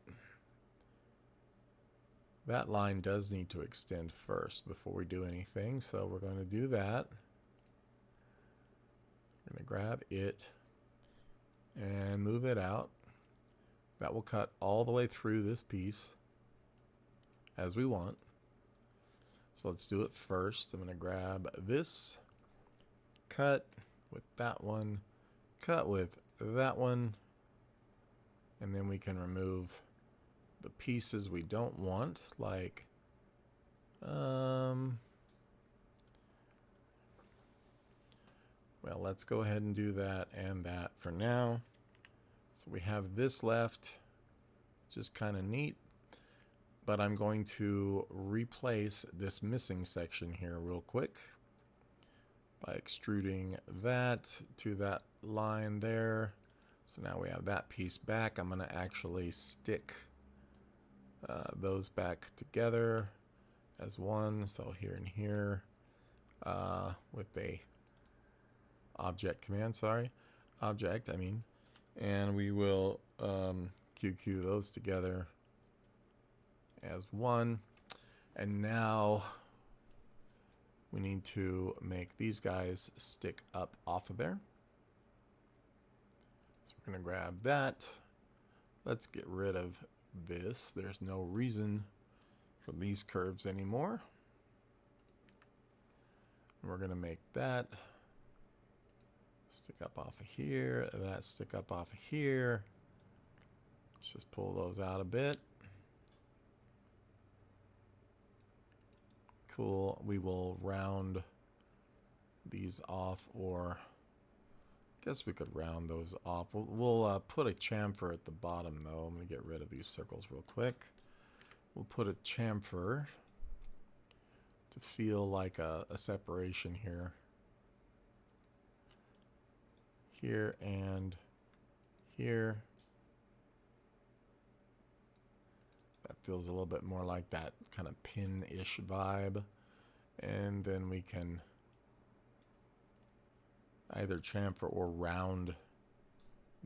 That line does need to extend first before we do anything, so we're going to do that. We're going to grab it and move it out. That will cut all the way through this piece as we want. So let's do it first. I'm going to grab this, cut with that one, cut with that one, and then we can remove the pieces we don't want, like well, let's go ahead and do that and that for now. So we have this left, which is kind of neat, but I'm going to replace this missing section here real quick by extruding that to that line there. So now we have that piece back. I'm going to actually stick those back together as one. So here and here with a object, I mean, and we will QQ those together as one. And now we need to make these guys stick up off of there. So we're going to grab that. Let's get rid of this. There's no reason for these curves anymore. And we're going to make that stick up off of here, that stick up off of here. Let's just pull those out a bit. Cool. We will round these off, or I guess we could round those off. We'll put a chamfer at the bottom, though. I'm going to get rid of these circles real quick. We'll put a chamfer to feel like a separation here. Here and here. That feels a little bit more like that kind of pin-ish vibe. And then we can either chamfer or round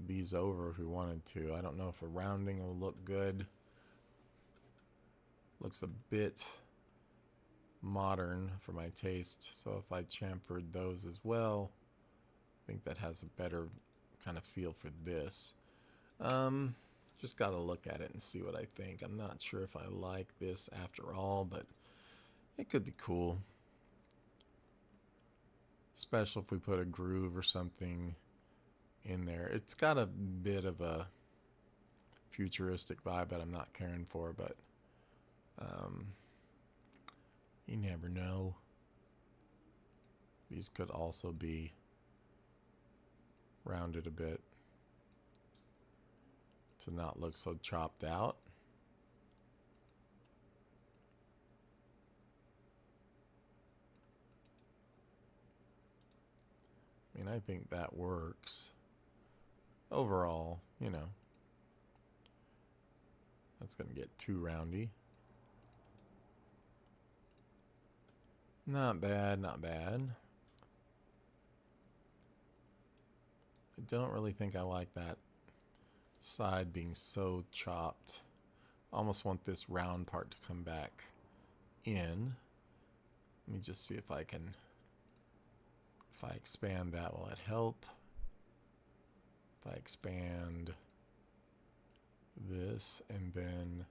these over if we wanted to. I don't know if a rounding will look good. Looks a bit modern for my taste. So if I chamfered those as well, I think that has a better kind of feel for this. Just got to look at it and see what I think. I'm not sure if I like this after all, but it could be cool. Especially if we put a groove or something in there. It's got a bit of a futuristic vibe that I'm not caring for, but you never know. These could also be rounded a bit to not look so chopped out. I mean, I think that works. Overall, you know, that's going to get too roundy. Not bad, not bad. I don't really think I like that side being so chopped. Almost want this round part to come back in. Let me just see if I can, if I expand that, will it help? If I expand this and then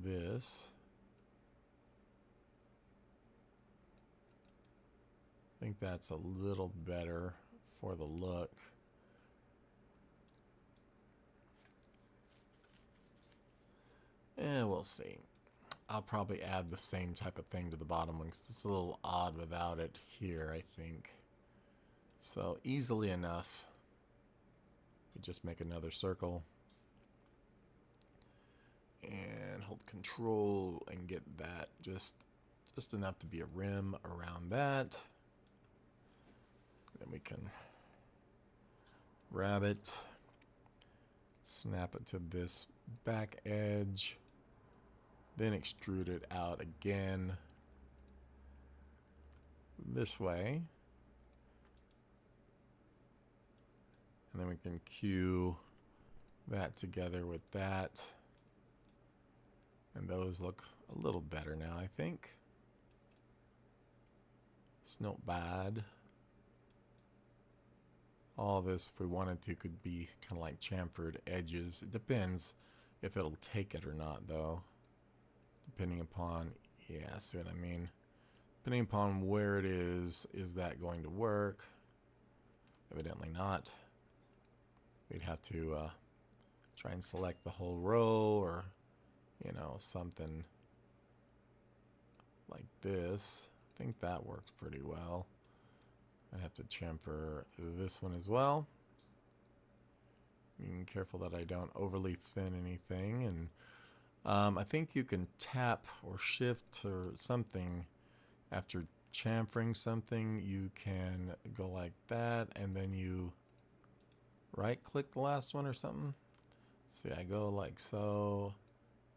this, I think that's a little better for the look. We'll see. I'll probably add the same type of thing to the bottom one because it's a little odd without it here, I think. So easily enough, we just make another circle and hold control and get that just enough to be a rim around that. Then we can grab it, snap it to this back edge, then extrude it out again this way. And then we can cue that together with that. And those look a little better now, I think. It's not bad. All this, if we wanted to, could be kind of like chamfered edges. It depends if it'll take it or not, though. Depending upon, yeah, see what I mean? Depending upon where it is that going to work? Evidently not. We'd have to try and select the whole row, or, you know, something like this. I think that works pretty well. I'd have to chamfer this one as well. Being careful that I don't overly thin anything. And I think you can tap or shift or something after chamfering something. You can go like that, and then you right click the last one or something. See, I go like so,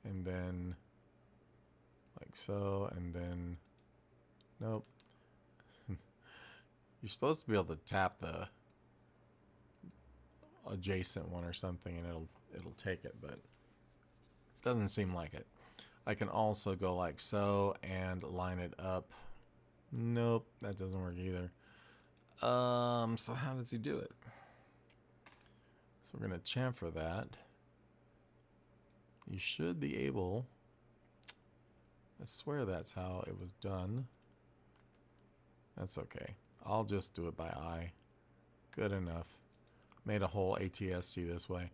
and then like so, and then nope. You're supposed to be able to tap the adjacent one or something and it'll take it, but it doesn't seem like it. I can also go like so and line it up. Nope, that doesn't work either. So how does he do it? So we're gonna chamfer that. You should be able, I swear that's how it was done. That's okay. I'll just do it by eye. Good enough. Made a whole ATSC this way,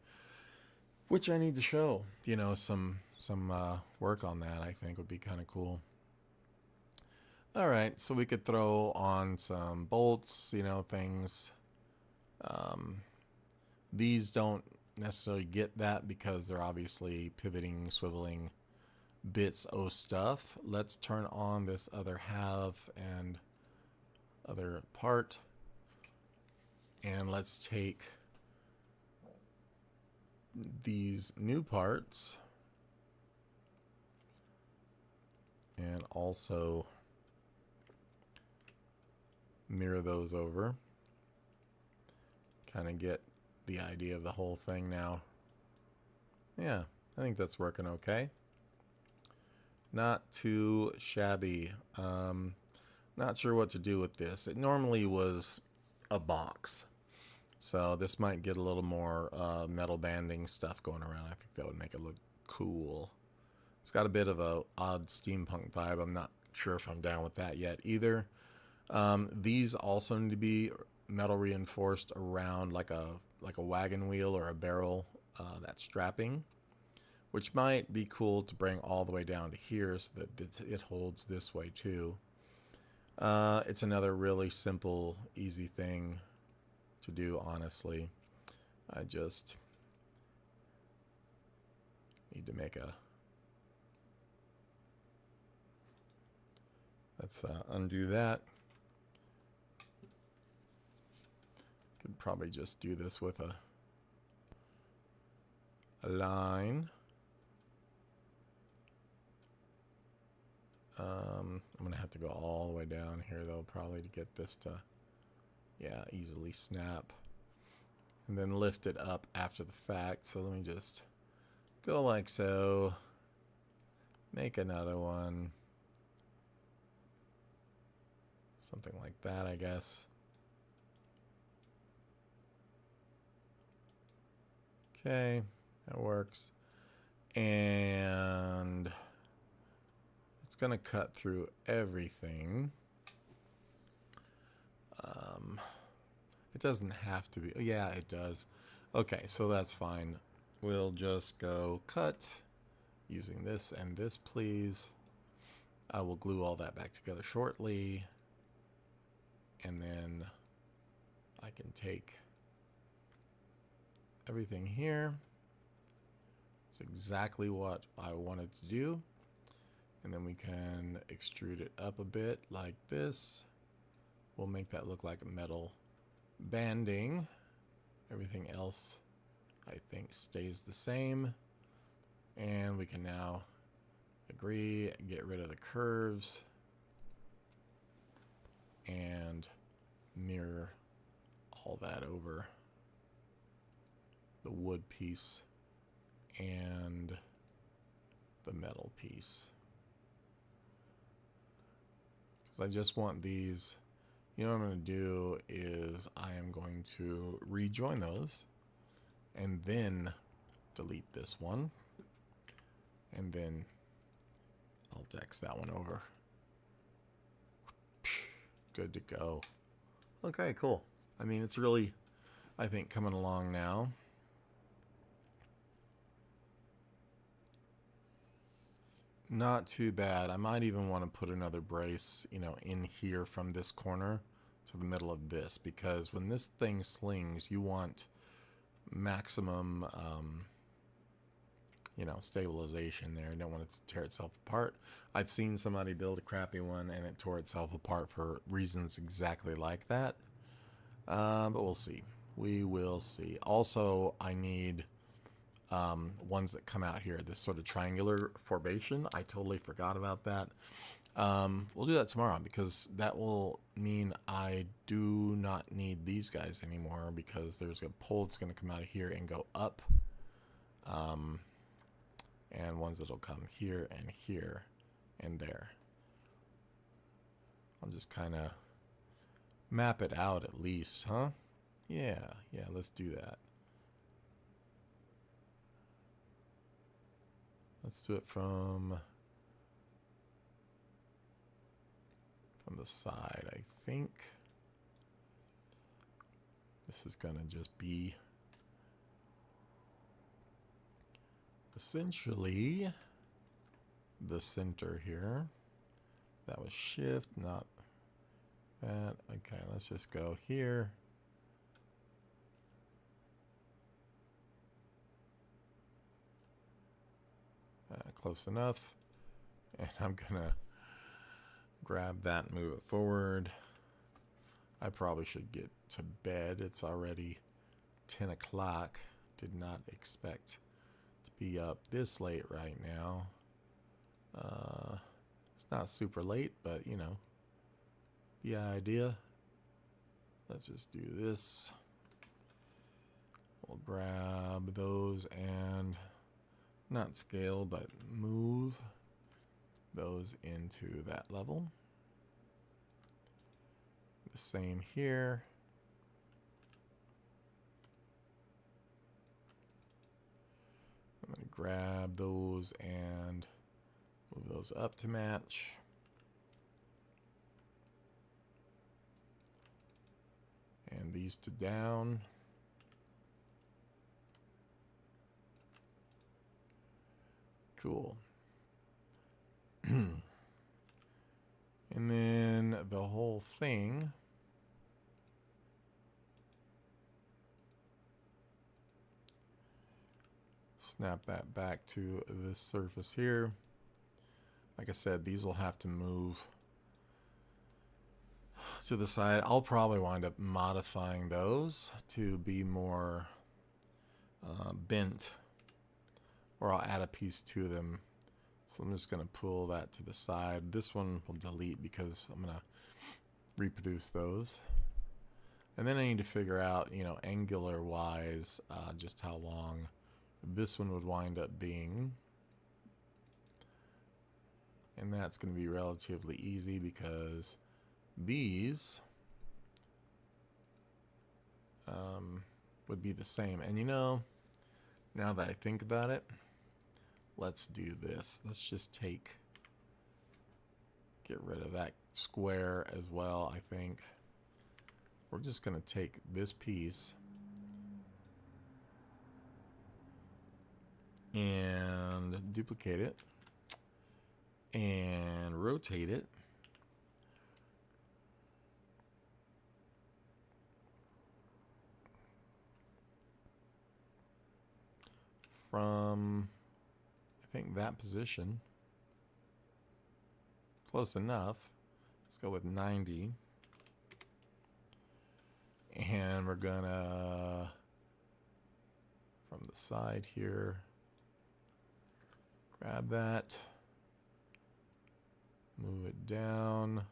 which I need to show. You know, some work on that. I think would be kind of cool. All right, so we could throw on some bolts. You know, things. These don't necessarily get that because they're obviously pivoting, swiveling bits of stuff. Let's turn on this other half and other part, and let's take these new parts and also mirror those over. Kind of get the idea of the whole thing now. Yeah, I think that's working okay. Not too shabby. Not sure what to do with this. It normally was a box, so this might get a little more metal banding stuff going around. I think that would make it look cool. It's got a bit of a odd steampunk vibe. I'm not sure if I'm down with that yet either. These also need to be metal reinforced around like a wagon wheel or a barrel, that strapping, which might be cool to bring all the way down to here so that it holds this way too. It's another really simple, easy thing to do, honestly. I just need to make a... Let's undo that. Could probably just do this with a line. I'm going to have to go all the way down here, though, probably to get this to, yeah, easily snap. And then lift it up after the fact. So let me just go like so. Make another one. Something like that, I guess. Okay, that works. And it's going to cut through everything. It doesn't have to be. Yeah, it does. Okay, so that's fine. We'll just go cut using this and this, please. I will glue all that back together shortly. And then I can take everything here. It's exactly what I wanted to do. And then we can extrude it up a bit like this. We'll make that look like metal banding. Everything else, I think, stays the same. And we can now agree, get rid of the curves, and mirror all that over the wood piece and the metal piece. Because I just want these, you know what I'm going to do is I am going to rejoin those and then delete this one. And then I'll dex that one over. Good to go. Okay, cool. I mean, it's really, I think, coming along now. Not too bad. I might even want to put another brace, you know, in here from this corner to the middle of this, because when this thing slings, you want maximum, you know, stabilization there. You don't want it to tear itself apart. I've seen somebody build a crappy one and it tore itself apart for reasons exactly like that. But we'll see. We will see. Also, I need ones that come out here, this sort of triangular formation. I totally forgot about that. We'll do that tomorrow, because that will mean I do not need these guys anymore, because there's a pole that's going to come out of here and go up. And ones that'll come here and there. I'll just kind of map it out at least, huh? Yeah, let's do that. Let's do it from the side, I think. This is gonna just be essentially the center here. That was shift, not that. Okay, let's just go here. Close enough. And I'm gonna grab that and move it forward. I probably should get to bed. It's already 10 o'clock. Did not expect to be up this late right now. It's not super late, but you know, the idea. Let's just do this. We'll grab those and not scale, but move those into that level. The same here. I'm going to grab those and move those up to match. And these two down. Cool. And then the whole thing snap that back to this surface here. Like I said, these will have to move to the side. I'll probably wind up modifying those to be more bent, or I'll add a piece to them. So I'm just going to pull that to the side. This one will delete because I'm going to reproduce those. And then I need to figure out, you know, angular wise, just how long this one would wind up being. And that's going to be relatively easy because these would be the same. And you know, now that I think about it, let's do this. Let's just get rid of that square as well, I think. We're just going to take this piece and duplicate it and rotate it. From, I think, that position. Close enough. Let's go with 90. And we're gonna, from the side here, grab that, move it down.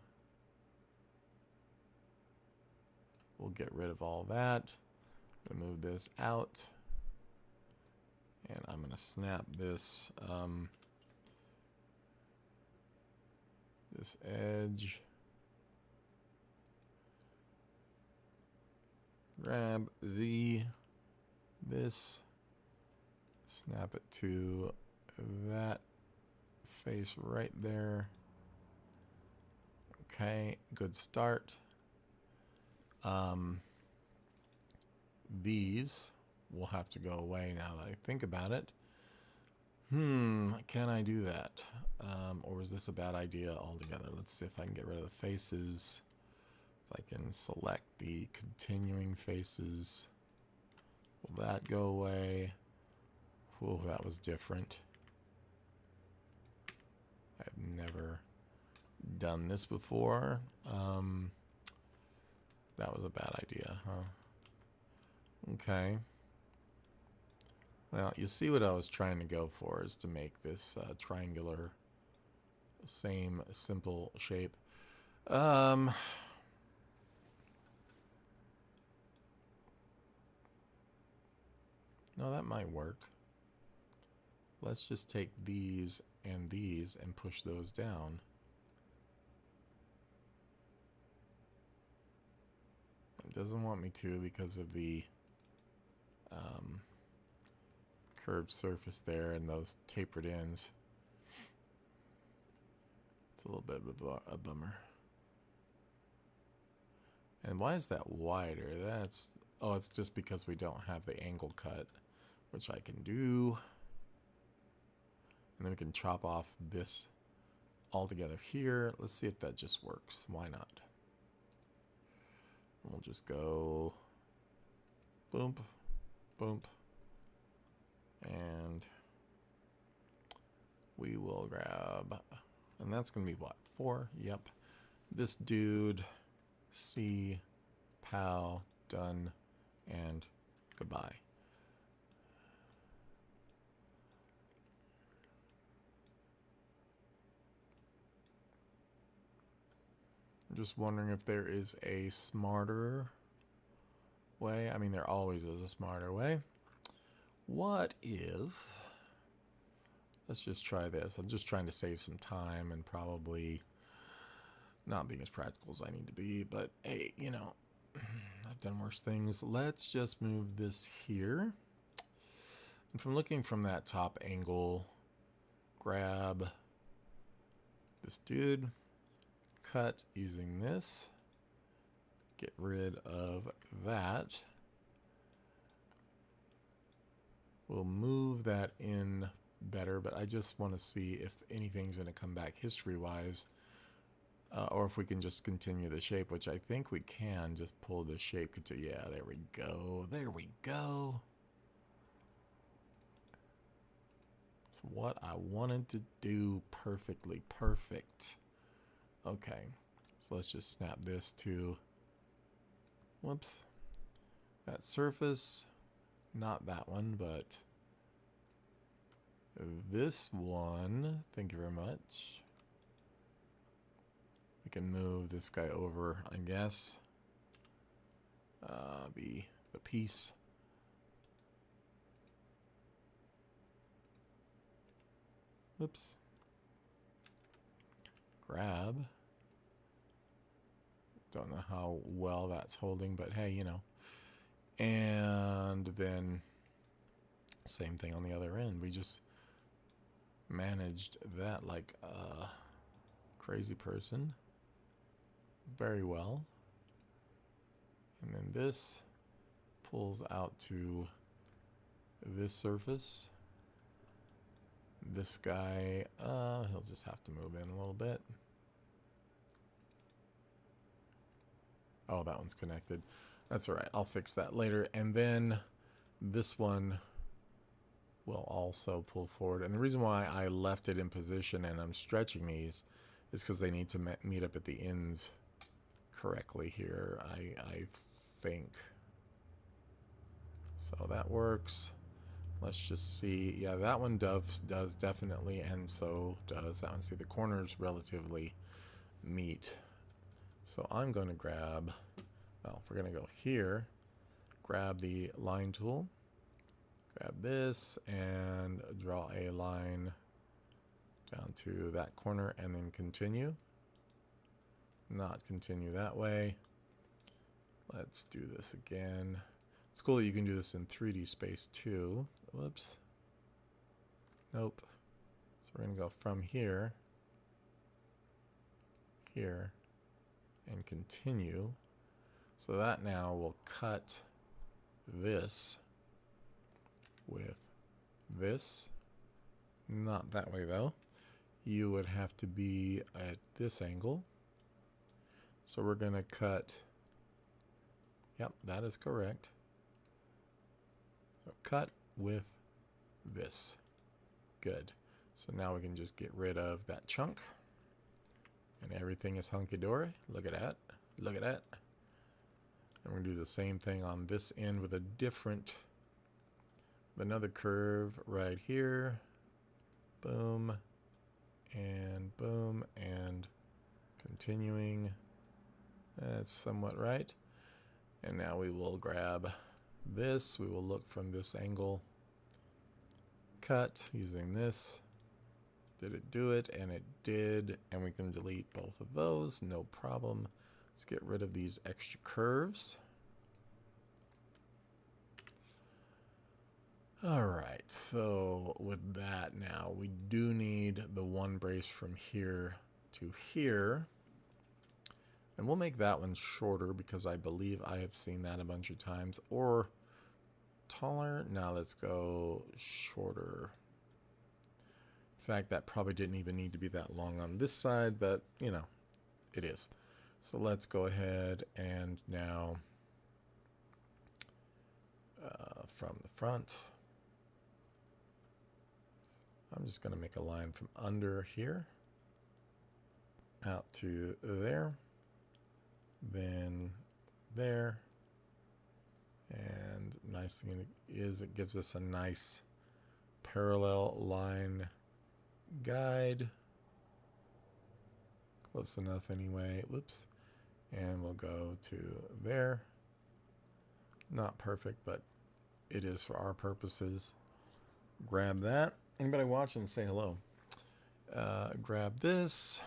We'll get rid of all that. I'm gonna move this out. And I'm gonna snap this this edge. Grab this, snap it to that face right there. Okay, good start. These will have to go away now that I think about it. Can I do that? Or was this a bad idea altogether? Let's see if I can get rid of the faces. If I can select the continuing faces, will that go away? Whoa, that was different. I've never done this before. That was a bad idea, huh? Okay. Well, you see what I was trying to go for is to make this triangular, same simple shape. No, that might work. Let's just take these and push those down. It doesn't want me to because of the curved surface there and those tapered ends. It's a little bit of a bummer. And why is that wider? That's, oh, it's just because we don't have the angle cut, which I can do. And then we can chop off this all together here. Let's see if that just works. Why not? We'll just go boom, boom, and we will grab, and that's going to be what, 4? Yep. This dude, C, pow, done, and goodbye. I'm just wondering if there is a smarter way. I mean, there always is a smarter way. What if, let's just try this. I'm just trying to save some time and probably not being as practical as I need to be, but hey, you know, I've done worse things. Let's just move this here. And from looking from that top angle, grab this dude, cut using this, get rid of that. We'll move that in better, but I just want to see if anything's going to come back history-wise, or if we can just continue the shape, which I think we can. Just pull the shape. Yeah, there we go. There we go. It's what I wanted to do perfectly. Perfect. Okay, so let's just snap this to, whoops, that surface. Not that one, but this one. Thank you very much. We can move this guy over, I guess. The piece. Whoops. Grab. Don't know how well that's holding, but hey, you know. And then same thing on the other end. We just managed that like a crazy person. Very well. And then this pulls out to this surface. This guy, he'll just have to move in a little bit. Oh, that one's connected. That's all right. I'll fix that later. And then this one will also pull forward. And the reason why I left it in position and I'm stretching these is because they need to meet up at the ends correctly here, I think. So that works. Let's just see. Yeah, that one does definitely, and so does that one. See, the corners relatively meet. So I'm going to grab, well, we're going to go here, grab the line tool, grab this, and draw a line down to that corner, and then continue. Not continue that way. Let's do this again. It's cool that you can do this in 3D space too. Whoops. Nope. So we're going to go from here, here, and continue. So that now will cut this with this. Not that way though. You would have to be at this angle. So we're going to cut, yep, that is correct. So cut with this. Good. So now we can just get rid of that chunk. And everything is hunky-dory. Look at that. Look at that. And we're going to do the same thing on this end with a different, another curve right here. Boom. And boom. And continuing. That's somewhat right. And now we will grab this. We will look from this angle. Cut using this. Did it do it? And it did. And we can delete both of those. No problem. Let's get rid of these extra curves. Alright, so with that now, we do need the one brace from here to here. And we'll make that one shorter because I believe I have seen that a bunch of times. Or taller. Now let's go shorter. In fact, that probably didn't even need to be that long on this side, but you know, it is. So let's go ahead and now from the front, I'm just going to make a line from under here out to there. Then there, and nice thing is it gives us a nice parallel line guide, close enough anyway. Whoops. And we'll go to there. Not perfect, but it is for our purposes. Grab that. Anybody watching, say hello. Grab this.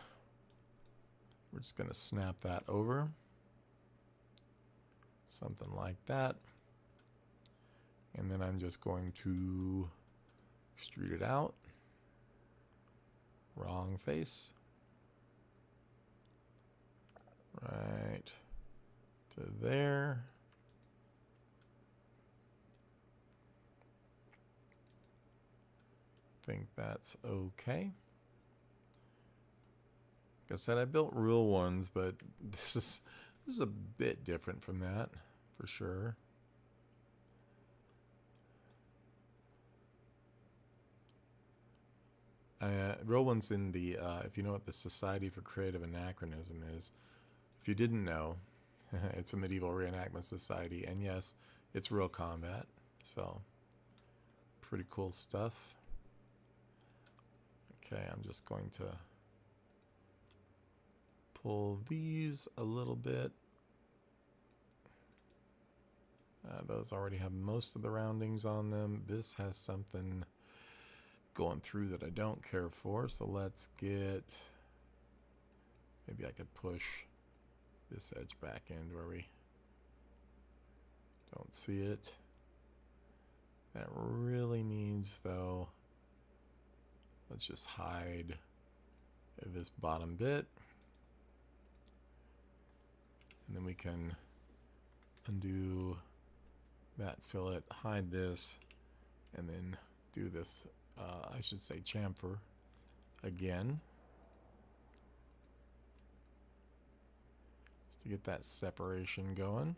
We're just going to snap that over. Something like that. And then I'm just going to extrude it out. Wrong face. Right to there. Think that's okay. Like I said, I built real ones, but this is a bit different from that, for sure. Real ones in the, if you know what the Society for Creative Anachronism is, if you didn't know, it's a medieval reenactment society, and yes, it's real combat, so pretty cool stuff. Okay, I'm just going to pull these a little bit. Those already have most of the roundings on them. This has something going through that I don't care for, so let's get, maybe I could push this edge back in where we don't see it. That really needs, though, let's just hide this bottom bit. And then we can undo that fillet, hide this, and then do this I should say chamfer again, just to get that separation going.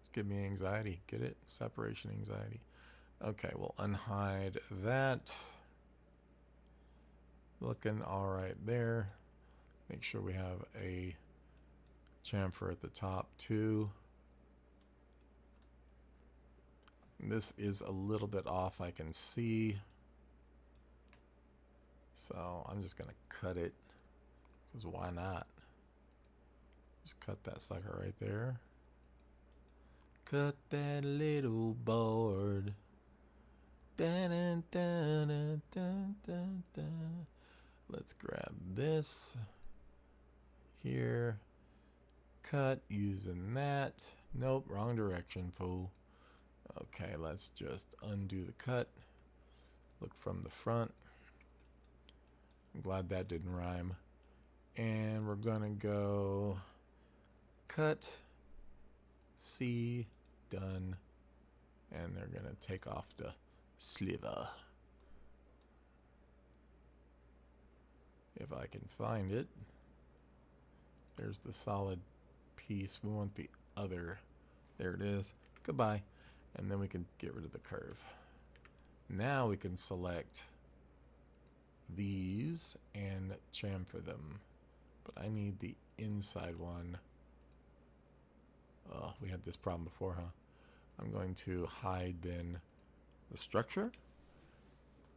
It's giving me anxiety. Get it? Separation anxiety. Okay, we'll unhide that. Looking all right there. Make sure we have a chamfer at the top too. This is a little bit off, I can see. So I'm just gonna cut it, because why not? Just cut that sucker right there. Cut that little board. Dun, dun, dun, dun, dun, dun. Let's grab this here. Cut using that. Nope, wrong direction, fool. Okay, let's just undo the cut. Look from the front. I'm glad that didn't rhyme. And we're gonna go cut, C, done. And they're gonna take off the sliver. If I can find it. There's the solid piece. We want the other. There it is. Goodbye. And then we can get rid of the curve. Now we can select these and chamfer them. But I need the inside one. Oh, we had this problem before, huh? I'm going to hide then the structure.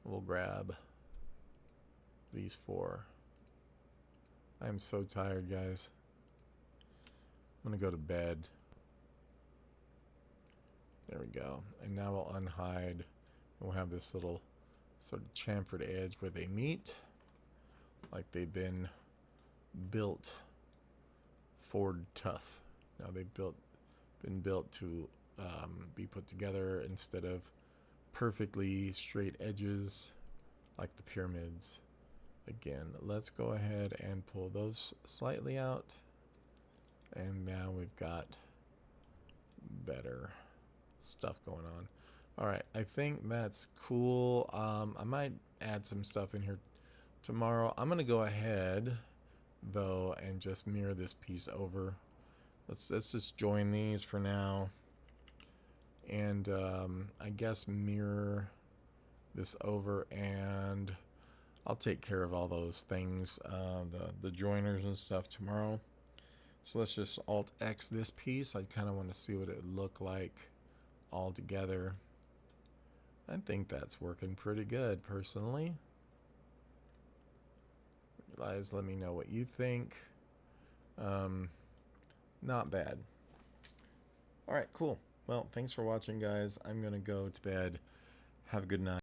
We'll grab these four. I am so tired, guys. I'm gonna go to bed. There we go. And now we'll unhide. And we'll have this little sort of chamfered edge where they meet, like they've been built Ford tough. Now they've been built to be put together instead of perfectly straight edges like the pyramids. Again, let's go ahead and pull those slightly out. And now we've got better stuff going on. All right, I think that's cool. I might add some stuff in here tomorrow. I'm gonna go ahead though and just mirror this piece over. Let's just join these for now, and I guess mirror this over, and I'll take care of all those things, the joiners and stuff tomorrow. So let's just Alt X this piece. I kind of want to see what it would look like all together. I think that's working pretty good, personally. Guys, let me know what you think. Not bad. All right, cool. Well, thanks for watching, guys. I'm gonna go to bed. Have a good night.